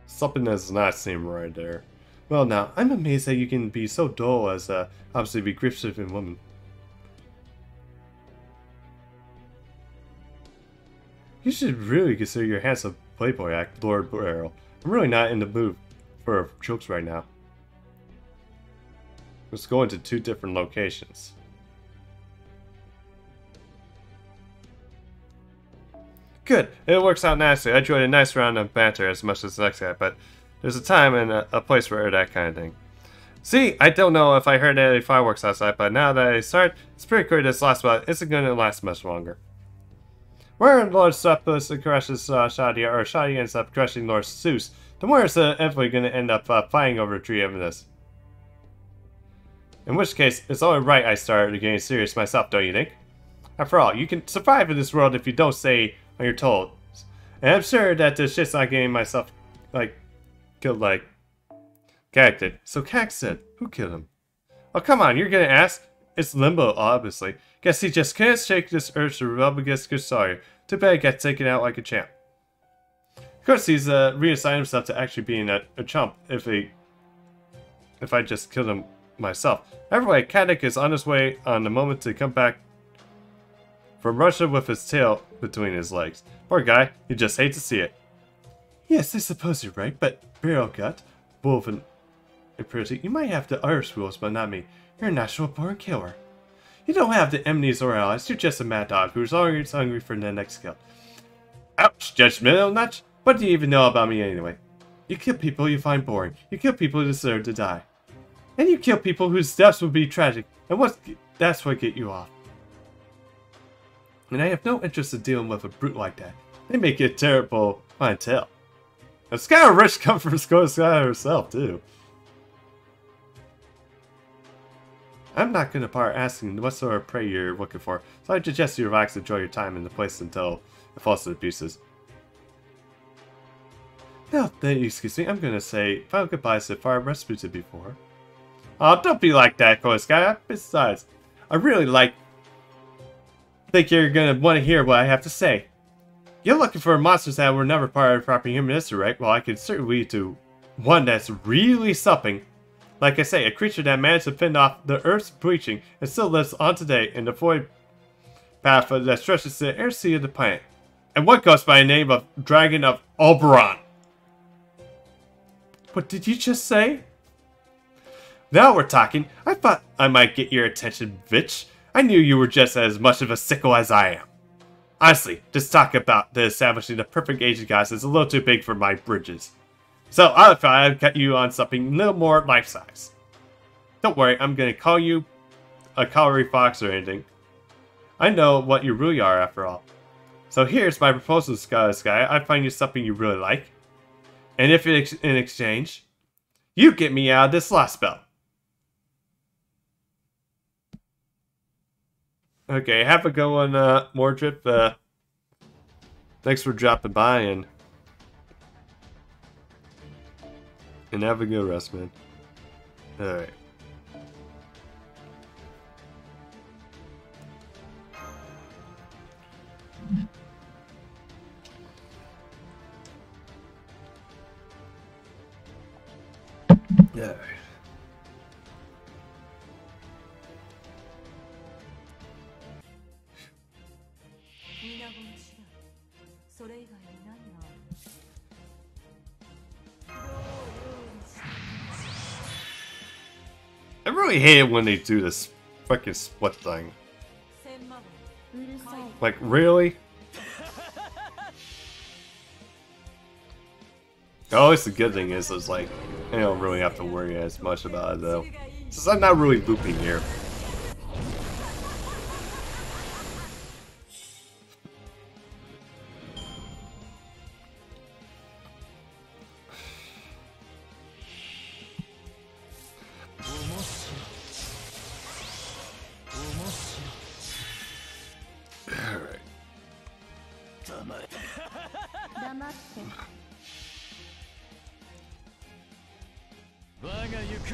Something does not seem right there. Well now, I'm amazed that you can be so dull as obviously be grief-stricken woman. You should really consider your handsome playboy act, Lord Barrel. I'm really not in the mood for jokes right now. Let's go into 2 different locations. Good. It works out nicely. I enjoyed a nice round of banter as much as the next guy, but there's a time and a place for that kind of thing. See, I don't know if I heard any fireworks outside, but now that I start, it's pretty clear this last spot isn't going to last much longer. Where Lord Sepulus crushes Shadia, or Shadia ends up crushing Lord Zeus, the more is eventually going to end up fighting over the tree of this. In which case, it's only right I started getting serious myself, don't you think? After all, you can survive in this world if you don't say when you're told. And I'm sure that this shit's not getting myself, killed like... Cactus. So Cac said, who killed him? Oh, come on, you're gonna ask? It's Limbo, obviously. Guess he just can't shake this urge to rub against Sawyer. Too bad he got taken out like a champ. Of course, he's reassigned himself to actually being a chump if I just killed him myself. Anyway, Kadik is on his way on the moment to come back from Russia with his tail between his legs. Poor guy, you just hate to see it. Yes, I suppose you're right, but Barrel Gut, Wolf, and Percy, you might have the Irish rules, but not me. You're a natural-born killer. You don't have the enemies or allies, you're just a mad dog who's always hungry for the next kill. Ouch, judgmental nutch! What do you even know about me anyway? You kill people you find boring. You kill people who deserve to die. And you kill people whose deaths would be tragic. And that's what get you off. And I have no interest in dealing with a brute like that. They make it terrible clientele. And Sky Rich come from Sky herself, too. I'm not going to bother asking what sort of prey you're looking for, so I suggest you relax and enjoy your time in the place until it falls to pieces. Now that you excuse me, I'm going to say final goodbyes so far rescued before. Oh, don't be like that, Sky. Besides, I really think you're going to want to hear what I have to say. You're looking for monsters that were never part of the proper human history, right? Well, I can certainly lead to one that's really something. Like I say, a creature that managed to fend off the Earth's breaching and still lives on today in the void path that stretches to the air sea of the planet. And what goes by the name of Dragon of Oberon. What did you just say? Now we're talking. I thought I might get your attention, bitch. I knew you were just as much of a sickle as I am. Honestly, this talk about the establishing the perfect Asian gods is a little too big for my britches. So I thought I'd cut you on something a little more life-size. Don't worry, I'm gonna call you a calorie fox or anything. I know what you really are after all. So here's my proposal, Sky. I find you something you really like. And if in exchange, you get me out of this last spell. Okay, have a good one, Mordred. Thanks for dropping by and have a good rest, man. Alright. Yeah. I really hate it when they do this fucking split thing. Like, really? Oh, it's the good thing is like, I don't really have to worry as much about it though. Since I'm not really looping here.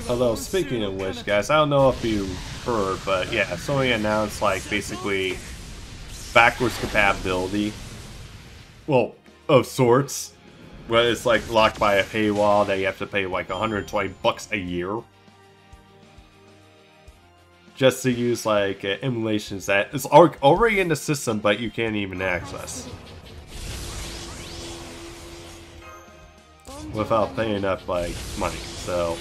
Although, speaking of which, guys, I don't know if you heard, but yeah, Sony announced, like, basically backwards compatibility. Well, of sorts. Where it's, like, locked by a paywall that you have to pay, like, $120 a year. Just to use, like, emulations that is already in the system, but you can't even access. Without paying up, like, money. So,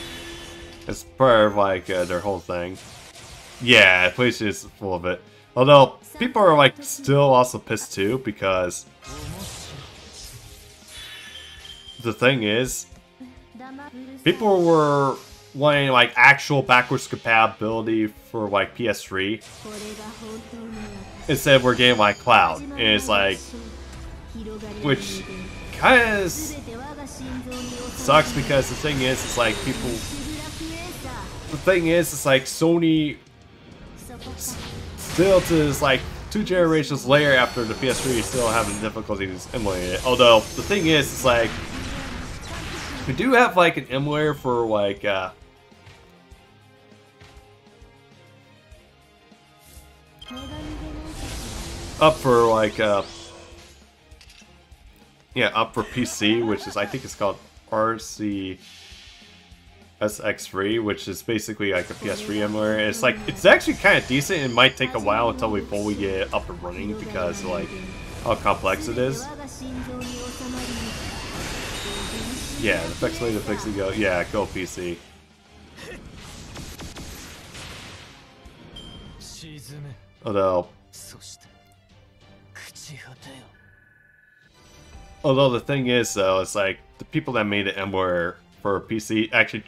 it's part of, like, their whole thing. Yeah, PlayStation is full of it. Although, people are, like, still also pissed too, because the thing is, people were wanting, like, actual backwards compatibility for, like, PS3. Instead, we're getting, like, cloud. And it's, like, which kind of sucks because the thing is, it's like people. The thing is, it's like Sony still to like 2 generations later after the PS3 is still having difficulties emulating it. Although the thing is, it's like we do have like an emulator for like up for like yeah, up for PC, which is I think it's called RCSX3, which is basically like a PS3 emulator. It's like it's actually kind of decent. It might take a while until we fully get it up and running because of, like how complex it is. Yeah, the best way to fix it go. Yeah, go PC. Although the thing is, though, it's like the people that made the emulator for PC actually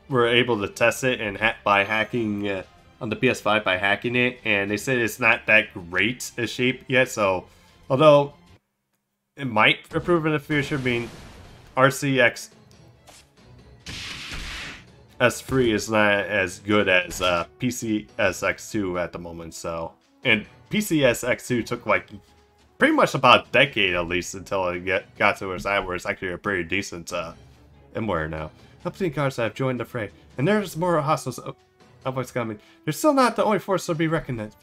were able to test it and by hacking on the PS5 by hacking it, and they said it's not that great a shape yet. So, although it might improve in the future, I mean, RCX S3 is not as good as PCSX2 at the moment. So, and PCSX2 took like pretty much about a decade at least until it got to where it's actually a pretty decent emulator now. Company guards have joined the fray, and there's more hostiles outposts coming. You're still not the only force to be reckoned with.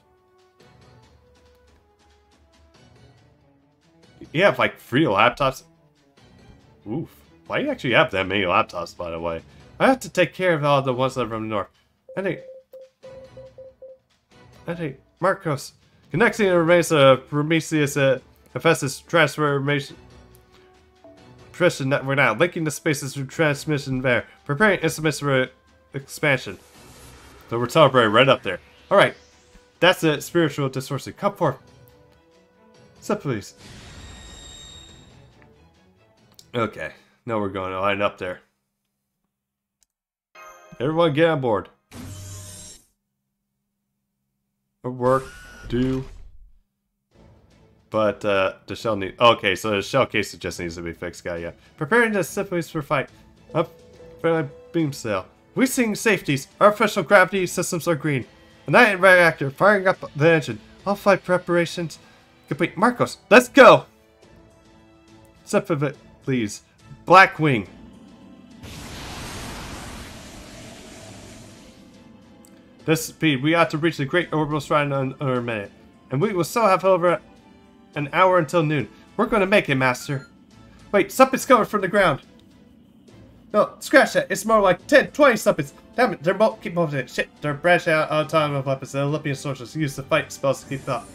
You have like 3 laptops. Oof. Why do you actually have that many laptops, by the way? I have to take care of all the ones that are from the north. Hey, Marcos. Connecting the remains of Prometheus Hephaestus transmission network now. Linking the spaces through transmission there. Preparing instruments for expansion. So we're celebrating right up there. Alright. That's it. Spiritual distortion. Come forth. Step, please. Okay. Now we're going to line up there. Everyone get on board. Work. Do. But the shell need. Okay, so the shell case just needs to be fixed, guy. Yeah. Preparing the syphilis for fight. Up for beam sail. We seeing safeties. Artificial gravity systems are green. An ion reactor firing up the engine. All flight preparations complete. Marcos, let's go. Syphilis, please. Blackwing. This speed, we ought to reach the great orbital stride in under a minute. And we will still have over an hour until noon. We're going to make it, Master. Wait, something's coming from the ground. No, scratch that. It's more like 10, 20 somethings. Damn it, they're both keep moving it. Shit, they're branching out all the time of weapons. The Olympian soldiers use the fight spells to keep up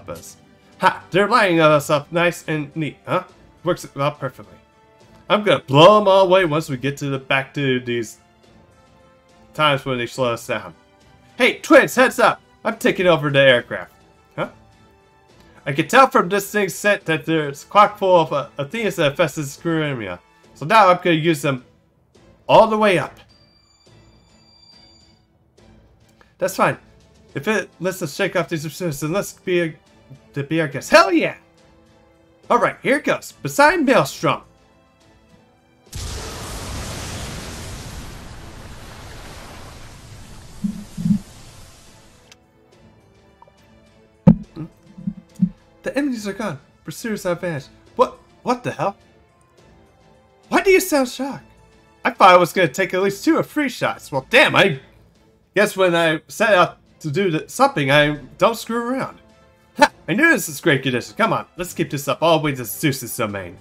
us. Ha! They're lining us up nice and neat, huh? Works out perfectly. I'm gonna blow them all away once we get to the back to these times when they slow us down. Hey, twins, heads up! I'm taking over the aircraft. Huh? I can tell from this thing's set that there's a clock full of Athena's and Hephaestus Screwemia. So now I'm going to use them all the way up. That's fine. If it lets us shake off these obscenities, then let's be our guest. Hell yeah! Alright, here it goes. Beside Maelstrom. The enemies are gone. serious advantage. What the hell? Why do you sound shocked? I thought I was going to take at least 2 free shots. Well, damn, I guess when I set out to do something, I don't screw around. Ha! I knew this was great condition. Come on, let's keep this up all the way to Zeus's domain.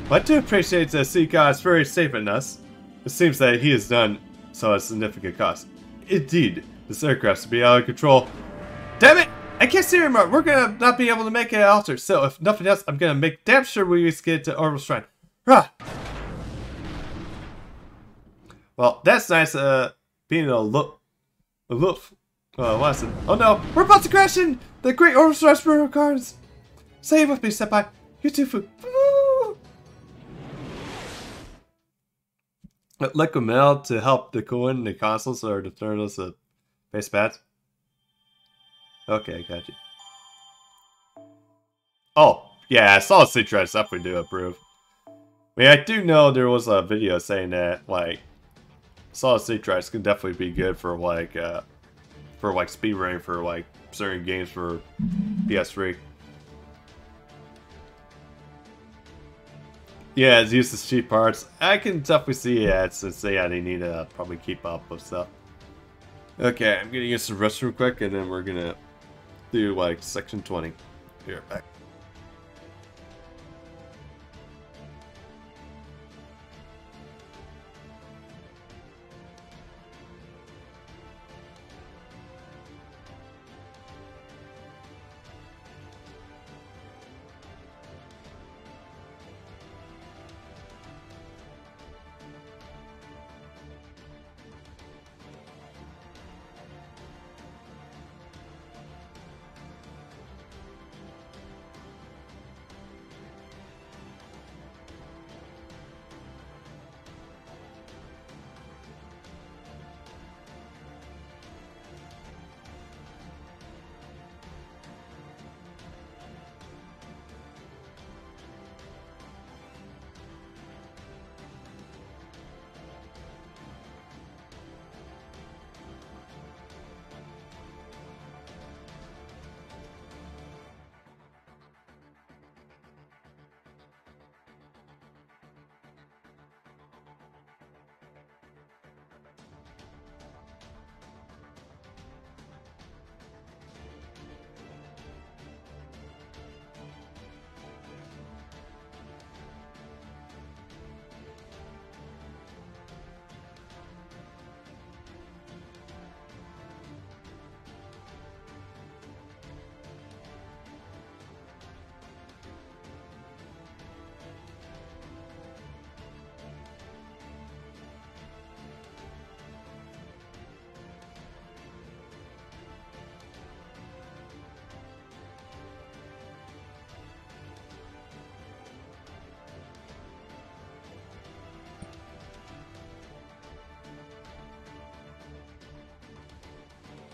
Well, I do appreciate that Sea God is very safe in us. It seems that he has done so at a significant cost. Indeed, this aircraft should be out of control. Damn it! I can't see anymore. We're gonna not be able to make it alter. So if nothing else, I'm gonna make damn sure we get to Orbital Shrine. Hurrah! Well, that's nice. Being aloof. What's it? Oh no, we're about to crash in the Great Orbital Shrine Spiro cars. Stay with me, Senpai. You too, Fu. Liquid metal to help the cooling the consoles or to turn us to base pads. Okay, got you. Oh, yeah, solid state drive stuff we do approve. I mean, I do know there was a video saying that, like, solid state drives can definitely be good for, like speed running for, like, certain games for PS3. Yeah, it's used as cheap parts. I can definitely see it since they need to probably keep up with stuff. Okay, I'm gonna use the restroom quick and then we're gonna do like section 20. Be right back.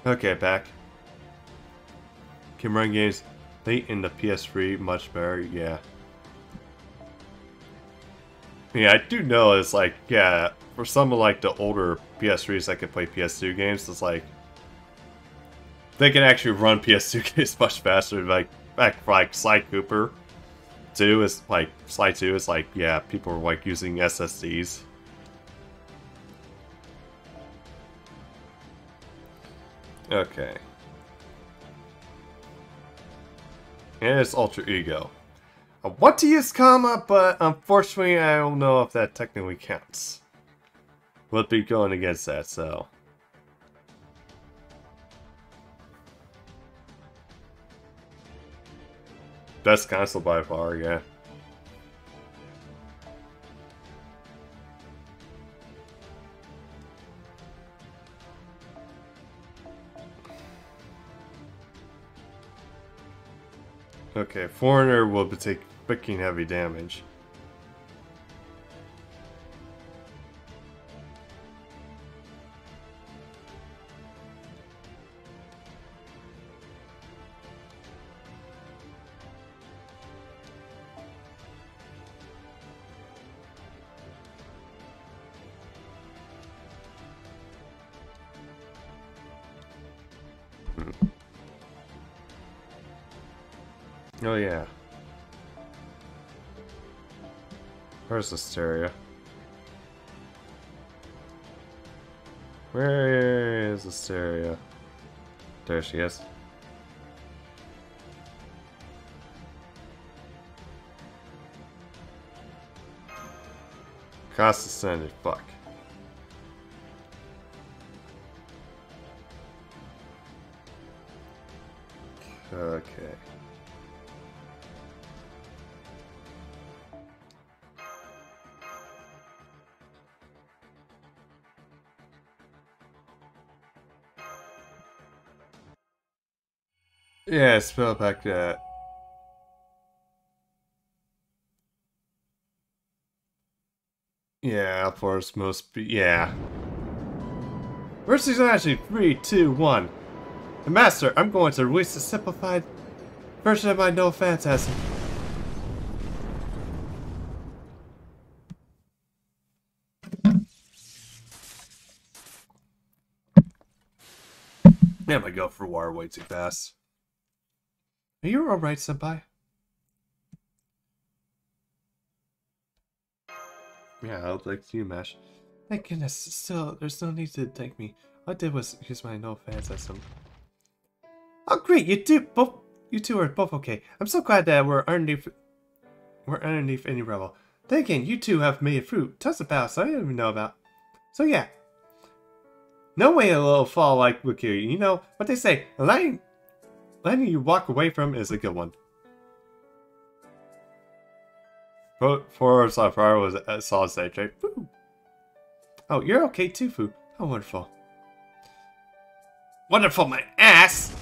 Okay, back. Can run games late in the PS3 much better, yeah. Yeah, I do know it's like, yeah, for some of like the older PS3s that can play PS2 games, it's like they can actually run PS2 games much faster. Like back for like Sly Cooper 2 is like Sly 2 is like, yeah, people are like using SSDs. Okay. And it's Ultra Ego. I want to use comma, but unfortunately I don't know if that technically counts. We'll be going against that, so. Best console by far, yeah. Okay, Foreigner will take freaking heavy damage. Oh yeah. Where's Asteria? Where is Asteria? There she is. Cost ascended, fuck. Okay. Yeah, spell back that. Yeah, force most be. Yeah. Versus actually 3, 2, 1. And Master, I'm going to release a simplified version of my no phantasm. Damn, I go for war way too fast. Are you alright, senpai? Yeah, I'll thank you, Mash. Thank goodness, still, there's no need to thank me. All I did was use my no phantasm. Oh great, you two are both okay. I'm so glad that we're underneath any rebel. Then again, you two have made it through tons of battles I didn't even know about. So yeah. No way a little fall like Wikiri. You know what they say, letting you walk away from is a good one. For Sapphire was a solid stage, right? Foo. Oh, you're okay too, Foo. Oh, wonderful. Wonderful, my ass!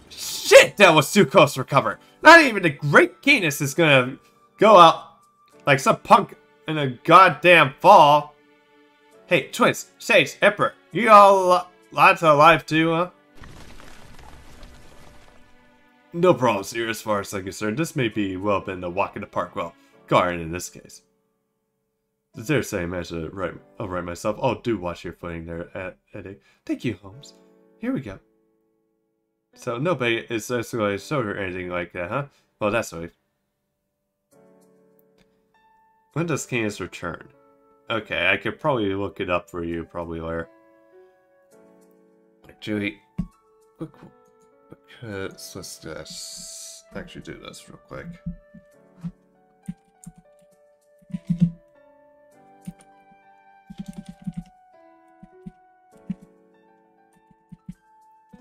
Shit, that was too close for cover. Not even the Great Canis is gonna go out like some punk in a goddamn fall. Hey, Twins, Sage, Emperor, you all lots alive too, huh? No problems here as far as I'm concerned. This may be well been a walk in the park. Well, garden in this case. Dare say I managed to write myself. Oh, do watch your footing there, Eddie. Thank you, Holmes. Here we go. So nobody is going to show her anything like that, huh? Well, that's right. When does Canis return? Okay, I could probably look it up for you, probably later. Actually, let's just actually do this real quick.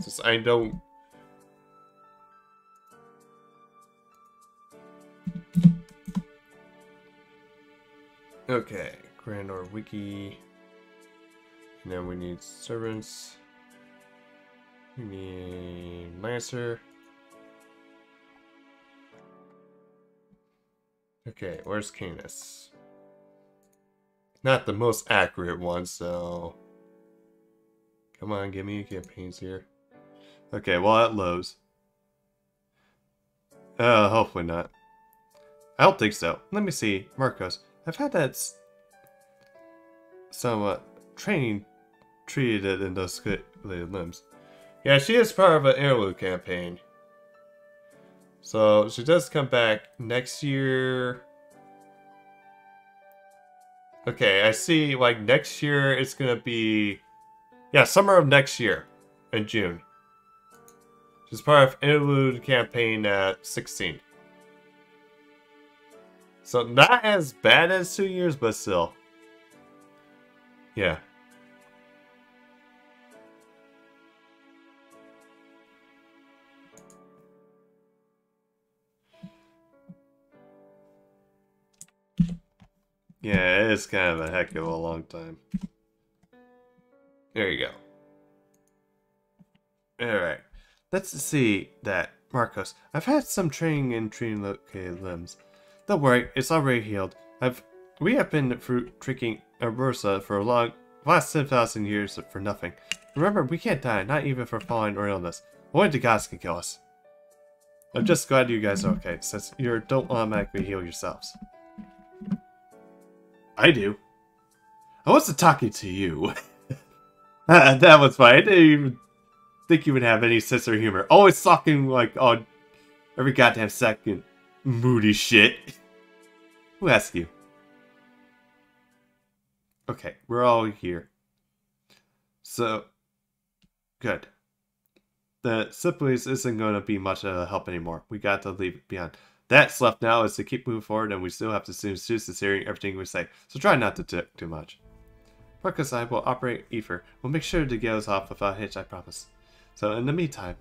Since I don't. Okay, Grandor Wiki. And then we need servants. We need Lancer. Okay, where's Canis? Not the most accurate one, so. Come on, give me campaigns here. Okay, well, that loads. Hopefully not. I don't think so. Let me see. Marcos. I've had that some training treated in those limbs. Yeah, she is part of an interlude campaign. So she does come back next year. Okay, I see, like, next year it's gonna be... Yeah, summer of next year. In June. She's part of interlude campaign 16. So not as bad as 2 years, but still. Yeah. Yeah, it is kind of a heck of a long time. There you go. Alright. Let's see that. Marcos, I've had some training in treating located limbs. Don't worry, it's already healed. We have been tricking Ursa for last 10,000 years for nothing. Remember, we can't die, not even for falling or illness. Only the gods can kill us. I'm just glad you guys are okay, since you don't automatically heal yourselves. I do. I wasn't talking to you. That was fine. I didn't even think you would have any sense of humor. Always talking like on Every goddamn second. Moody shit. Who asked you? Okay, we're all here. So, good. The Siblings isn't going to be much of a help anymore. We got to leave it behind. That's left now is to keep moving forward, and we still have to assume Zeus is hearing everything we say. So try not to talk too much. Marcus and I will operate Ether. We'll make sure to get us off without a hitch, I promise. So in the meantime,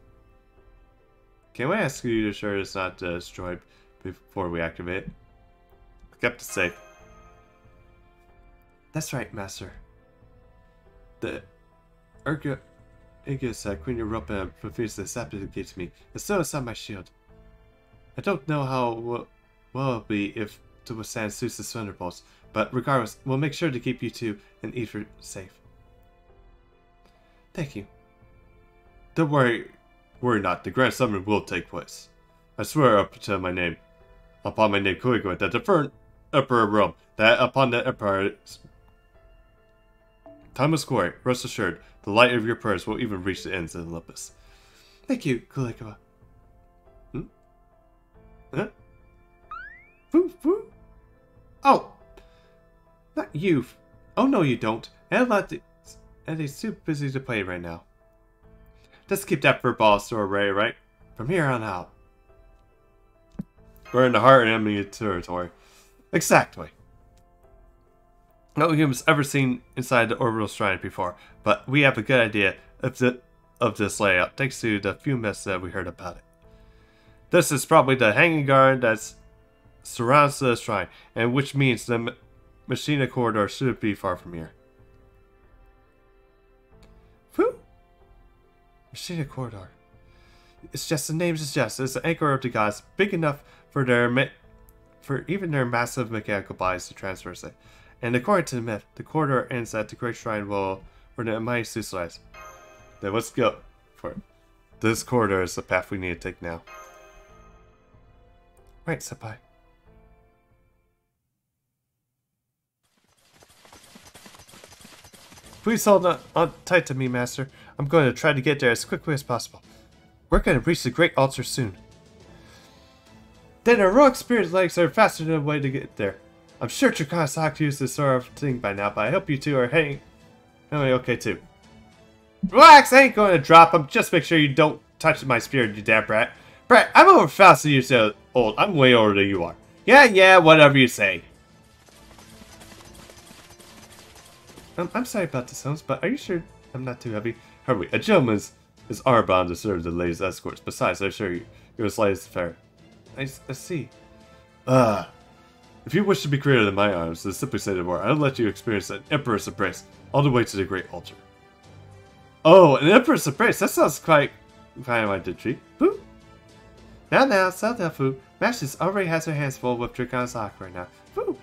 can we ask you to ensure it's not destroyed before we activate it? Kept it safe. That's right, Master. The Aegis Queen Europa previously sacrificed me. It's still inside my shield. I don't know how well it'll be if to withstand Zeus' thunderbolts, but regardless, we'll make sure to keep you two and Ether safe. Thank you. Don't worry not. The grand summon will take place. I swear upon my name, Kuigo, that the first Emperor of Rome, that upon the Empire time was square. Rest assured, the light of your prayers will even reach the ends of Olympus. Thank you, Caligula. Huh? Foo, foo. Oh! Not you. Oh, no, you don't. And he's too busy to play right now. Let's keep that football store array, right? From here on out. We're in the heart of enemy territory. Exactly. No humans ever seen inside the orbital shrine before, but we have a good idea of this layout, thanks to the few myths that we heard about it. This is probably the hanging guard that surrounds the shrine, and which means the Machina corridor should be far from here. Whew! Machina corridor. It's just the name suggests. It's the anchor of the gods, big enough for even their massive mechanical bodies to traverse it. And according to the myth, the corridor ends at the great shrine where the mighty Zeus lies. Then let's go for it. This corridor is the path we need to take now. Right, Senpai. Please hold on tight to me, Master. I'm going to try to get there as quickly as possible. We're going to reach the Great Altar soon. Then our heroic spirit legs are faster than a way to get there. I'm sure Trikana used this sort of thing by now, but I hope you two are hanging okay too. Relax, I ain't going to drop him. Just make sure you don't touch my spirit, you damn brat. Brat, I'm over 1,000 years old. I'm way older than you are. Yeah, whatever you say. I'm sorry about this, Holmes, but are you sure I'm not too heavy? Hurry, a gentleman is honor-bound to serve the ladies' escorts. Besides, I assure you, you're as light as fair. I see. If you wish to be greater than my arms, then simply say the word. I'll let you experience an Emperor's embrace all the way to the Great Altar. Oh, an Emperor's embrace? That sounds quite like the treat. Boo! Now, settle down, Foo. Mashes already has her hands full with Trikana's Hawk right now. Foo!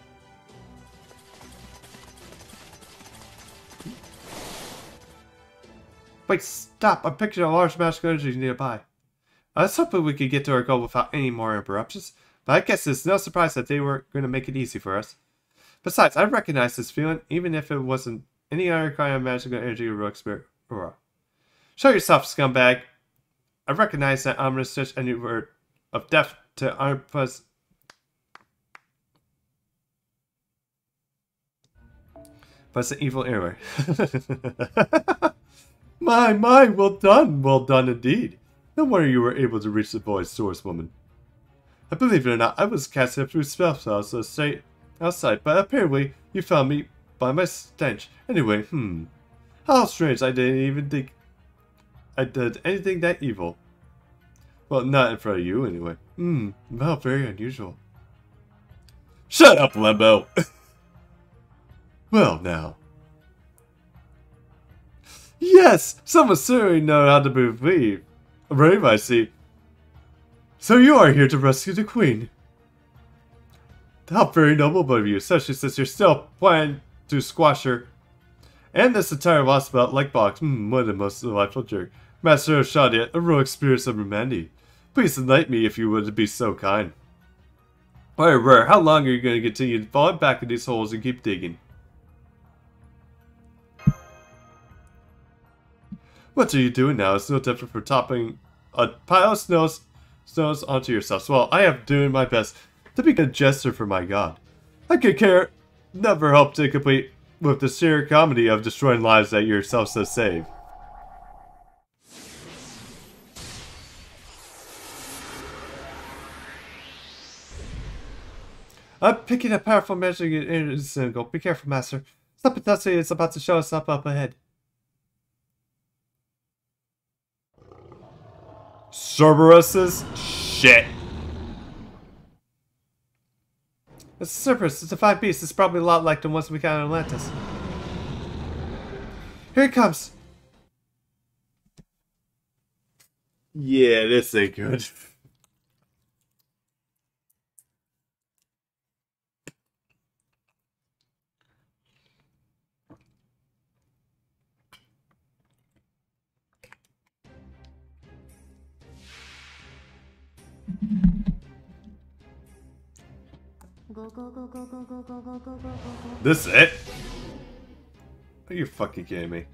Wait, stop! I'm picturing a large mass of energy nearby. I was hoping we could get to our goal without any more interruptions, but I guess it's no surprise that they weren't going to make it easy for us. Besides, I recognize this feeling, even if it wasn't any other kind of magical energy or heroic spirit. Show yourself, scumbag! I recognize that ominous touch and new word of death to Olympus. But it's an evil anyway. My, well done indeed. No wonder you were able to reach the boy's source, woman. I believe it or not, I was casting through spell cells to stay outside, but apparently you found me by my stench. Anyway, how strange, I didn't even think I did anything that evil. Well, not in front of you, anyway. Well, very unusual. Shut up, Lembo! Well, now. Yes! Someone certainly know how to believe. Brave, I see. So you are here to rescue the Queen. How very noble of you, especially since you're still planning to squash her. And this entire lost about like box. What a most delightful jerk. Master of Shadia, a heroic spirit of humanity. Please enlighten me if you would be so kind. Where, how long are you going to continue falling back in these holes and keep digging? What are you doing now? It's no different from topping a pile of stones onto yourselves. Well, I am doing my best to be a jester for my god. I could care, never hope to complete with the sheer comedy of destroying lives that yourselves have saved. I'm picking a powerful magic in a single. Be careful, Master. Something dusty is about to show us up ahead. Cerberuses? Shit. It's a Cerberus. It's a fine beast. It's probably a lot like the ones we got in Atlantis. Here it comes. Yeah, this ain't good. This is it? Are you fucking kidding me?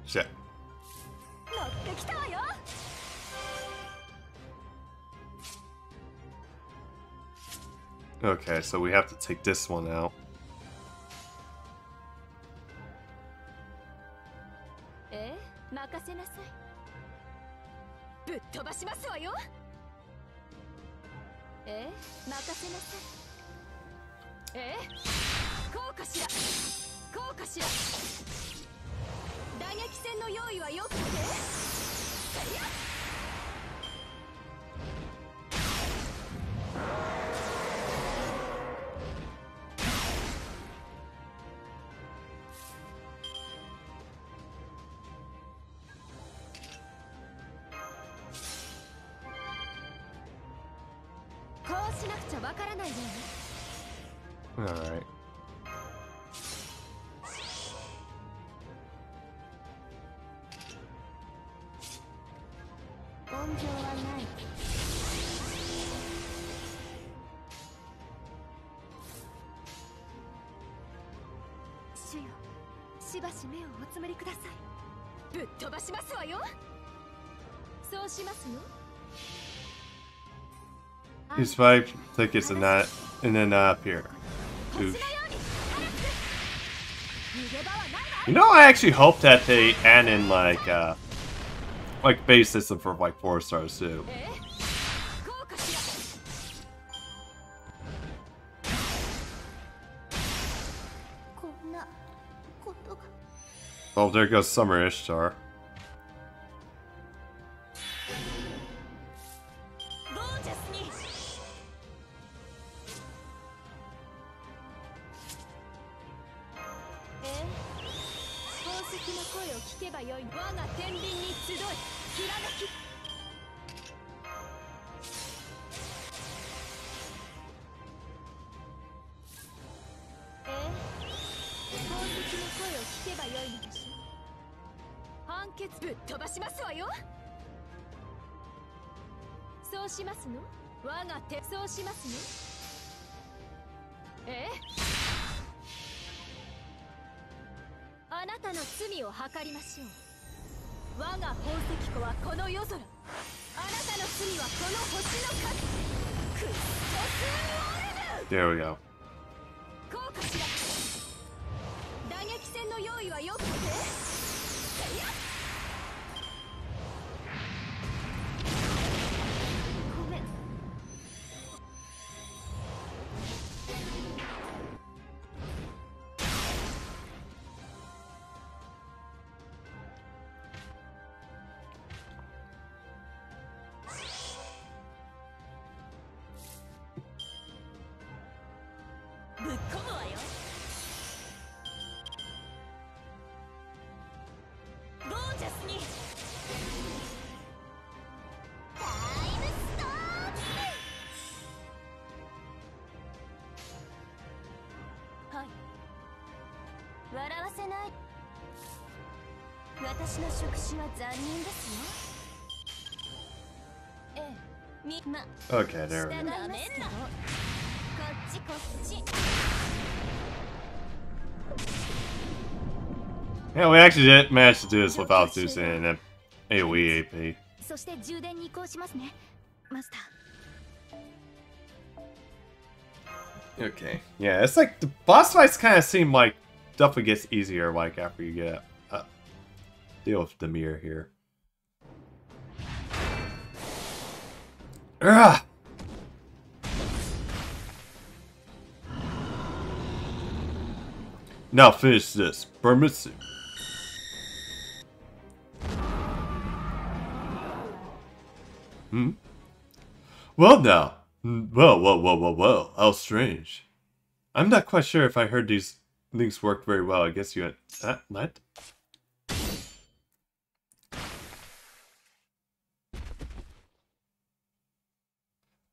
Shit. Okay, so we have to take this one out. Alright. Use 5 tickets and that, and then up here. Oof. You know, I actually hope that they add in like base system for like 4 stars too. Oh, there goes Summer Ishtar. There we go. Okay, there we go. Yeah, we actually did manage to do this without using an AoE AP. Okay, yeah, it's like the boss fights kind of seem like definitely gets easier like after you get deal with the mirror here. Ugh. Now finish this, Burmitsu. Hmm? Well now. Well, how strange. I'm not quite sure if I heard these links worked very well. I guess you had... what?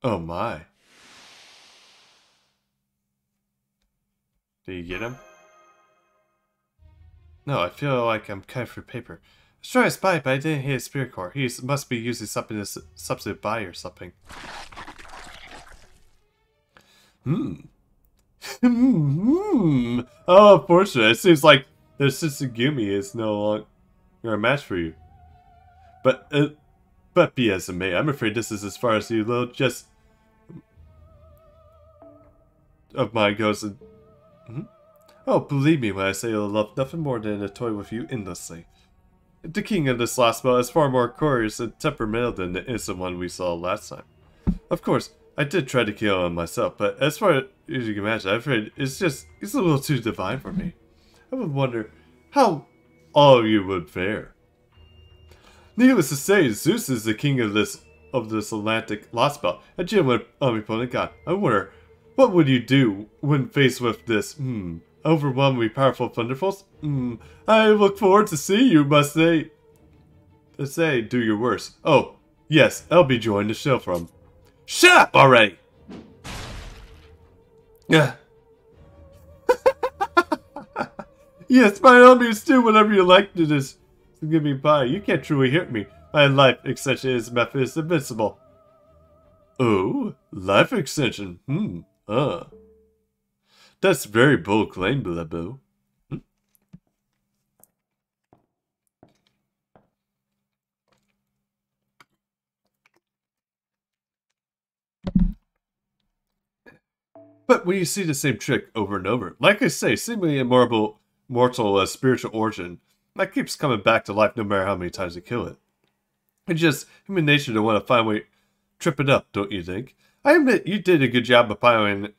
Oh my. Did you get him? No, I feel like I'm cut for paper. I was trying to spy, but I didn't hit his spirit core. He must be using something to substitute by or something. Oh, unfortunate. It seems like the Setsugumi is no longer a match for you. But be as it may, I'm afraid this is as far as you little just of mine goes. Oh, believe me when I say you'll love nothing more than to toy with you endlessly. The king of this last spell is far more curious and temperamental than the innocent one we saw last time. Of course, I did try to kill him myself, but as far as you can imagine, I'm afraid he's a little too divine for me. I would wonder how all of you would fare. Needless to say, Zeus is the king of this Atlantic lost spell, a genuine omnipotent god. I wonder, what would you do when faced with this, overwhelmingly powerful thunderbolts? I look forward to see you, must say. Do your worst. Oh, yes, I'll be joining the show from. Shut up already! Yeah. Yes, by all means, do whatever you like to this. Give me by. You can't truly hurt me. My life extension is method is invincible. Oh, life extension. That's very bold claim, Blaboo. But when you see the same trick over and over, like I say, seemingly immortal spiritual origin, that keeps coming back to life no matter how many times you kill it. It's just human nature to want to finally trip it up, don't you think? I admit you did a good job of piling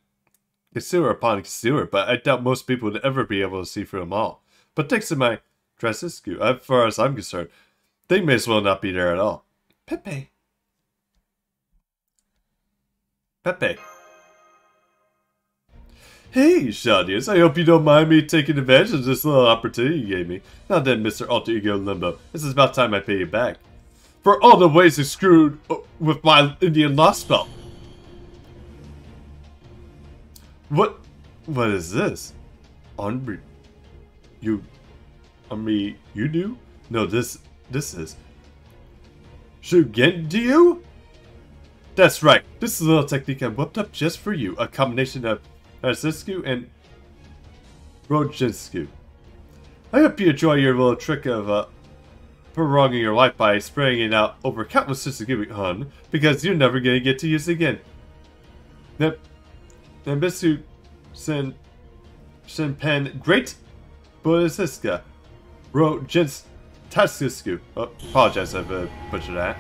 concealer upon concealer, but I doubt most people would ever be able to see through them all. But thanks to my Drasiscu, as far as I'm concerned, they may as well not be there at all. Pepe. Hey, Shadius, I hope you don't mind me taking advantage of this little opportunity you gave me. Now then, Mr. Alter Ego Limbo, this is about time I pay you back. For all the ways you screwed with my Indian lost spell. What is this? You do? No, this is. Shugenryu? That's right, this is a little technique I whipped up just for you. A combination of Drasiscu and Rojinscu. I hope you enjoy your little trick of prolonging your life by spraying it out over countless Setsugumi, hon, because you're never gonna get to use it again. Nambisu Shinpen Great Bodhisattva Rojins Tatsusku. Oh, apologize if I butchered that.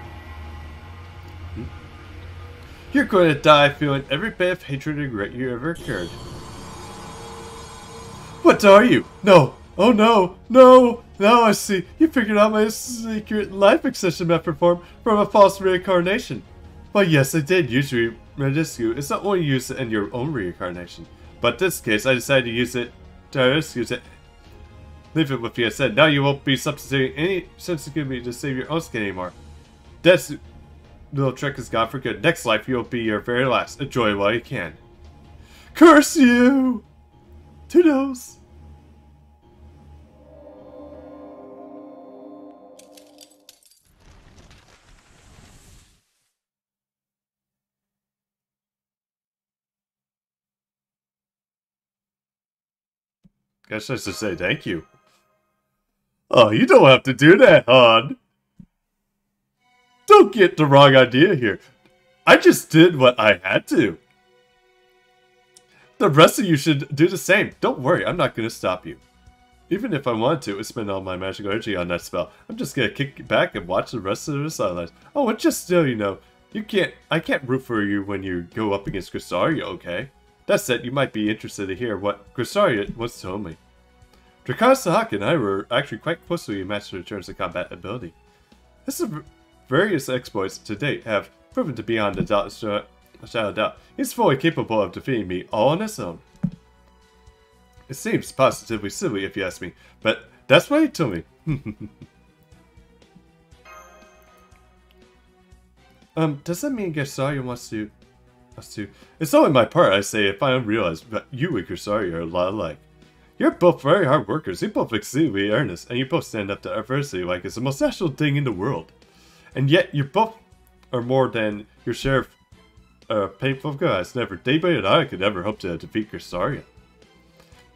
You're going to die feeling every bit of hatred and regret you ever occurred. What are you? No! Oh no! No! Now I see! You figured out my secret life extension method form from a false reincarnation. Well, yes, I did use Radiscu. It's not only used in your own reincarnation. But in this case, I decided to use it to Radiscu to leave it with you instead. Now you won't be substituting any Setsugumi to save your own skin anymore. That's little trick is gone for good. Next life, you'll be your very last. Enjoy it while you can. Curse you! Toodles! Guess I should say thank you. Oh, you don't have to do that, hon. Don't get the wrong idea here. I just did what I had to. The rest of you should do the same. Don't worry, I'm not going to stop you. Even if I wanted to spend all my magical energy on that spell, I'm just going to kick back and watch the rest of the sidelines. Oh, and just so you know, I can't root for you when you go up against Grisaria, okay? That said, you might be interested to hear what Grisaria once told me. Drakon and I were actually quite closely matched in terms of combat ability. His various exploits to date have proven to be beyond a shadow of doubt. He's fully capable of defeating me all on his own. It seems positively silly if you ask me, but that's what he told me. Does that mean Grisaria wants to... It's only my part, I say, if I don't realize that you and Grisaria are a lot alike. You're both very hard workers, you both exceedingly earnest, and you both stand up to adversity like it's the most natural thing in the world. And yet, you both are more than your share of painful guys. Never Daybreak and I could ever hope to defeat Grisaria.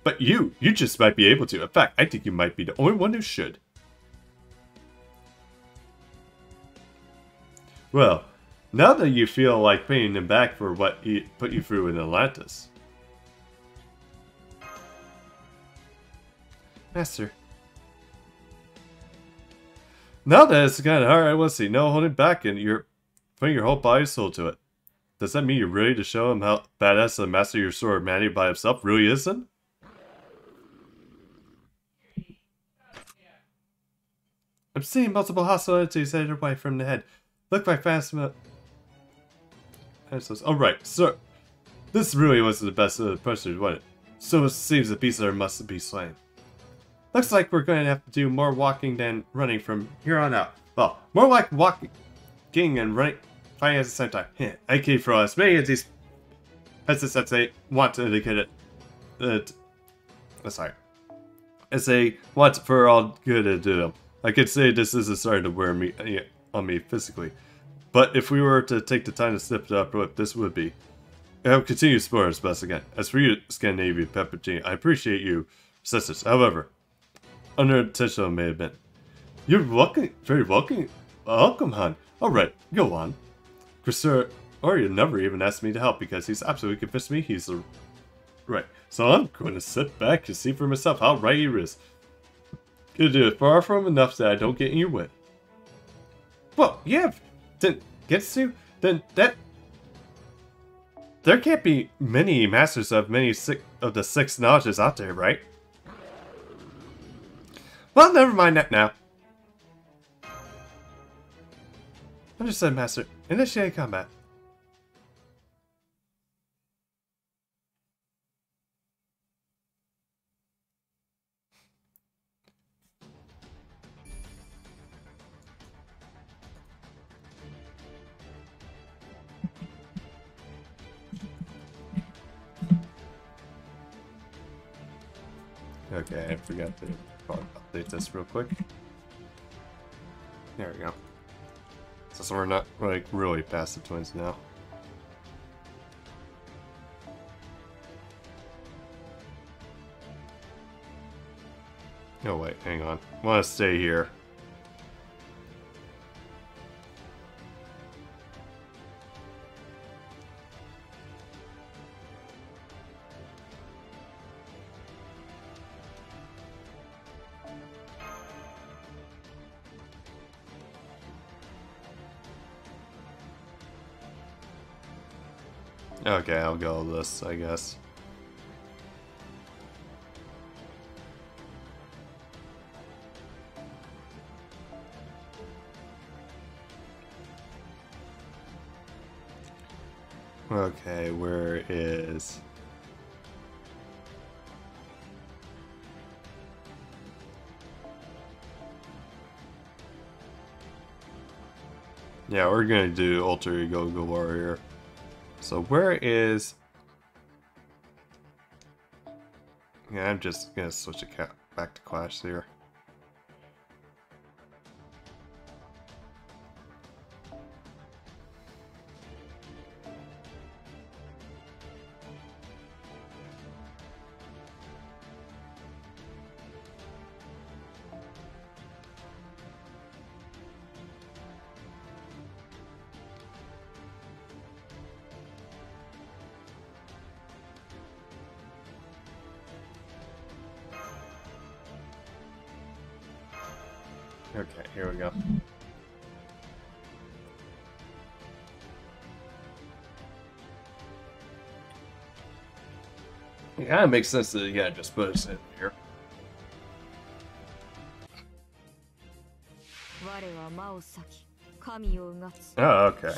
But you just might be able to. In fact, I think you might be the only one who should. Well, now that you feel like paying him back for what he put you through in Atlantis. Master. Now that it's kind of hard, I want to see no holding back and you're putting your whole body and soul to it. Does that mean you're ready to show him how badass the master of your sword Manny by himself really is then? I'm seeing multiple hostile entities headed away from the head. Look like fast. Oh right, sir. This really wasn't the best of the pressures, was it? So it seems the beast must be slain. Looks like we're going to have to do more walking than running from here on out. Well, more like walking and running, fighting at the same time. I can throw as many of these peasants as they want to indicate it. Sorry. As they want for all good to do them. I could say this isn't starting to wear me on me physically. But if we were to take the time to snip it up, what this would be. I will continue to support us best again. As for you, Scandinavian Peppertine, I appreciate you, sisters. However, unintentional may have been. You're welcome, very welcome, hon. Alright, go on. Grisaria never even asked me to help because he's absolutely convinced me he's the right. So I'm going to sit back and see for myself how right he is. Gonna do it far from enough that I don't get in your way. Well, yeah, then gets to, then that... There can't be many masters of of the 6 knowledges out there, right? Well, never mind that now. Understood, Master. Initiate combat. Okay, I forgot to update this real quick. There we go. So we're not like really past the twins now. Oh wait, hang on. I want to stay here. Okay, I'll go with this, I guess. Okay, where is... Yeah, we're gonna do Alter Ego Warrior. So where is... Yeah, I'm just gonna switch it back to Clash here. Okay, here we go. It kind of makes sense that, yeah, just put us in here. Oh, okay.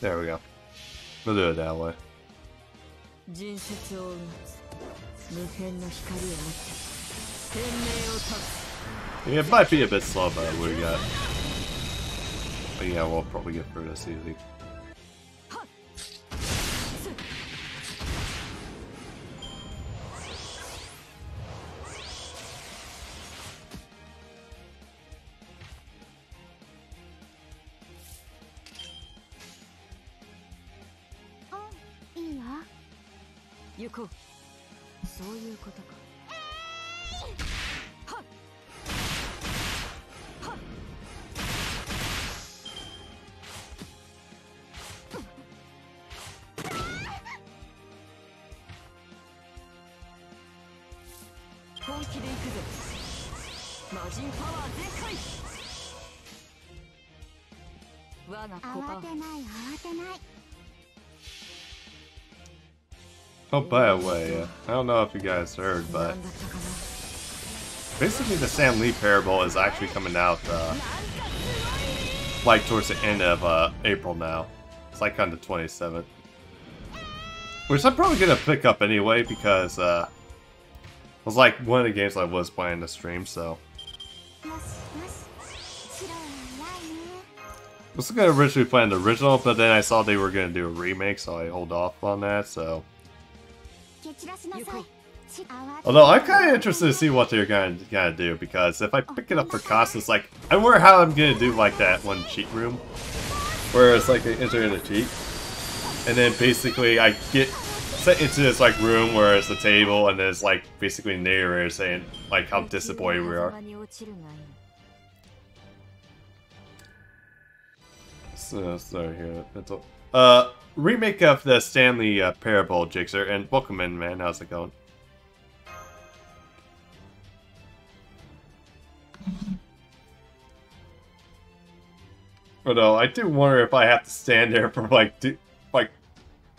There we go. We'll do it that way. Yeah, it might be a bit slow, but what we got. But yeah, we'll probably get through this easy. Oh, by the way, I don't know if you guys heard, but basically the Sam Lee parable is actually coming out like towards the end of April now. It's like on the 27th. Which I'm probably going to pick up anyway because it was like one of the games I was playing to stream, so. I was going to originally play the original, but then I saw they were going to do a remake, so I hold off on that, so. Although I'm kind of interested to see what they're going to do, because if I pick it up for cost, it's like, I wonder how I'm going to do like that one cheat room, where it's like I enter in a cheat, and then basically I get sent into this like room where it's a table, and there's like basically narrator saying like how disappointed we are. So here, remake of the Stanley Parable, Jixer, and welcome in, man. How's it going? Although I do wonder if I have to stand there for like,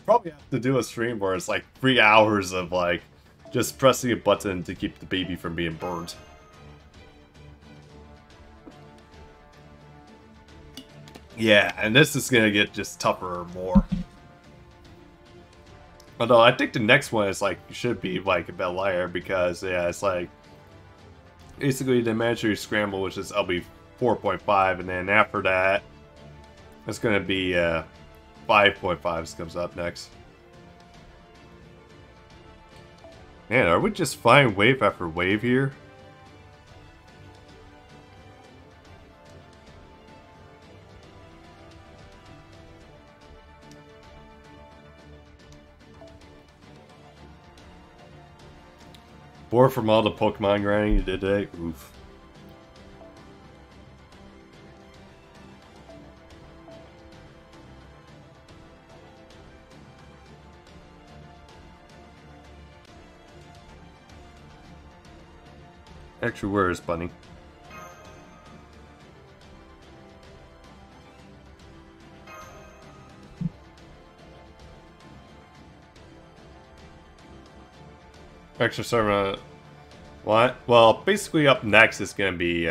probably have to do a stream where it's like 3 hours of like just pressing a button to keep the baby from being burned. Yeah, and this is gonna get just tougher or more. Although I think the next one is like should be like a bit lighter because yeah, it's like basically the Mandatory Scramble, which is LB 4.5, and then after that it's gonna be 5.5 comes up next. Man, are we just flying wave after wave here? Bored from all the Pokemon grinding you did today? Oof. Actually, where is Bunny? Extra server. What? Well, basically up next is going to be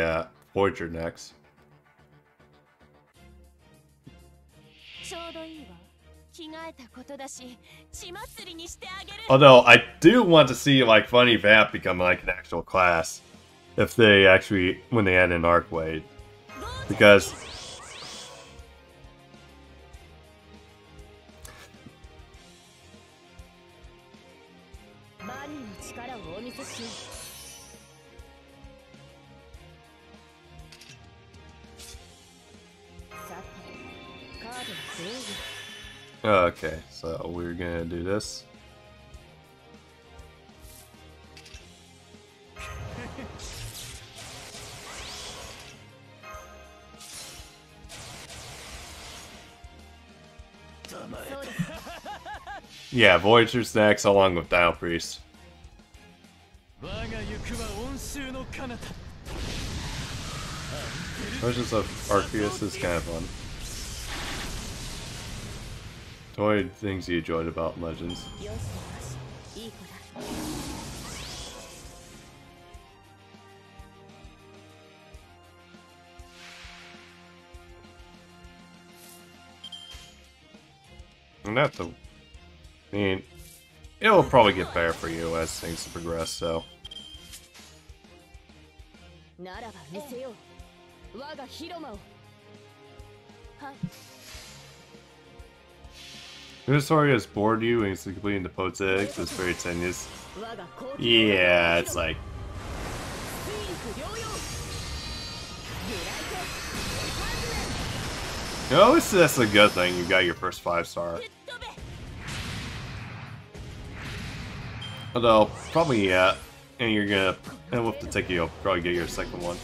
Voyager next. Although I do want to see like Funny Vamp become like an actual class, if they actually when they add an Arcwade, because. Okay, so we're gonna do this. Yeah, Voyager's next, along with Dial Priest. Legends of Arceus is kind of fun. What are the things you enjoyed about Legends? Not the... I mean, it'll probably get better for you as things progress, so... This story has bored you and it's completing the Potex, it's very tenuous. Yeah, it's like... No, that's a good thing, you got your first 5-star. Although, probably and you're gonna, and with the ticket you'll probably get your second one.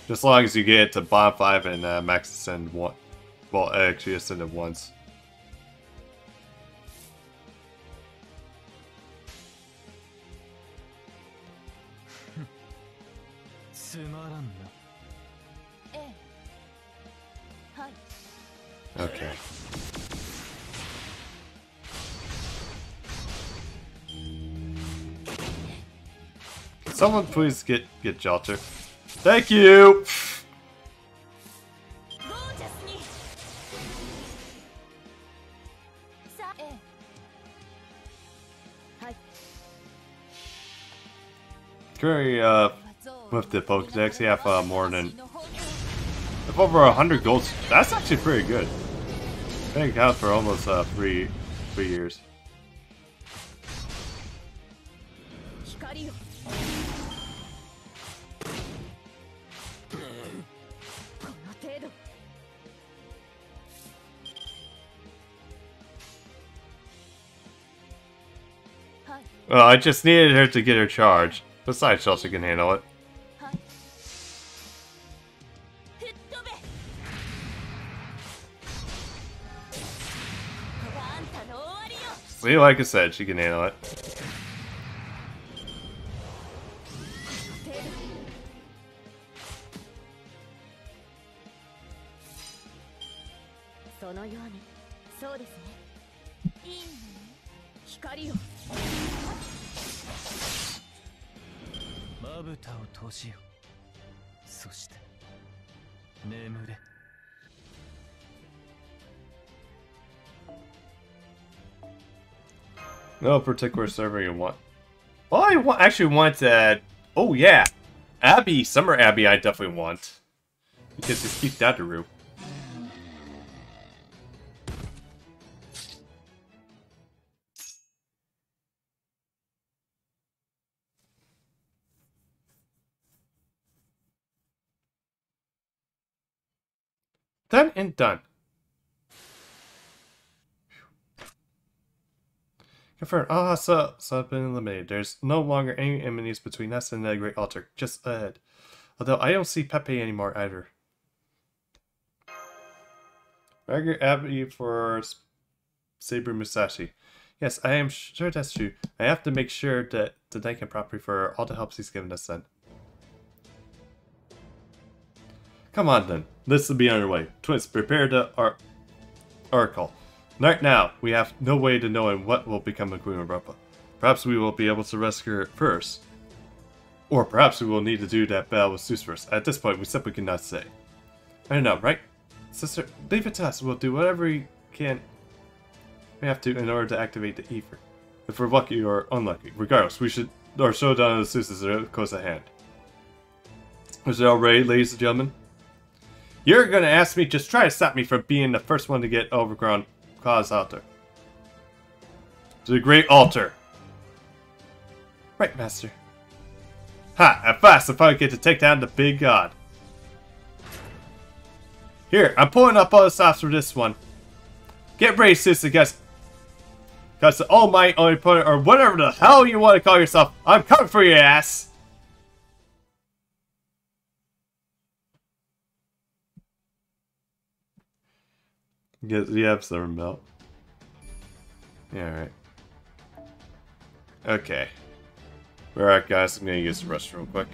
Just as long as you get it to Bond 5 and max ascend one. Well, actually ascended once. Okay. Can someone please get Jelter? Thank you! Currently, with the Pokedex, you have more than... If over 100 golds, that's actually pretty good. I think it counts for almost 3 years. Well, I just needed her to get her charge. Besides, Chelsea can handle it. See, like I said, she can handle it. No particular server you want. Well, I actually want that. Oh yeah, Abby, Summer Abby. I definitely want because it's keep Dadaru. Done and done. Confirmed. Ah, so I've been eliminated. There's no longer any enemies between us and the Great Altar. Just ahead. Although I don't see Pepe anymore either. Margaret Abbey for Saber Musashi. Yes, I am sure that's true. I have to make sure that to thank him properly for all the help he's given us then. Come on then. This will be underway. Twins, prepare the oracle. Right now, we have no way to know what will become of Queen Europa. Perhaps we will be able to rescue her first. Or perhaps we will need to do that battle with Zeus first. At this point, we simply cannot say. I don't know, right? Sister, leave it to us. We'll do whatever we can. We have to in order to activate the ether. If we're lucky or unlucky. Regardless, we should... Our showdown with Zeus is close at hand. Is it all ready, ladies and gentlemen? You're gonna ask me, just try to stop me from being the first one to get overgrown. Cause altar. To the Great Altar. Right, Master. Ha! At last, I finally get to take down the big god. Here, I'm pulling up all the stops for this one. Get ready, sister, guys. Because the All Might, Only Opponent, or whatever the hell you want to call yourself, I'm coming for your ass! You have some milk. Yeah, alright. Okay. Alright, guys, I'm gonna use the restroom real quick.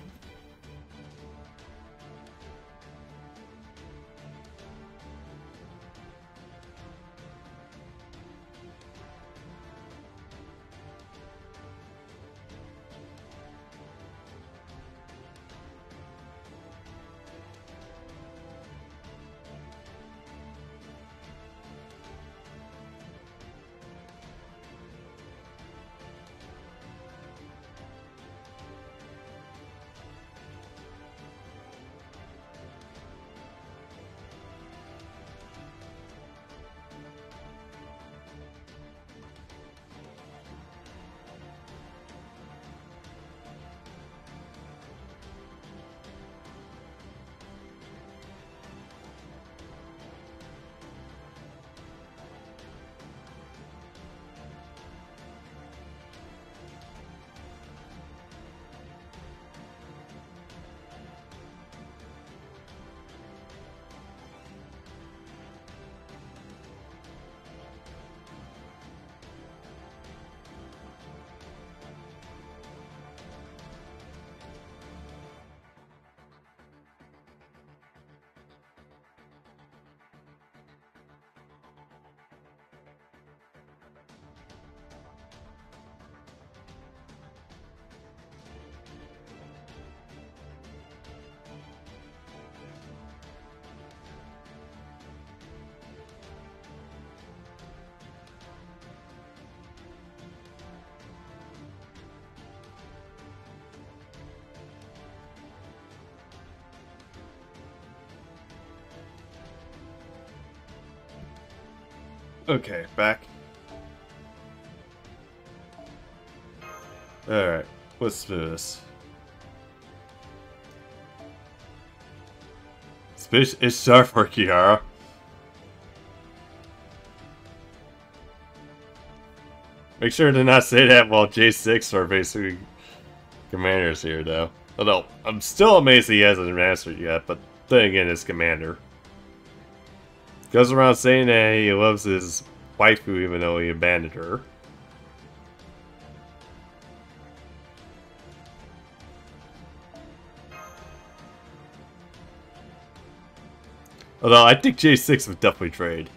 Okay, back. Alright, let's do this. It's sharp for Kiara. Make sure to not say that while J6 are basically commanders here, though. Although, I'm still amazed he hasn't mastered yet, but then again, it's commander. Goes around saying that he loves his waifu even though he abandoned her. Although, I think J6 would definitely trade.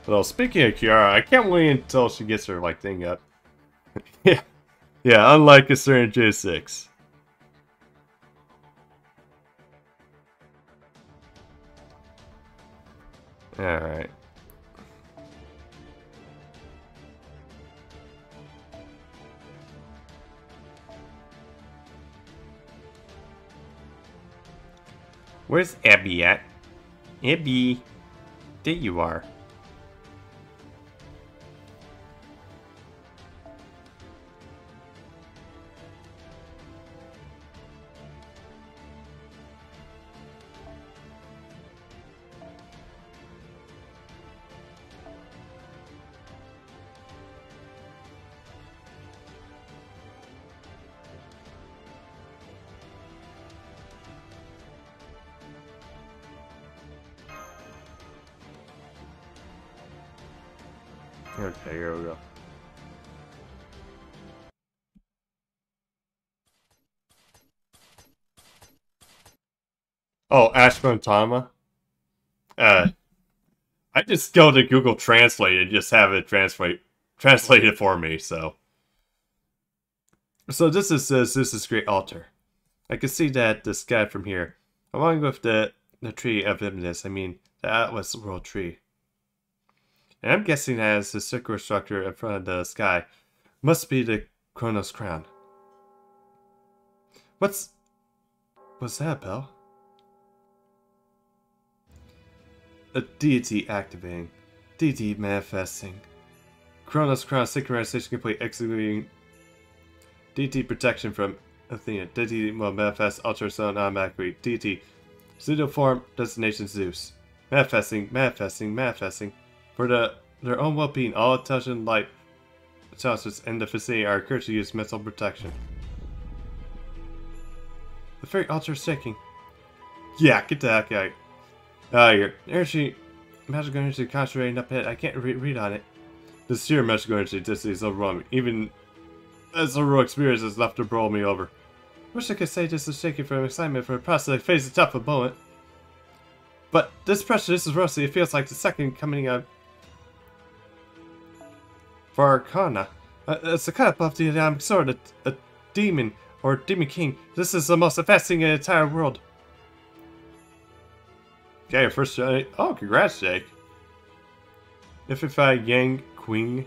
Well, speaking of Kiara, I can't wait until she gets her, like, thing up. Yeah. Yeah, unlike a certain J6. Alright. Where's Abby at? Abby. There you are. Okay, here we go. Oh, Ashburn Tama? I just go to Google Translate and just have it translate it for me, so. So this is says this is Great Altar. I can see that the sky from here. Along with the tree of Ibnus, I mean the Atlas World Tree. And I'm guessing that as the circular structure in front of the sky must be the Kronos crown. What's that, Belle? A deity activating. Deity manifesting. Kronos crown synchronization complete, executing deity protection from Athena. Deity will manifest ultrasound automatically. Deity. Pseudo form. Destination Zeus. Manifesting, manifesting, manifesting. For their own well-being, all intelligent light intelligence in the vicinity are encouraged to use mental protection. The very altar is shaking. Yeah, get the heck out of here. Energy, magical energy concentrating up ahead. I can't read on it. The sheer magical energy just is overwhelming. Even as a raw experience has left to roll me over. Wish I could say this is shaking from excitement for a process that faces a tough moment. But this pressure, this is rusty. It feels like the second coming of Varkana. It's the kind of buff that I'm sort of a demon or demon king. This is the most fascinating in the entire world. Okay, your first try. Oh, congrats, Jake. If I Yang Queen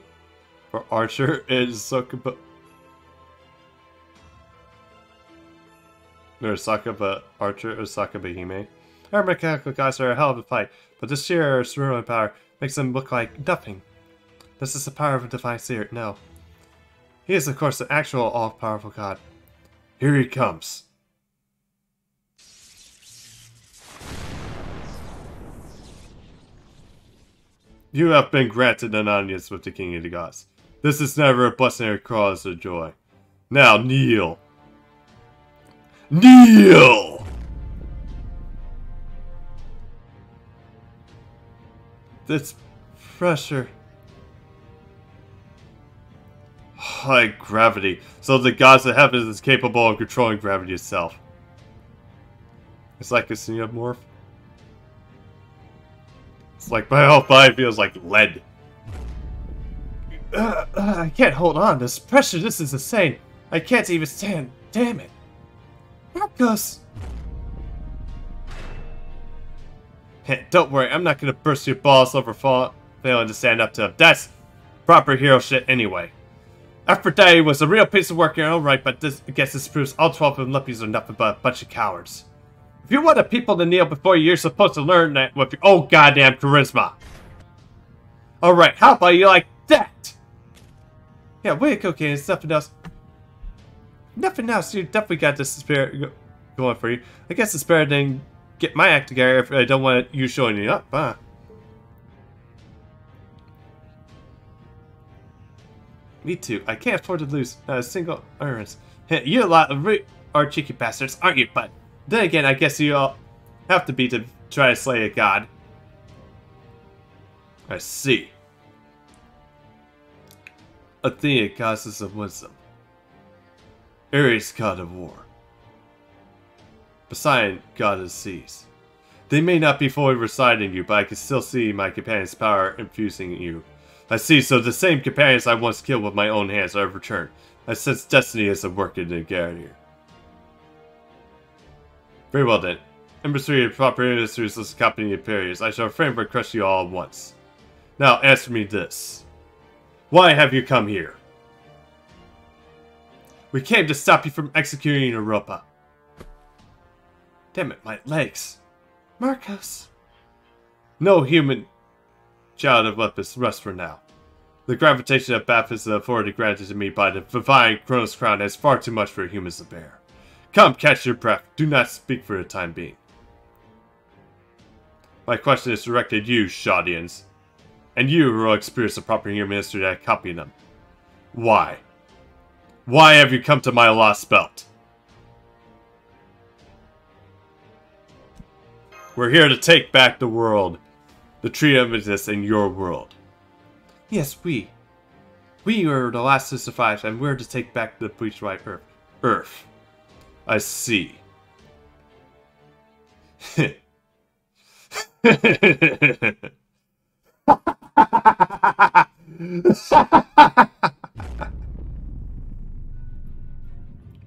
or Archer is Sokuba. Or Sakaba Archer or Sakaba Hime. Our mechanical guys are a hell of a fight, but this sheer cerebral power makes them look like nothing. This is the power of a divine seer. No. He is, of course, the actual all-powerful god. Here he comes. You have been granted an audience with the King of the Gods. This is never a blessing or cause of joy. Now kneel. Kneel! This pressure. High gravity. So the gods of heaven is capable of controlling gravity itself. It's like a xenomorph. It's like my whole body feels like lead. I can't hold on. This pressure, this is insane. I can't even stand. Damn it. Marcos! Hey, don't worry, I'm not gonna burst your balls over failing to stand up to him. That's proper hero shit anyway. Aphrodite was a real piece of work in her own right, but I guess this proves all 12 Olympians are nothing but a bunch of cowards. If you want the people to kneel before you, you're supposed to learn that with your own goddamn charisma. Alright, how about you like that? Yeah, way to go, Kane. It's nothing else. Nothing else. You definitely got this spirit going for you. I guess it's better than get my act together if I don't want you showing you up, huh? Me too. I can't afford to lose not a single occurrence. You're a lot of cheeky bastards, aren't you? But then again, I guess you all have to be to try to slay a god. I see. Athena, goddess of wisdom. Ares, god of war. Poseidon, god of the seas. They may not be fully residing you, but I can still see my companion's power infusing you. I see, so the same companions I once killed with my own hands are returned. I sense destiny is at work in the garden here. Very well then. Embassy of proper industries will accompany the periods. I shall frame but crush you all at once. Now answer me this. Why have you come here? We came to stop you from executing Europa. Damn it, my legs. Marcos. No human child of Olympus, rest for now. The gravitation of Baphomet the authority granted to me by the divine Kronos crown is far too much for humans to bear. Come, catch your breath. Do not speak for the time being. My question is directed to you, Shaudians. And you who will experience the proper human history that accompany them. Why? Why have you come to my lost belt? We're here to take back the world. The tree of existence in your world. Yes, we. We are the last to survive, and we're to take back the breached right Earth. Earth. I see.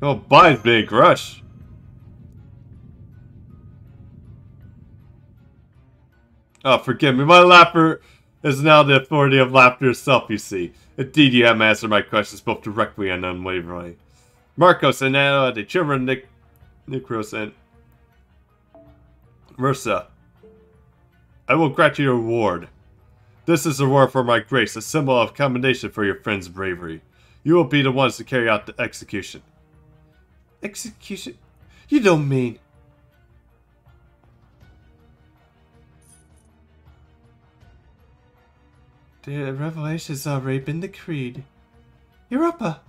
Oh, bye, big rush. Oh, forgive me. My laughter is now the authority of laughter itself, you see. Indeed, you have answered my questions both directly and unwaveringly. Marcos and Anna, the children Nikros and Mursa, I will grant you a reward. This is a reward for my grace, a symbol of commendation for your friend's bravery. You will be the ones to carry out the execution. Execution? You don't mean... The revelation has already been decreed. Europa!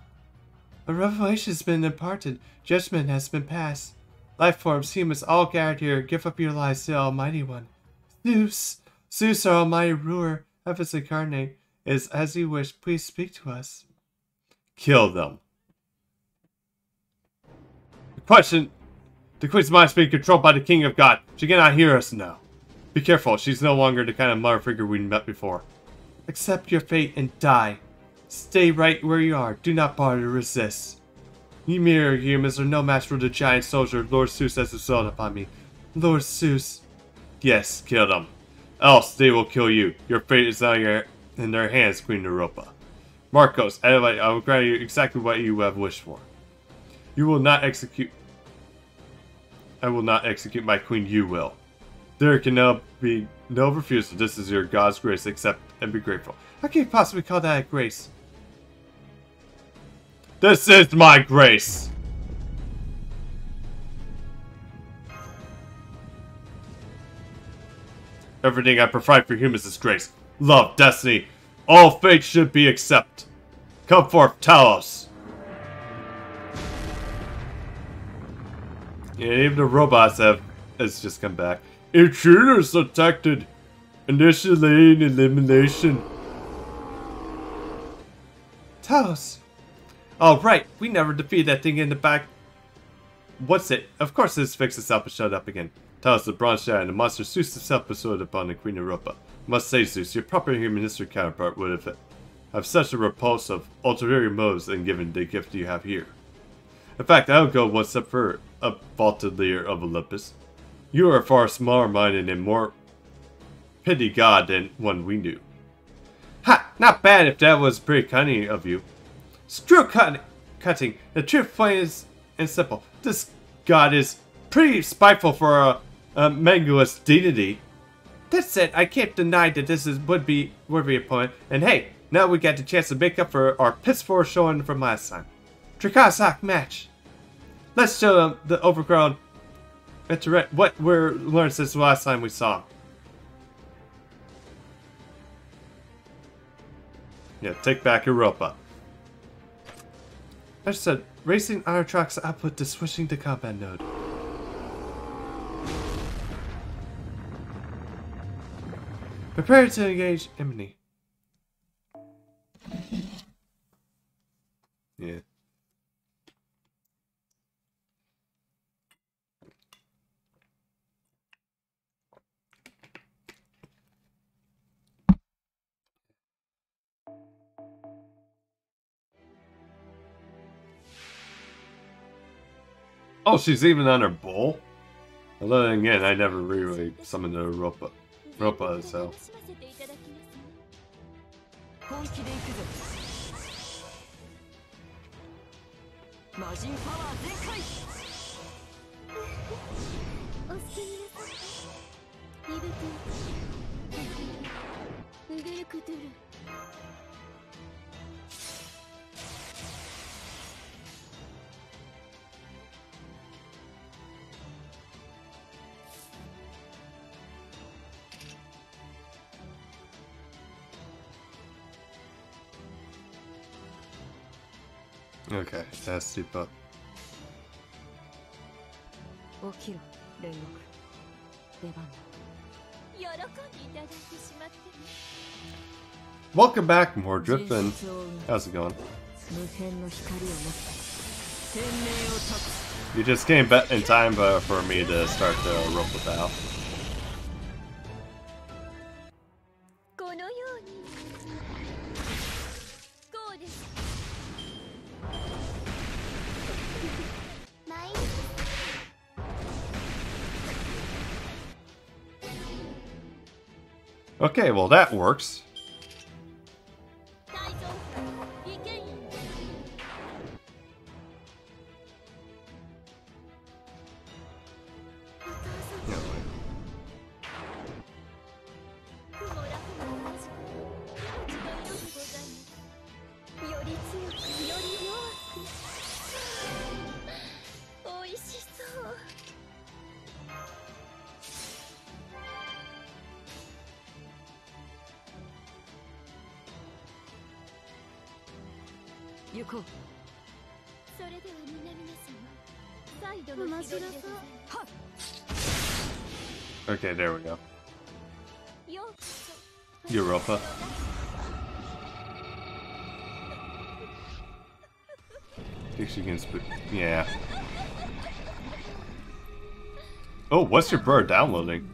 A revelation has been imparted. Judgment has been passed. Life forms, humans, all gathered here, give up your lives to the Almighty One. Zeus! Zeus, our almighty ruler, heavens incarnate, is as you wish. Please speak to us. Kill them. The Queen's mind is being controlled by the King of God. She cannot hear us now. Be careful, she's no longer the kind of mother figure we met before. Accept your fate and die. Stay right where you are. Do not bother to resist. You mere humans are no match for the giant soldier Lord Zeus has installed upon me. Lord Zeus. Yes, kill them. Else they will kill you. Your fate is now in their hands, Queen Europa. Marcos, I will grant you exactly what you have wished for. You will not execute... I will not execute my queen, you will. There can now be no refusal. This is your God's grace. Accept and be grateful. How can you possibly call that a grace? This is my grace! Everything I provide for humans is grace. Love, destiny. All fate should be accept. Come forth, Talos. Yeah, even the robots has just come back. Intruders detected. Initial lane elimination. Talos. Oh, right. We never defeated that thing in the back. What's it? Of course this fixed itself and shut up again. Talos the Bronze Giant, the monster Zeus himself bestowed upon the Queen Europa. Must say, Zeus, your proper human history counterpart would have such a repulsive, ulterior motives than given the gift you have here. In fact, I would go one step further, a vaulted leader of Olympus. You are far smaller-minded and more pity God than one we knew. Ha! Not bad if that was pretty cunning of you. Screw cutting. The truth plain is and simple. This god is pretty spiteful for a Manguous deity. That said, I can't deny that this would be a point. And hey, now we got the chance to make up for our piss poor showing from last time. Trikasak match. Let's show them the overgrown what we're learned since the last time we saw him. Yeah, take back Europa. I said, racing our truck's output to switching to combat node. Prepare to engage Emily. Yeah. Oh, she's even on her bull? Although again, I never really summoned a Europa, so. Okay, that's super. Welcome back, Mordred, and how's it going? You just came back in time for me to start the rope battle. Okay, well that works. Okay, there we go. Europa. Think she can speak. Yeah. Oh, what's your bird downloading?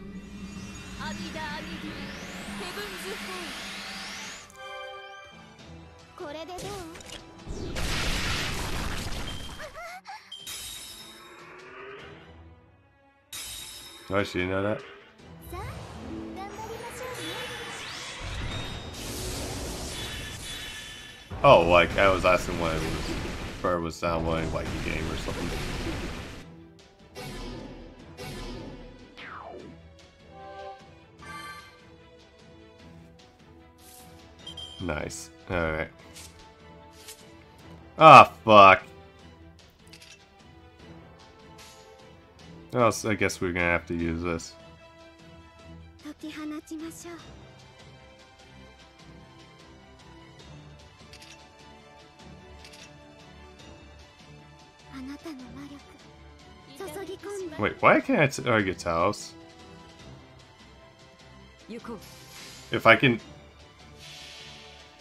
Oh, she didn't know that? Oh, like, I was asking when it was, bird was downloading, like, a game or something. Nice. Alright. Ah, fuck. Oh, so I guess we're gonna have to use this. Wait, why can't I target Taos? If I can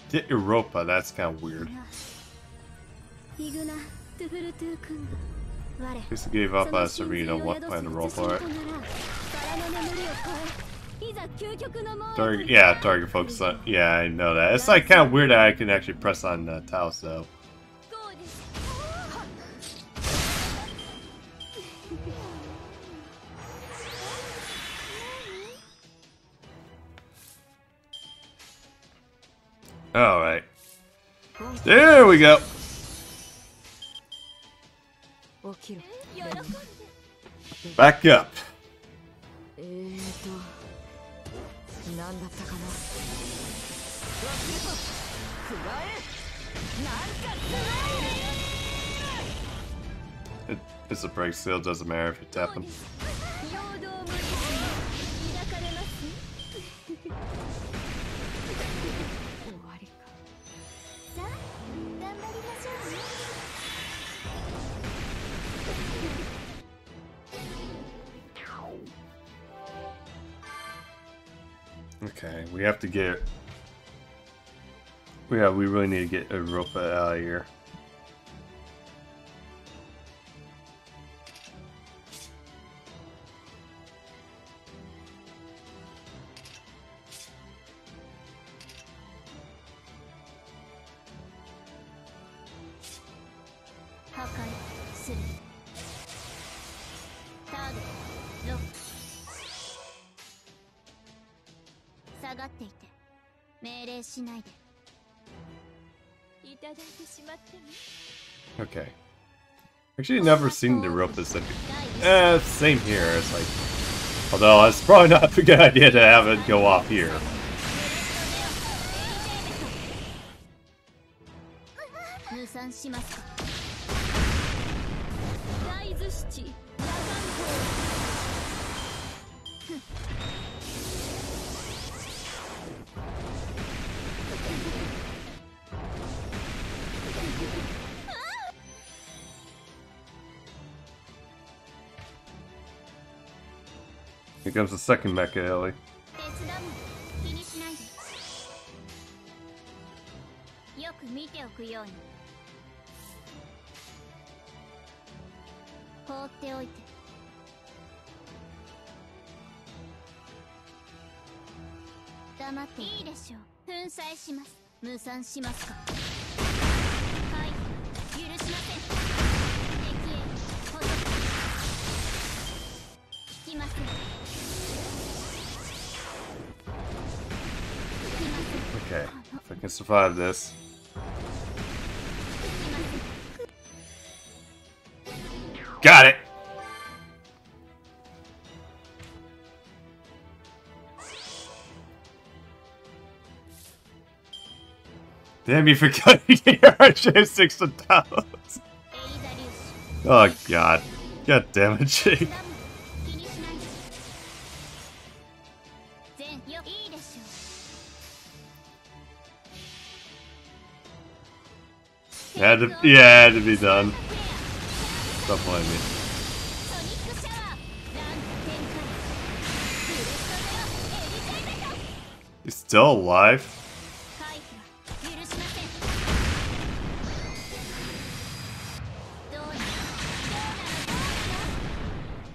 get Europa, that's kind of weird. Just gave up Serena playing the role for it. Target, yeah, target focus on. Yeah, I know that. It's like kind of weird that I can actually press on Taos though. Alright. There we go. Back up. It's a break seal, doesn't matter if you tap them. Okay, we have to get... Yeah, we really need to get Europa out of here. Okay. Actually, never seen the Europa set. Same here. It's like, although it's probably not a good idea to have it go off here. Here comes the second mecha, Ellie. Okay, if I can survive this. Got it! Damn, you forgot you did your RJ6 to Taos. Oh god. God damn it, Jake. Had to be done. Don't blame me. He's still alive?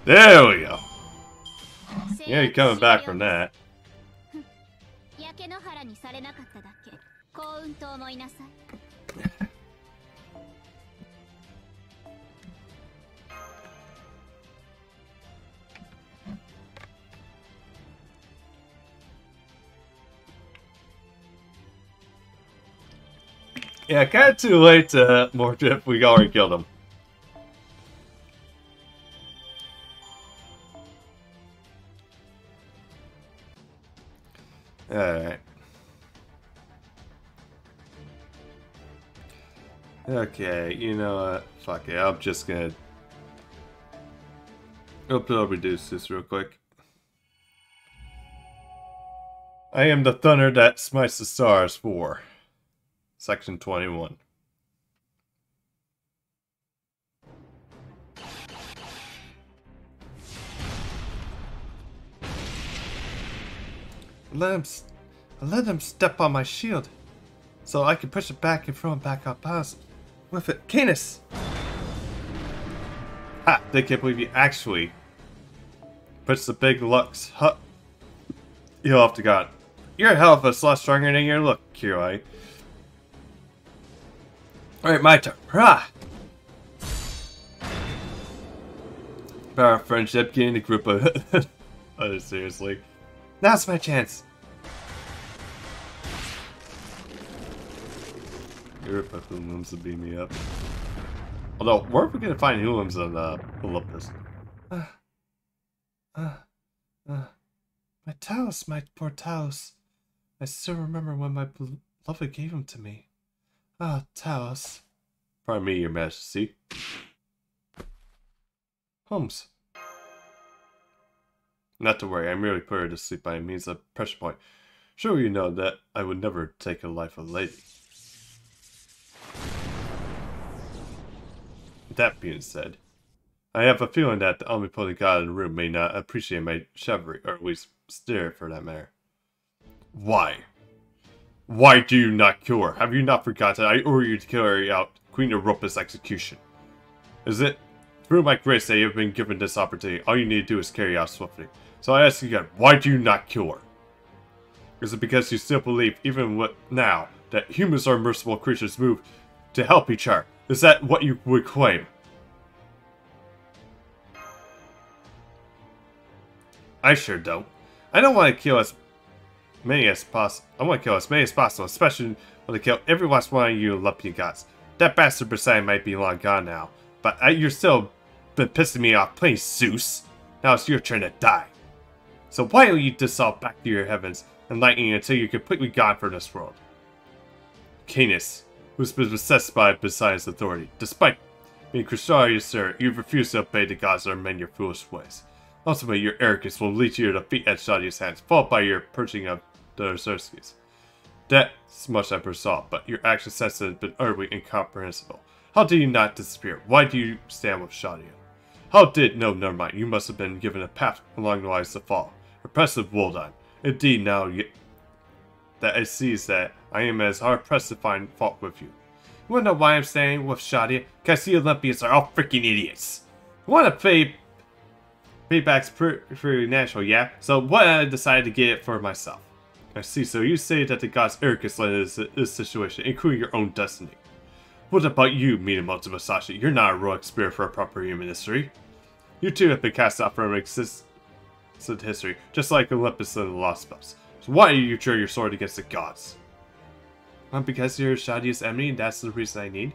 There we go. Yeah, you're coming back from that. Yeah, kind of too late to more drip. We already killed him. Alright. Okay, you know what? Fuck it, I'm just gonna... I'll reduce this real quick. I am the thunder that smites the stars for Section 21. Let him step on my shield, so I can push it back and throw him back up past with it. Canis! Ha! They can't believe you actually puts the big Lux. Huh. You'll have to God. You're a hell of a lot stronger than you look, Kiroi. Alright, my turn. Hurrah! Our friendship getting a group of... Oh, seriously. Now's my chance. Group of Hoolums to beat me up. Although, where are we gonna find Hoolums on Olympus? My Taos, my poor Taos. I still remember when my beloved gave him to me. Ah, Taos. Pardon me, your majesty. Holmes. Not to worry, I merely put her to sleep by means of pressure point. Sure you know that I would never take the life of a lady. That being said, I have a feeling that the omnipotent god in the room may not appreciate my chivalry, or at least stare for that matter. Why? Why do you not kill her? Have you not forgotten I ordered you to carry out Queen Olympus' execution? Is it through my grace that you have been given this opportunity? All you need to do is carry out swiftly. So I ask you again, why do you not kill her? Is it because you still believe, even now, that humans are merciful creatures moved to help each other? Is that what you would claim? I sure don't. I don't want to kill as many as possible. I want to kill as many as possible, especially when I kill every last one of you Olympian gods. That bastard Poseidon might be long gone now, but you're still been pissing me off playing Zeus. Now it's your turn to die. So why don't you dissolve back to your heavens and lightning until you're completely gone from this world? Canis, who's been possessed by Poseidon's authority. Despite being Crystalius, sir, you've refused to obey the gods or amend your foolish ways. Ultimately, your arrogance will lead you to defeat at Shadia's hands, followed by your purging of the Xerxes. That's much I foresaw, but your action sense has been utterly incomprehensible. How did you not disappear? Why do you stand with Shadia? How did... No, never mind. You must have been given a path along the lines to fall. Repressive Woldon. Indeed, now that I see that I am as hard-pressed to find fault with you. You wanna know why I'm staying with Shadia? Because the Olympians are all freaking idiots. You wanna pay... Payback's pretty natural, yeah? So what I decided to get it for myself. I see, so you say that the gods arrogance led this situation, including your own destiny. What about you, Minamoto Musashi? You're not a heroic spirit for a proper human history. You too have been cast out from existent history, just like Olympus and the Lost Spells. So why do you draw your sword against the gods? Because you're Shadia's enemy and that's the reason I need?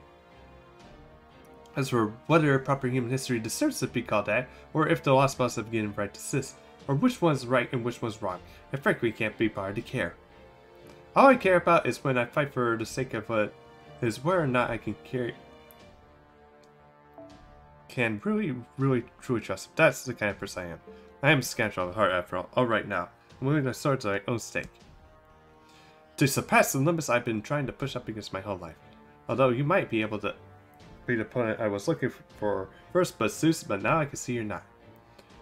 As for whether proper human history deserves to be called that, or if the Lost Spells have given right to exist, or which one's right and which one's wrong, I frankly can't be bothered to care. All I care about is when I fight for the sake of what is whether or not I can really, truly trust him. That's the kind of person I am. I am a scoundrel of heart after all. Alright now, I'm moving my sword to my own stake. To surpass the limits I've been trying to push up against my whole life. Although you might be able to be the opponent I was looking for first, but now I can see you're not.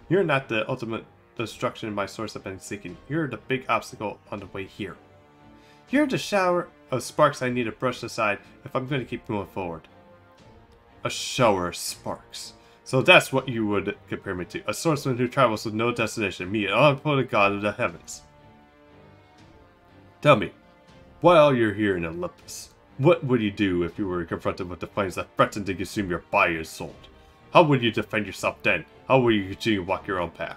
You're not the ultimate destruction my source have been seeking. You're the big obstacle on the way here. You're the shower of sparks I need to brush aside if I'm going to keep moving forward. A shower of sparks. So that's what you would compare me to. A swordsman who travels with no destination. Me, an omnipotent god of the heavens. Tell me, while you're here in Olympus, what would you do if you were confronted with the flames that threatened to consume your body and soul? How would you defend yourself then? How will you continue to walk your own path?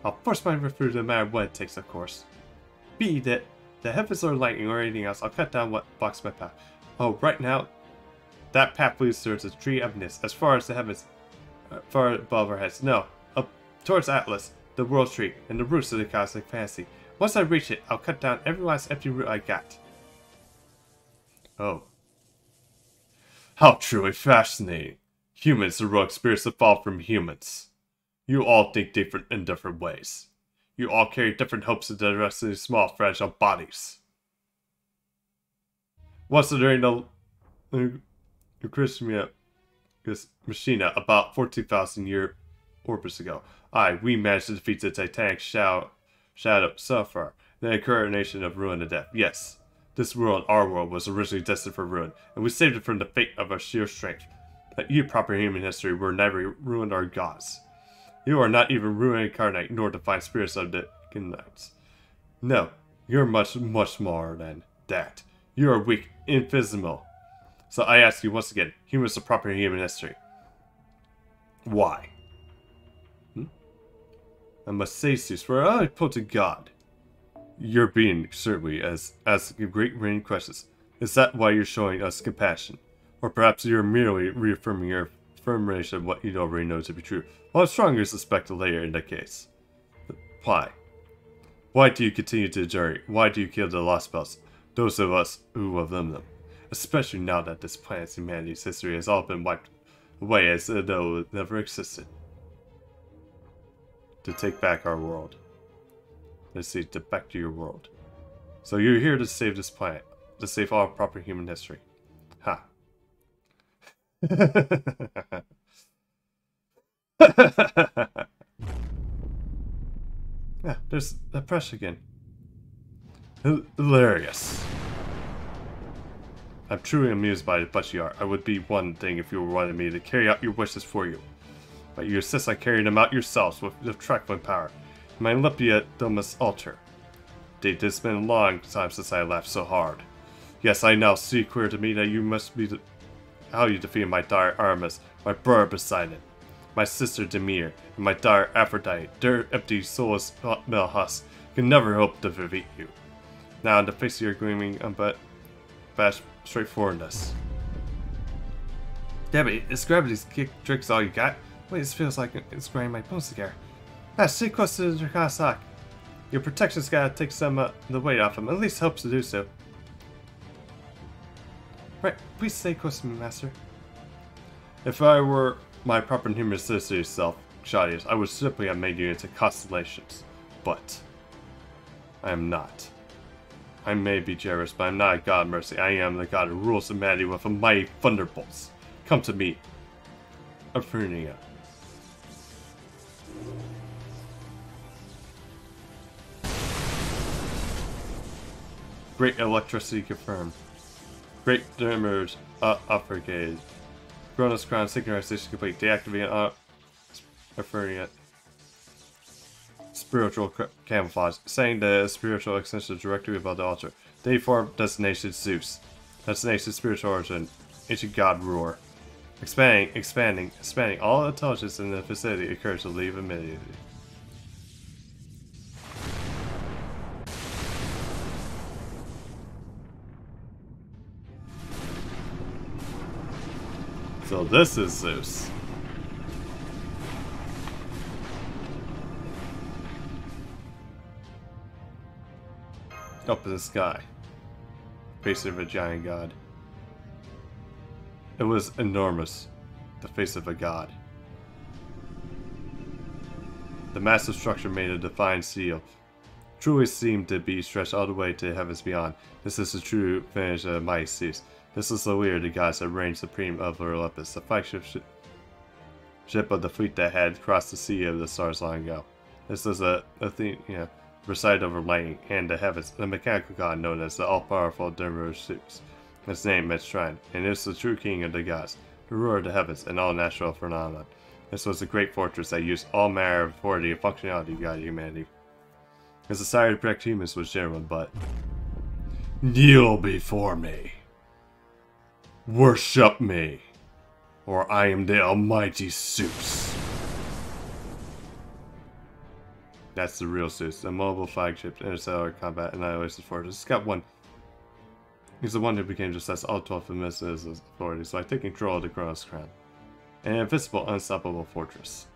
I'll force my way through no matter what it takes, of course. Be that the heavens or lightning or anything else, I'll cut down what blocks my path. Oh, right now, that path leads towards the tree of Nis, as far as the heavens, far above our heads. No, up towards Atlas, the world tree, and the roots of the cosmic fantasy. Once I reach it, I'll cut down every last empty root I got. Oh. How truly fascinating. Humans, heroic spirits that fall from humans. You all think different in different ways. You all carry different hopes in the rest of these small, fragile bodies. Once during the Christmas Machina, about 14,000 years orbits ago, we managed to defeat the Titanic Shadow so far, the incarnation of ruin and death. Yes, this world, our world, was originally destined for ruin, and we saved it from the fate of our sheer strength. But you, proper human history, were never ruined our gods. You are not even ruin incarnate, nor divine spirits of the knights. No, you're much, much more than that. You are weak, invisible. So I ask you once again, humans of proper human history. Why? I must say, Zeus, for I put to God. Your being, certainly, as great rain questions. Is that why you're showing us compassion? Or perhaps you're merely reaffirming your affirmation of what you already know to be true? Well, I strongly suspect the latter in that case. But why? Why do you continue to journey? Why do you kill the lost spells? Those of us who have lived them. Especially now that this planet's humanity's history has all been wiped away as though it never existed. To take back our world. Let's see, to back to your world. So you're here to save this planet. To save all proper human history. Ha. Yeah, there's the press again. Hilarious. I'm truly amused by it, but you are. I would be one thing if you wanted me to carry out your wishes for you. But you insist on carrying them out yourselves with the trifling power. My Olympia Domus altar. Indeed, it's been a long time since I laughed so hard. Yes, I now see clear to me that you must be how you defeated my daughter Artemis, my brother Poseidon, my sister Demeter, and my daughter Aphrodite. Their empty, soulless metal husks can never hope to defeat you. Now, in the face of your gleaming, but straightforwardness. Debbie, is gravity's kick tricks all you got? Wait, this feels like it's grinding my bones together. Stay close to the Draconic. Your protection's gotta take some of the weight off him, at least hopes to do so. Right, please stay close to me, Master. If I were my proper human associate self, Shadius, I would simply have made you into constellations. But I am not. I may be generous, but I'm not a god of mercy. I am the god who rules humanity with a mighty thunderbolts. Come to me, Aphronia. Great electricity confirmed. Great dimmers upgrade. Cronus crown synchronization complete. Deactivate Aphronia. Spiritual camouflage. Saying the spiritual extension directly above the altar. Dayform destination Zeus. Destination spiritual origin. Ancient god roar. Expanding. All intelligence in the facility occurs to leave immediately. So this is Zeus. Up in the sky. Face of a giant god. It was enormous. The face of a god. The massive structure made a defined seal. truly seem to be stretched all the way to heavens beyond. This is the true finish of mighty Zeus. This is the leader of the gods that reigns supreme over Olympus, the flagship ship of the fleet that had crossed the sea of the stars long ago. This is a thing, presided over lightning and the heavens, the mechanical god known as the all-powerful Denver Zeus. His name is Shrine, and is the true king of the gods, the ruler of the heavens and all natural phenomena. This was a great fortress that used all manner of authority and functionality to guide humanity. His desire to protect humans was genuine, but kneel before me. Worship me, or I am the almighty Zeus. That's the real Zeus, the mobile flagship, interstellar combat, annihilation fortress. It's got one. He's the one who became just as all 12 of his authority, so I take control of the Kronos crown. An invisible, unstoppable fortress.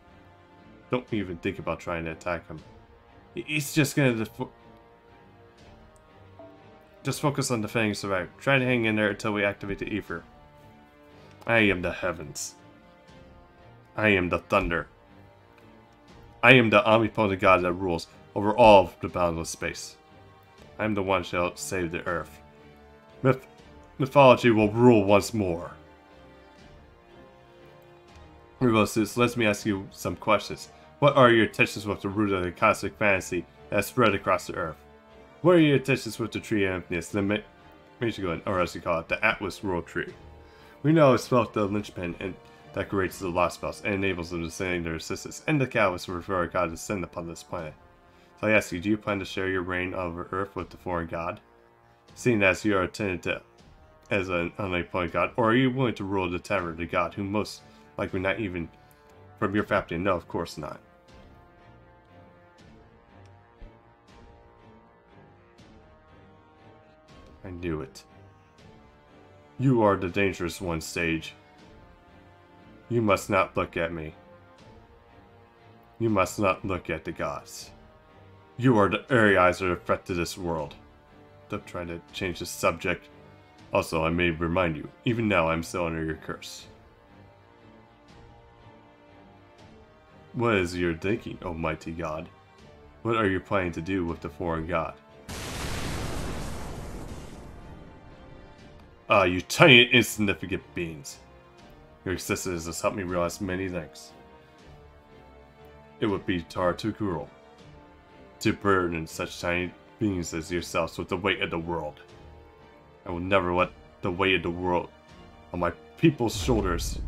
Don't even think about trying to attack him. He's just gonna just focus on defending and survive. Try to hang in there until we activate the ether. I am the heavens. I am the thunder. I am the omnipotent god that rules over all of the boundless space. I am the one who shall save the earth. Mythology will rule once more. Zeus, let me ask you some questions. What are your intentions with the root of the cosmic fantasy that has spread across the earth? What are your intentions with the tree of infinite, the or as you call it, the Atlas World Tree? We know it's felt the linchpin and that creates the lost spells and enables them to send their assistance and the catalyst for our god to descend upon this planet. So I ask you, do you plan to share your reign over Earth with the foreign god? Seeing as you are attended to as an omnipotent god, or are you willing to rule the terror of the god who most likely not even from your family? No, of course not. I knew it. You are the dangerous one, Sage. You must not look at me. You must not look at the gods. You are the Ariizer of threat to this world. Stop trying to change the subject. Also, I may remind you, even now I'm still under your curse. What is your thinking, almighty god? What are you planning to do with the foreign god? You tiny insignificant beings. Your existence has helped me realize many things. It would be far too cruel to burden such tiny beings as yourselves with the weight of the world. I will never let the weight of the world on my people's shoulders.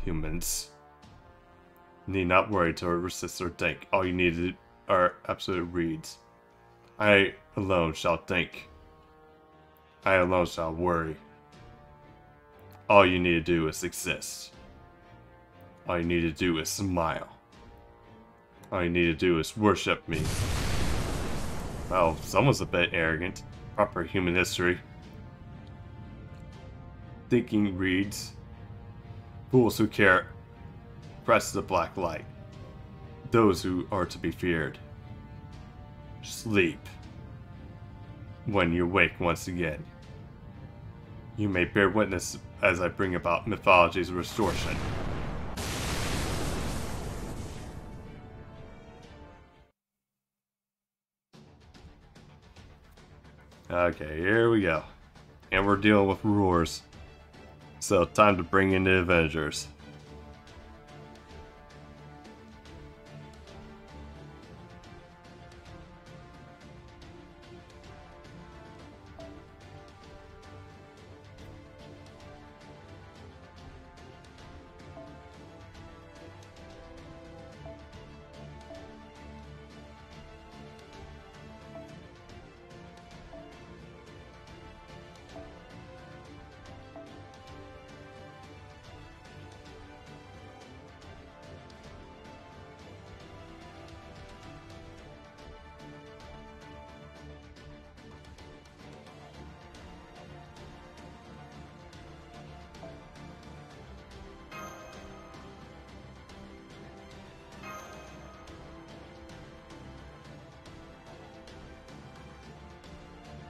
Humans need not worry to resist or think. All you need are absolute reeds. I alone shall think. I alone shall worry. All you need to do is exist. All you need to do is smile. All you need to do is worship me. Well, someone's a bit arrogant. Proper human history. Thinking reads. Fools who care press the black light. Those who are to be feared. Sleep. When you wake once again. You may bear witness as I bring about mythology's restoration. Okay, here we go. And we're dealing with rulers. So, time to bring in the Avengers.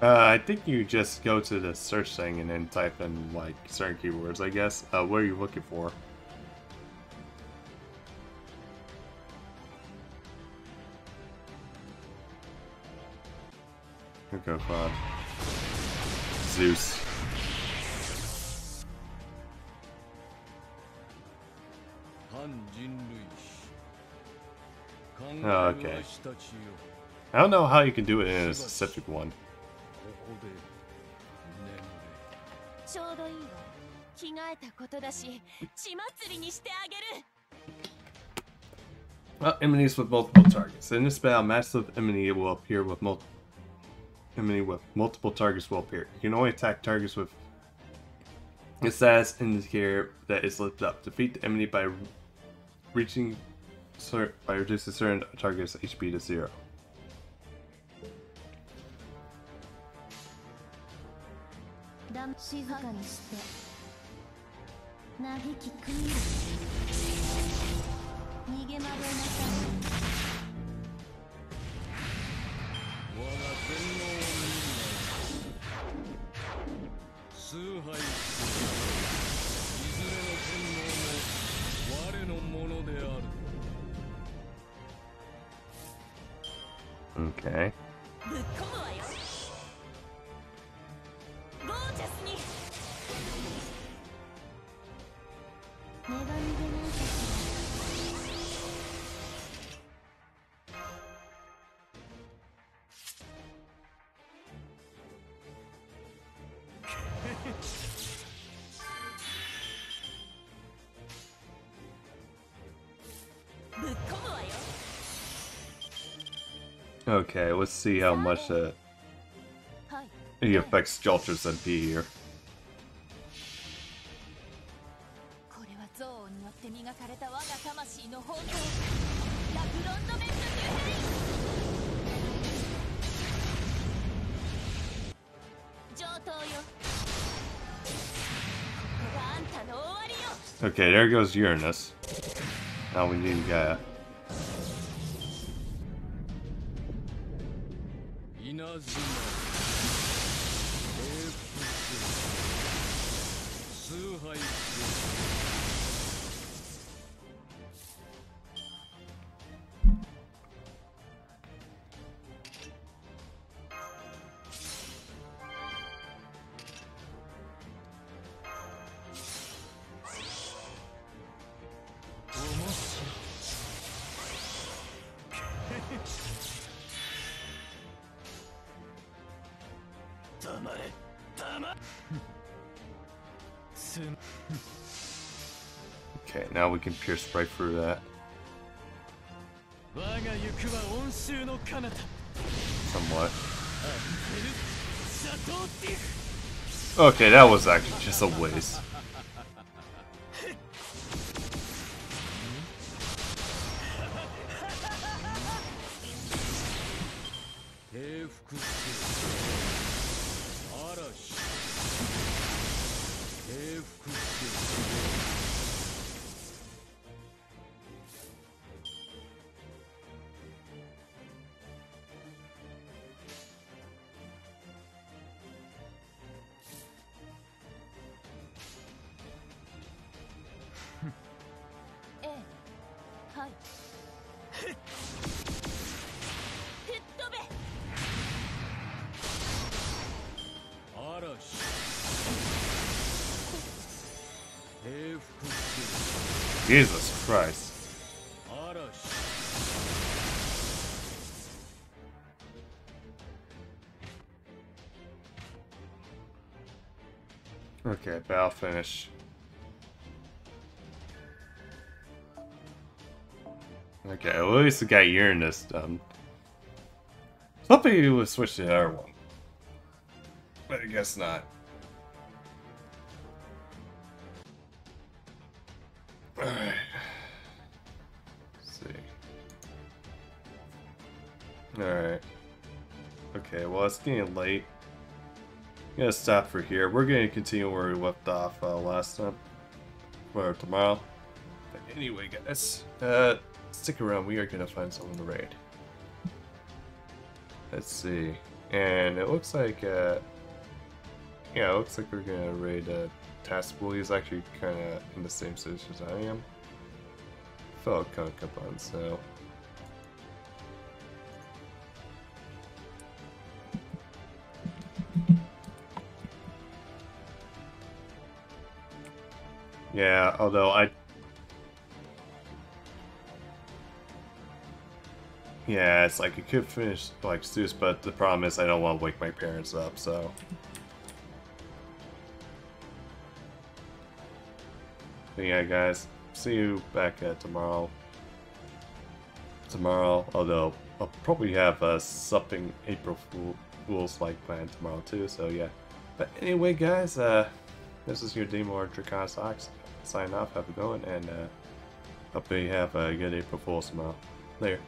I think you just go to the search thing and then type in like certain keywords, I guess. What are you looking for? of Zeus. Okay. I don't know how you can do it in a specific one. Enemies with multiple targets. In this battle, massive enemy will appear with multiple targets will appear. You can only attack targets with a status indicator that is lit up. Defeat the enemy by reducing certain targets' HP to 0. Okay. Okay, let's see how much he affects Jolter's MP here. Okay, there goes Uranus. Now we need Gaia. Okay, now we can pierce right through that. Somewhat. Okay, that was actually just a waste. Jesus Christ. Okay, battle finish. Okay, at least we got Uranus done. Hoping he would switch to the other one. But I guess not. Alright. Let's see. Alright. Okay, well it's getting late. I'm gonna stop for here. We're gonna continue where we left off last time. Or tomorrow. But anyway, guys. Stick around. We are gonna find someone to raid. Let's see. And it looks like, yeah, it looks like we're gonna raid Taskable. He's actually kind of in the same situation as I am. Felt kind of coupon, so. Yeah, although yeah, it's like I could finish like Zeus, but the problem is I don't want to wake my parents up, so. But yeah, guys, see you back tomorrow. Although I'll probably have something Fool's like planned tomorrow too, so yeah. But anyway, guys, this is your Demon Dracon Socks. Sign off, have a good one, and hope you have a good April Fool's tomorrow. Later.